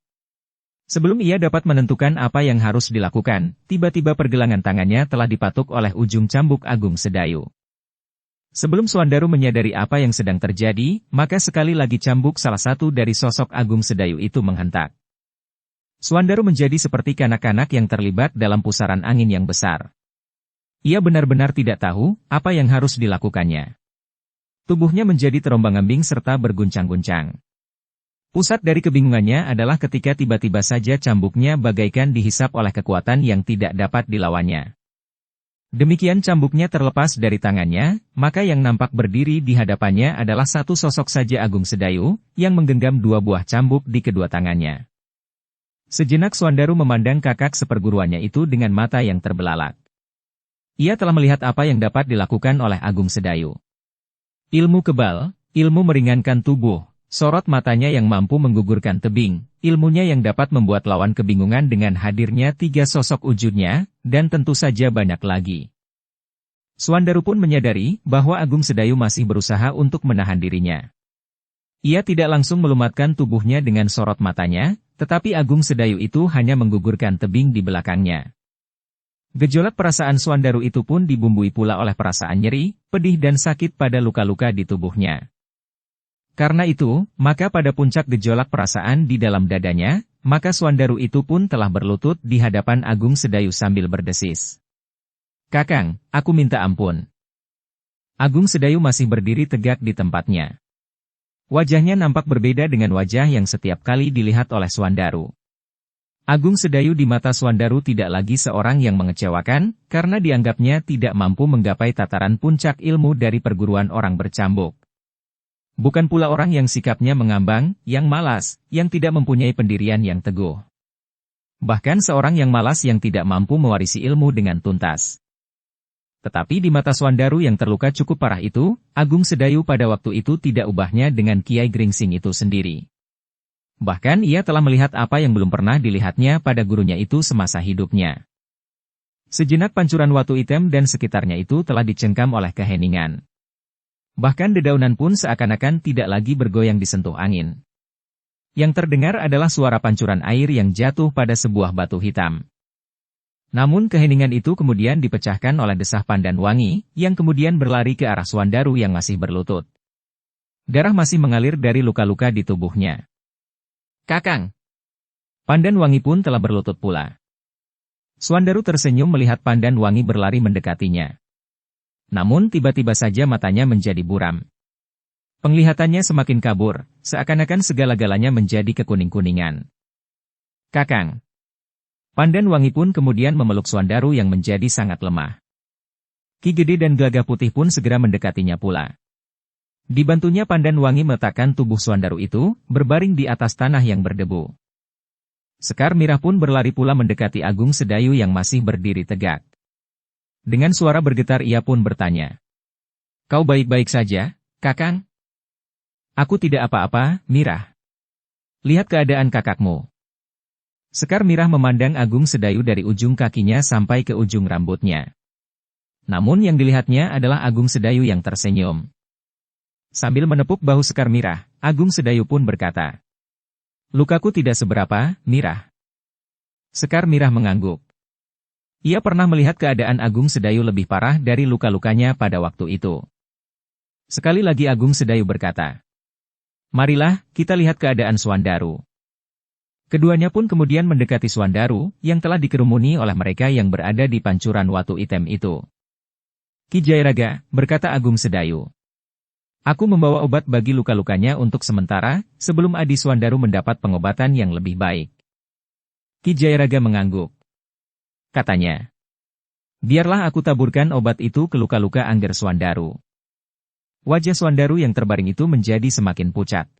Sebelum ia dapat menentukan apa yang harus dilakukan, tiba-tiba pergelangan tangannya telah dipatuk oleh ujung cambuk Agung Sedayu. Sebelum Suandaru menyadari apa yang sedang terjadi, maka sekali lagi cambuk salah satu dari sosok Agung Sedayu itu menghentak. Suandaru menjadi seperti kanak-kanak yang terlibat dalam pusaran angin yang besar. Ia benar-benar tidak tahu apa yang harus dilakukannya. Tubuhnya menjadi terombang-ambing serta berguncang-guncang. Pusat dari kebingungannya adalah ketika tiba-tiba saja cambuknya bagaikan dihisap oleh kekuatan yang tidak dapat dilawannya. Demikian cambuknya terlepas dari tangannya, maka yang nampak berdiri di hadapannya adalah satu sosok saja Agung Sedayu, yang menggenggam 2 buah cambuk di kedua tangannya. Sejenak Suandaru memandang kakak seperguruannya itu dengan mata yang terbelalak. Ia telah melihat apa yang dapat dilakukan oleh Agung Sedayu. Ilmu kebal, ilmu meringankan tubuh, sorot matanya yang mampu menggugurkan tebing, ilmunya yang dapat membuat lawan kebingungan dengan hadirnya 3 sosok wujudnya, dan tentu saja banyak lagi. Suandaru pun menyadari bahwa Agung Sedayu masih berusaha untuk menahan dirinya. Ia tidak langsung melumatkan tubuhnya dengan sorot matanya, tetapi Agung Sedayu itu hanya menggugurkan tebing di belakangnya. Gejolak perasaan Suandaru itu pun dibumbui pula oleh perasaan nyeri, pedih dan sakit pada luka-luka di tubuhnya. Karena itu, maka pada puncak gejolak perasaan di dalam dadanya, maka Suandaru itu pun telah berlutut di hadapan Agung Sedayu sambil berdesis. "Kakang, aku minta ampun." Agung Sedayu masih berdiri tegak di tempatnya. Wajahnya nampak berbeda dengan wajah yang setiap kali dilihat oleh Suandaru. Agung Sedayu di mata Suandaru tidak lagi seorang yang mengecewakan, karena dianggapnya tidak mampu menggapai tataran puncak ilmu dari perguruan orang bercambuk. Bukan pula orang yang sikapnya mengambang, yang malas, yang tidak mempunyai pendirian yang teguh. Bahkan seorang yang malas yang tidak mampu mewarisi ilmu dengan tuntas. Tetapi di mata Suandaru yang terluka cukup parah itu, Agung Sedayu pada waktu itu tidak ubahnya dengan Kiai Gringsing itu sendiri. Bahkan ia telah melihat apa yang belum pernah dilihatnya pada gurunya itu semasa hidupnya. Sejenak pancuran Watu Item dan sekitarnya itu telah dicengkam oleh keheningan. Bahkan dedaunan pun seakan-akan tidak lagi bergoyang disentuh angin. Yang terdengar adalah suara pancuran air yang jatuh pada sebuah batu hitam. Namun keheningan itu kemudian dipecahkan oleh desah Pandanwangi, yang kemudian berlari ke arah Suandaru yang masih berlutut. Darah masih mengalir dari luka-luka di tubuhnya. "Kakang!" Pandanwangi pun telah berlutut pula. Suandaru tersenyum melihat Pandanwangi berlari mendekatinya. Namun tiba-tiba saja matanya menjadi buram. Penglihatannya semakin kabur, seakan-akan segala-galanya menjadi kekuning-kuningan. "Kakang!" Pandanwangi pun kemudian memeluk Suandaru yang menjadi sangat lemah. Ki Gede dan Gelagah Putih pun segera mendekatinya pula. Dibantunya Pandanwangi meletakkan tubuh Suandaru itu, berbaring di atas tanah yang berdebu. Sekar Mirah pun berlari pula mendekati Agung Sedayu yang masih berdiri tegak. Dengan suara bergetar ia pun bertanya. "Kau baik-baik saja, Kakang?" "Aku tidak apa-apa, Mirah. Lihat keadaan kakakmu." Sekar Mirah memandang Agung Sedayu dari ujung kakinya sampai ke ujung rambutnya. Namun yang dilihatnya adalah Agung Sedayu yang tersenyum. Sambil menepuk bahu Sekar Mirah, Agung Sedayu pun berkata, "Lukaku tidak seberapa, Mirah." Sekar Mirah mengangguk. Ia pernah melihat keadaan Agung Sedayu lebih parah dari luka-lukanya pada waktu itu. Sekali lagi Agung Sedayu berkata, "Marilah, kita lihat keadaan Suandaru." Keduanya pun kemudian mendekati Suandaru, yang telah dikerumuni oleh mereka yang berada di pancuran Watu Item itu. "Ki Jayaraga," berkata Agung Sedayu. "Aku membawa obat bagi luka-lukanya untuk sementara, sebelum Adi Suandaru mendapat pengobatan yang lebih baik." Ki Jayaraga mengangguk. Katanya, "Biarlah aku taburkan obat itu ke luka-luka Angger Suandaru." Wajah Suandaru yang terbaring itu menjadi semakin pucat.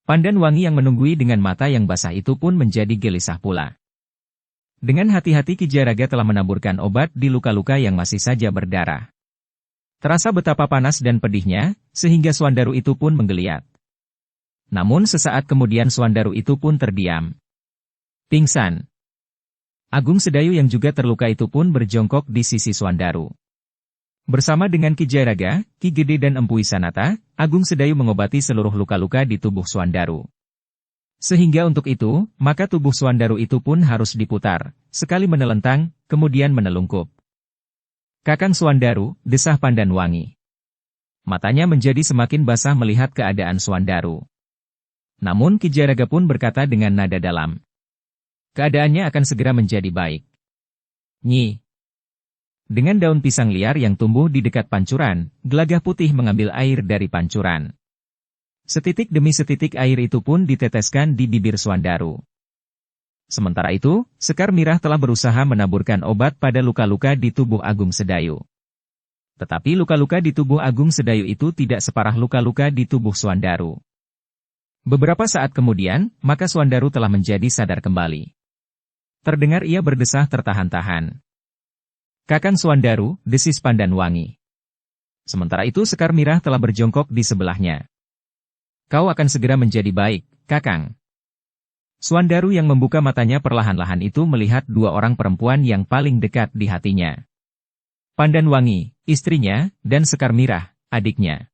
Pandanwangi yang menunggui dengan mata yang basah itu pun menjadi gelisah pula. Dengan hati-hati Ki Jayaraga telah menaburkan obat di luka-luka yang masih saja berdarah. Terasa betapa panas dan pedihnya, sehingga Suandaru itu pun menggeliat. Namun sesaat kemudian Suandaru itu pun terdiam. Pingsan. Agung Sedayu yang juga terluka itu pun berjongkok di sisi Suandaru. Bersama dengan Ki Jayaraga, Ki Gede dan Empu Wisanata, Agung Sedayu mengobati seluruh luka-luka di tubuh Suandaru. Sehingga untuk itu, maka tubuh Suandaru itu pun harus diputar, sekali menelentang, kemudian menelungkup. "Kakang Suandaru," desah Pandanwangi. Matanya menjadi semakin basah melihat keadaan Suandaru. Namun Ki Jayaraga pun berkata dengan nada dalam. "Keadaannya akan segera menjadi baik." "Nyi." Dengan daun pisang liar yang tumbuh di dekat pancuran, Gelagah Putih mengambil air dari pancuran. Setitik demi setitik air itu pun diteteskan di bibir Suandaru. Sementara itu, Sekar Mirah telah berusaha menaburkan obat pada luka-luka di tubuh Agung Sedayu. Tetapi luka-luka di tubuh Agung Sedayu itu tidak separah luka-luka di tubuh Suandaru. Beberapa saat kemudian, maka Suandaru telah menjadi sadar kembali. Terdengar ia berdesah tertahan-tahan. "Kakang Suandaru," desis Pandanwangi. Sementara itu Sekar Mirah telah berjongkok di sebelahnya. "Kau akan segera menjadi baik, Kakang." Suandaru yang membuka matanya perlahan-lahan itu melihat dua orang perempuan yang paling dekat di hatinya. Pandanwangi, istrinya, dan Sekar Mirah, adiknya.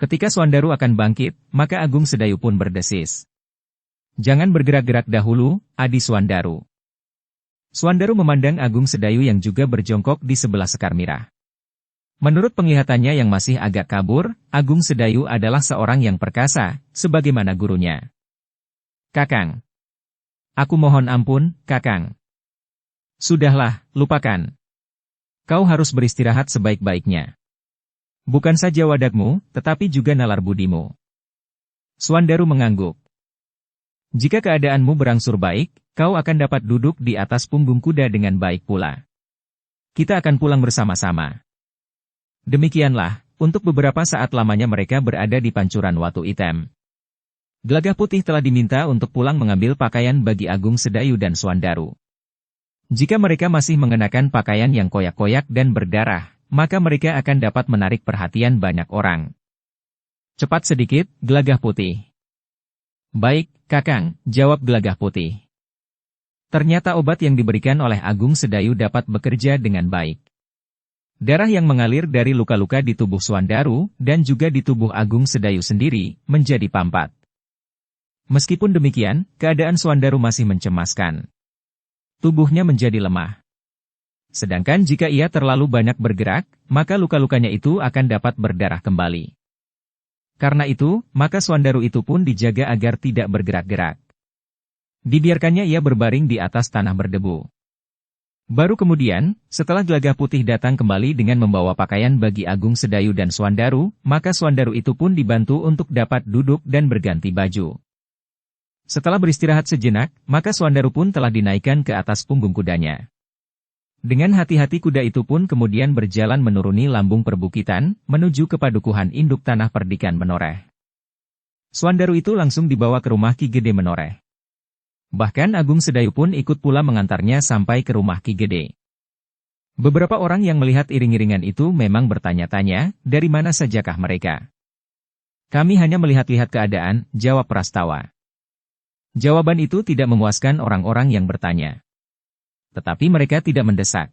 Ketika Suandaru akan bangkit, maka Agung Sedayu pun berdesis. "Jangan bergerak-gerak dahulu, Adi Suandaru." Suandaru memandang Agung Sedayu yang juga berjongkok di sebelah Sekar Mirah. Menurut penglihatannya yang masih agak kabur, Agung Sedayu adalah seorang yang perkasa, sebagaimana gurunya. "Kakang. Aku mohon ampun, Kakang." "Sudahlah, lupakan. Kau harus beristirahat sebaik-baiknya. Bukan saja wadakmu, tetapi juga nalar budimu." Suandaru mengangguk. "Jika keadaanmu berangsur baik, kau akan dapat duduk di atas punggung kuda dengan baik pula. Kita akan pulang bersama-sama." Demikianlah, untuk beberapa saat lamanya mereka berada di pancuran Watu Item. Gelagah Putih telah diminta untuk pulang mengambil pakaian bagi Agung Sedayu dan Suandaru. Jika mereka masih mengenakan pakaian yang koyak-koyak dan berdarah, maka mereka akan dapat menarik perhatian banyak orang. "Cepat sedikit, Gelagah Putih." "Baik, Kakang," jawab Gelagah Putih. Ternyata obat yang diberikan oleh Agung Sedayu dapat bekerja dengan baik. Darah yang mengalir dari luka-luka di tubuh Suandaru, dan juga di tubuh Agung Sedayu sendiri, menjadi pampat. Meskipun demikian, keadaan Suandaru masih mencemaskan. tubuhnya menjadi lemah. Sedangkan jika ia terlalu banyak bergerak, maka luka-lukanya itu akan dapat berdarah kembali. Karena itu, maka Swandaru itu pun dijaga agar tidak bergerak-gerak. Dibiarkannya ia berbaring di atas tanah berdebu. Baru kemudian, setelah Gelagah Putih datang kembali dengan membawa pakaian bagi Agung Sedayu dan Swandaru, maka Swandaru itu pun dibantu untuk dapat duduk dan berganti baju. Setelah beristirahat sejenak, maka Swandaru pun telah dinaikkan ke atas punggung kudanya. Dengan hati-hati kuda itu pun kemudian berjalan menuruni lambung perbukitan, menuju ke padukuhan induk tanah perdikan Menoreh. Swandaru itu langsung dibawa ke rumah Ki Gede Menoreh. Bahkan Agung Sedayu pun ikut pula mengantarnya sampai ke rumah Ki Gede. Beberapa orang yang melihat iring-iringan itu memang bertanya-tanya, dari mana sajakah mereka? Kami hanya melihat-lihat keadaan, jawab Prastawa. Jawaban itu tidak memuaskan orang-orang yang bertanya. Tetapi mereka tidak mendesak.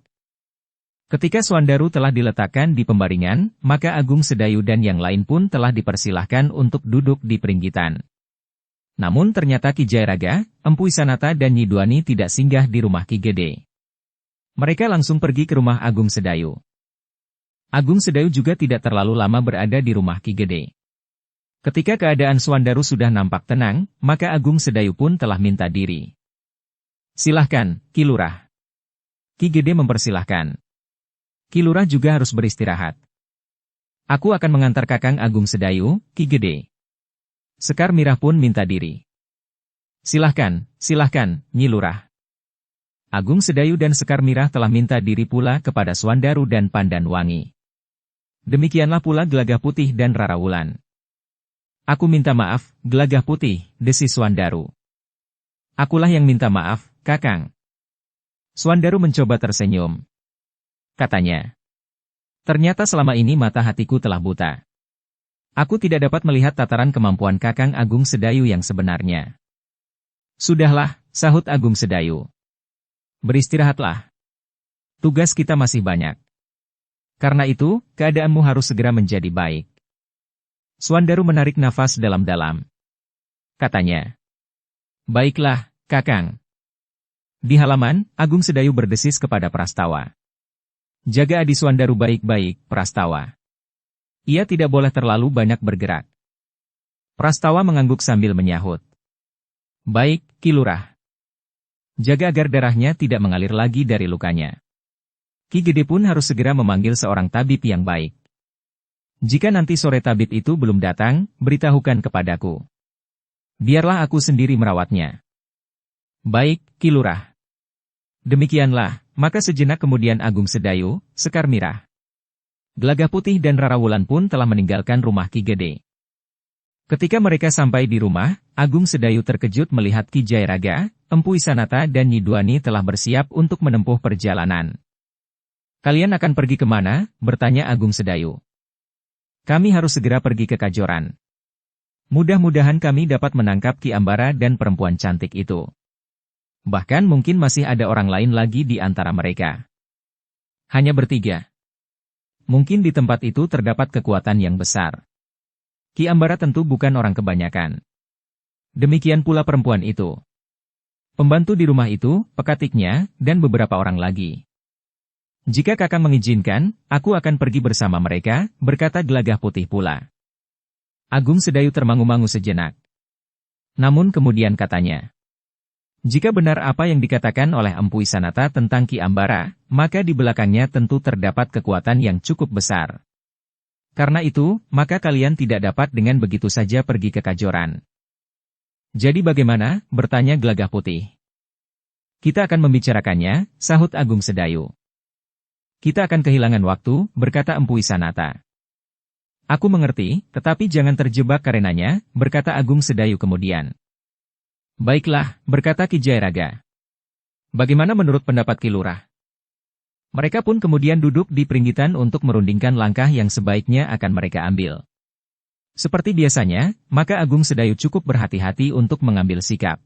Ketika Swandaru telah diletakkan di pembaringan, maka Agung Sedayu dan yang lain pun telah dipersilahkan untuk duduk di peringgitan. Namun ternyata Ki Jayaraga, Empu Isanata dan Nyi Duani tidak singgah di rumah Ki Gede. Mereka langsung pergi ke rumah Agung Sedayu. Agung Sedayu juga tidak terlalu lama berada di rumah Ki Gede. Ketika keadaan Swandaru sudah nampak tenang, maka Agung Sedayu pun telah minta diri. Silahkan, Ki Lurah. Ki Gede mempersilahkan. Ki Lurah juga harus beristirahat. Aku akan mengantar Kakang Agung Sedayu, Ki Gede. Sekar Mirah pun minta diri. Silahkan, silahkan, Nyi Lurah. Agung Sedayu dan Sekar Mirah telah minta diri pula kepada Swandaru dan Pandan Wangi. Demikianlah pula Gelagah Putih dan Rara Wulan. Aku minta maaf, Gelagah Putih, desis Swandaru. Akulah yang minta maaf, Kakang. Swandaru mencoba tersenyum. Katanya. Ternyata selama ini mata hatiku telah buta. Aku tidak dapat melihat tataran kemampuan Kakang Agung Sedayu yang sebenarnya. Sudahlah, sahut Agung Sedayu. Beristirahatlah. Tugas kita masih banyak. Karena itu, keadaanmu harus segera menjadi baik. Swandaru menarik nafas dalam-dalam. Katanya. Baiklah, Kakang. Di halaman, Agung Sedayu berdesis kepada Prastawa. Jaga Adi Swandaru baik-baik, Prastawa. Ia tidak boleh terlalu banyak bergerak. Prastawa mengangguk sambil menyahut. Baik, Ki Lurah. Jaga agar darahnya tidak mengalir lagi dari lukanya. Ki Gede pun harus segera memanggil seorang tabib yang baik. Jika nanti sore tabib itu belum datang, beritahukan kepadaku. Biarlah aku sendiri merawatnya. Baik, Ki Lurah. Demikianlah, maka sejenak kemudian Agung Sedayu, Sekar Mirah, Gelagah Putih dan Rara Wulan pun telah meninggalkan rumah Ki Gede. Ketika mereka sampai di rumah, Agung Sedayu terkejut melihat Ki Jayaraga, Empu Isanata dan Nyi Duani telah bersiap untuk menempuh perjalanan. Kalian akan pergi kemana? Bertanya Agung Sedayu. Kami harus segera pergi ke Kajoran. Mudah-mudahan kami dapat menangkap Ki Ambara dan perempuan cantik itu. Bahkan mungkin masih ada orang lain lagi di antara mereka. Hanya bertiga. Mungkin di tempat itu terdapat kekuatan yang besar. Ki Ambara tentu bukan orang kebanyakan. Demikian pula perempuan itu. Pembantu di rumah itu, pekatiknya, dan beberapa orang lagi. Jika Kakang mengizinkan, aku akan pergi bersama mereka, berkata Gelagah Putih pula. Agung Sedayu termangu-mangu sejenak. Namun kemudian katanya. Jika benar apa yang dikatakan oleh Empu Isanata tentang Ki Ambara, maka di belakangnya tentu terdapat kekuatan yang cukup besar. Karena itu, maka kalian tidak dapat dengan begitu saja pergi ke Kajoran. Jadi bagaimana? Bertanya Gelagah Putih. Kita akan membicarakannya, sahut Agung Sedayu. Kita akan kehilangan waktu, berkata Empu Isanata. Aku mengerti, tetapi jangan terjebak karenanya, berkata Agung Sedayu kemudian. Baiklah, berkata Ki Jayaraga. Bagaimana menurut pendapat Ki Lurah? Mereka pun kemudian duduk di peringgitan untuk merundingkan langkah yang sebaiknya akan mereka ambil. Seperti biasanya, maka Agung Sedayu cukup berhati-hati untuk mengambil sikap.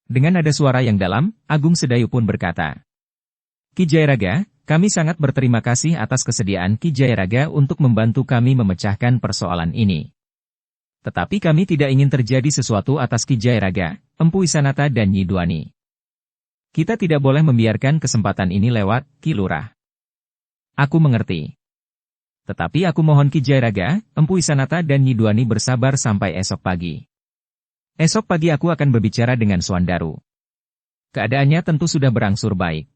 Dengan nada suara yang dalam, Agung Sedayu pun berkata, Ki Jayaraga, kami sangat berterima kasih atas kesediaan Ki Jayaraga untuk membantu kami memecahkan persoalan ini. Tetapi kami tidak ingin terjadi sesuatu atas Ki Jayaraga, Empu Isanata dan Nyi Duani. Kita tidak boleh membiarkan kesempatan ini lewat, Ki Lurah. Aku mengerti. Tetapi aku mohon Ki Jairaga, Empu Isanata dan Nyi Duani bersabar sampai esok pagi. Esok pagi aku akan berbicara dengan Suandaru. Keadaannya tentu sudah berangsur baik.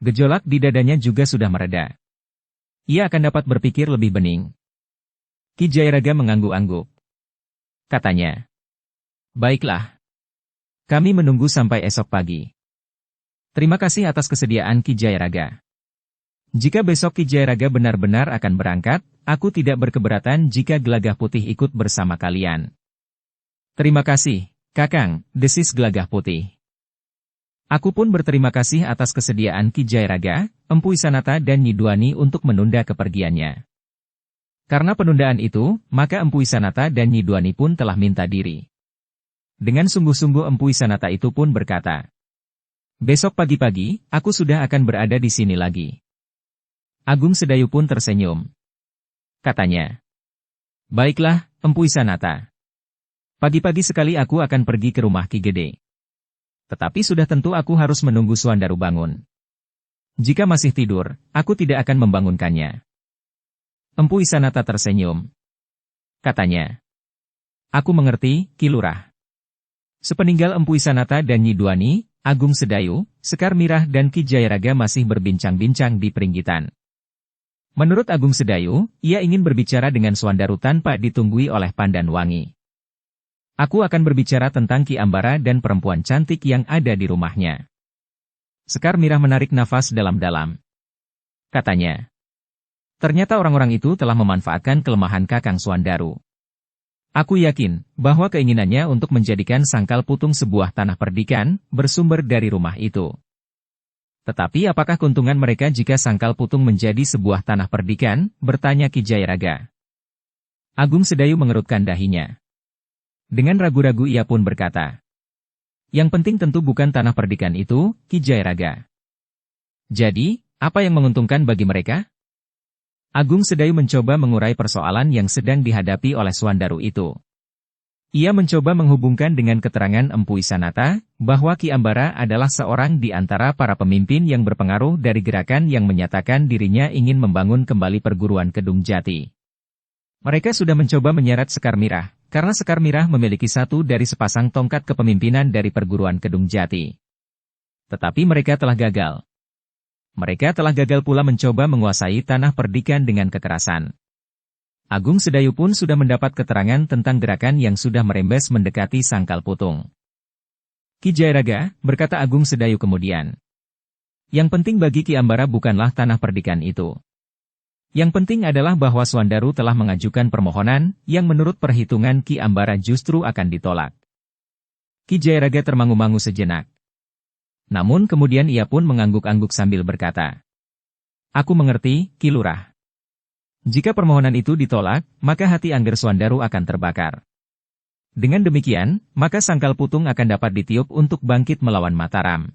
Gejolak di dadanya juga sudah mereda. Ia akan dapat berpikir lebih bening. Ki Jairaga mengangguk-angguk. Katanya, baiklah. Kami menunggu sampai esok pagi. Terima kasih atas kesediaan Ki Jairaga. Jika besok Ki Jairaga benar-benar akan berangkat, aku tidak berkeberatan jika Gelagah Putih ikut bersama kalian. Terima kasih, Kakang, desis Gelagah Putih. Aku pun berterima kasih atas kesediaan Ki Jairaga, Empu Isanata dan Nyi Duani untuk menunda kepergiannya. Karena penundaan itu, maka Empu Isanata dan Nyi Duani pun telah minta diri. Dengan sungguh-sungguh Empu Isanata itu pun berkata, besok pagi-pagi, aku sudah akan berada di sini lagi. Agung Sedayu pun tersenyum. Katanya, baiklah, Empu Isanata. Pagi-pagi sekali aku akan pergi ke rumah Ki Gede. Tetapi sudah tentu aku harus menunggu Suandaru bangun. Jika masih tidur, aku tidak akan membangunkannya. Empu Isanata tersenyum. Katanya, aku mengerti, Ki Lurah. Sepeninggal Empu Isanata dan Nyi Duani, Agung Sedayu, Sekar Mirah dan Ki Jairaga masih berbincang-bincang di peringgitan. Menurut Agung Sedayu, ia ingin berbicara dengan Suandaru tanpa ditunggui oleh Pandan Wangi. Aku akan berbicara tentang Ki Ambara dan perempuan cantik yang ada di rumahnya. Sekar Mirah menarik nafas dalam-dalam. Katanya, ternyata orang-orang itu telah memanfaatkan kelemahan Kakang Suandaru. Aku yakin bahwa keinginannya untuk menjadikan Sangkal Putung sebuah tanah perdikan bersumber dari rumah itu. Tetapi apakah keuntungan mereka jika Sangkal Putung menjadi sebuah tanah perdikan? Bertanya Ki Jairaga. Agung Sedayu mengerutkan dahinya. Dengan ragu-ragu ia pun berkata, yang penting tentu bukan tanah perdikan itu, Ki Jairaga. Jadi, apa yang menguntungkan bagi mereka? Agung Sedayu mencoba mengurai persoalan yang sedang dihadapi oleh Suandaru itu. Ia mencoba menghubungkan dengan keterangan Empu Isanata, bahwa Ki Ambara adalah seorang di antara para pemimpin yang berpengaruh dari gerakan yang menyatakan dirinya ingin membangun kembali perguruan Kedung Jati. Mereka sudah mencoba menyeret Sekar Mirah, karena Sekar Mirah memiliki satu dari sepasang tongkat kepemimpinan dari perguruan Kedung Jati. Tetapi mereka telah gagal. Mereka telah gagal pula mencoba menguasai tanah perdikan dengan kekerasan. Agung Sedayu pun sudah mendapat keterangan tentang gerakan yang sudah merembes mendekati Sangkal Putung. Ki Jairaga, berkata Agung Sedayu kemudian. Yang penting bagi Ki Ambara bukanlah tanah perdikan itu. Yang penting adalah bahwa Suandaru telah mengajukan permohonan, yang menurut perhitungan Ki Ambara justru akan ditolak. Ki Jairaga termangu-mangu sejenak. Namun kemudian ia pun mengangguk-angguk sambil berkata, aku mengerti, Ki Lurah. Jika permohonan itu ditolak, maka hati Angger Suandaru akan terbakar. Dengan demikian, maka Sangkal Putung akan dapat ditiup untuk bangkit melawan Mataram.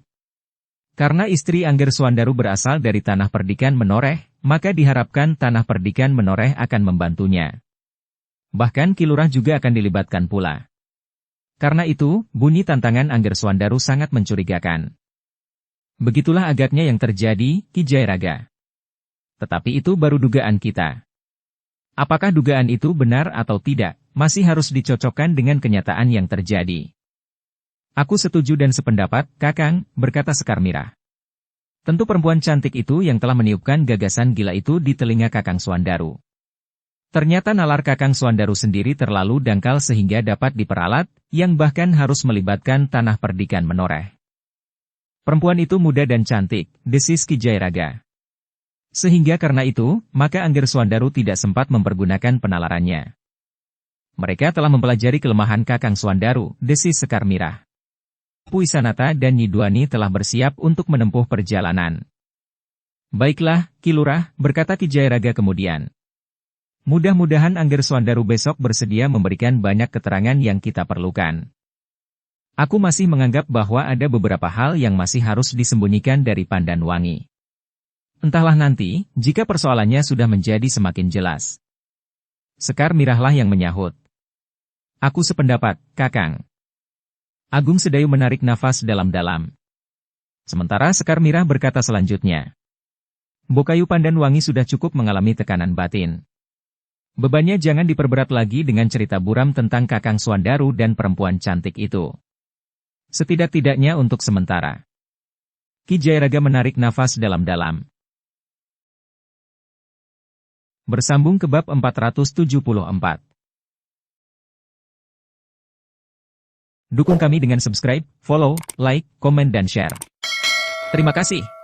Karena istri Angger Suandaru berasal dari tanah perdikan Menoreh, maka diharapkan tanah perdikan Menoreh akan membantunya. Bahkan Ki Lurah juga akan dilibatkan pula. Karena itu, bunyi tantangan Angger Suandaru sangat mencurigakan. Begitulah agaknya yang terjadi, Ki Jairaga. Tetapi itu baru dugaan kita. Apakah dugaan itu benar atau tidak, masih harus dicocokkan dengan kenyataan yang terjadi. Aku setuju dan sependapat, Kakang, berkata Sekar Mirah. Tentu perempuan cantik itu yang telah meniupkan gagasan gila itu di telinga Kakang Suandaru. Ternyata nalar Kakang Suandaru sendiri terlalu dangkal sehingga dapat diperalat, yang bahkan harus melibatkan tanah perdikan Menoreh. Perempuan itu muda dan cantik, desis Ki Jairaga. Sehingga karena itu, maka Angger Suandaru tidak sempat mempergunakan penalarannya. Mereka telah mempelajari kelemahan Kakang Suandaru, desis Sekar Mirah. Empu Isanata dan Nyi Duani telah bersiap untuk menempuh perjalanan. Baiklah, Ki Lurah, berkata Ki Jairaga kemudian. Mudah-mudahan Angger Suandaru besok bersedia memberikan banyak keterangan yang kita perlukan. Aku masih menganggap bahwa ada beberapa hal yang masih harus disembunyikan dari Pandan Wangi. Entahlah nanti, jika persoalannya sudah menjadi semakin jelas. Sekar Mirahlah yang menyahut. Aku sependapat, Kakang. Agung Sedayu menarik nafas dalam-dalam. Sementara Sekar Mirah berkata selanjutnya, Bokayu Pandan Wangi sudah cukup mengalami tekanan batin. Bebannya jangan diperberat lagi dengan cerita buram tentang Kakang Suandaru dan perempuan cantik itu. Setidak-tidaknya untuk sementara. Ki Jayaraga menarik nafas dalam-dalam. Bersambung ke bab 474. Dukung kami dengan subscribe, follow, like, komen dan share. Terima kasih.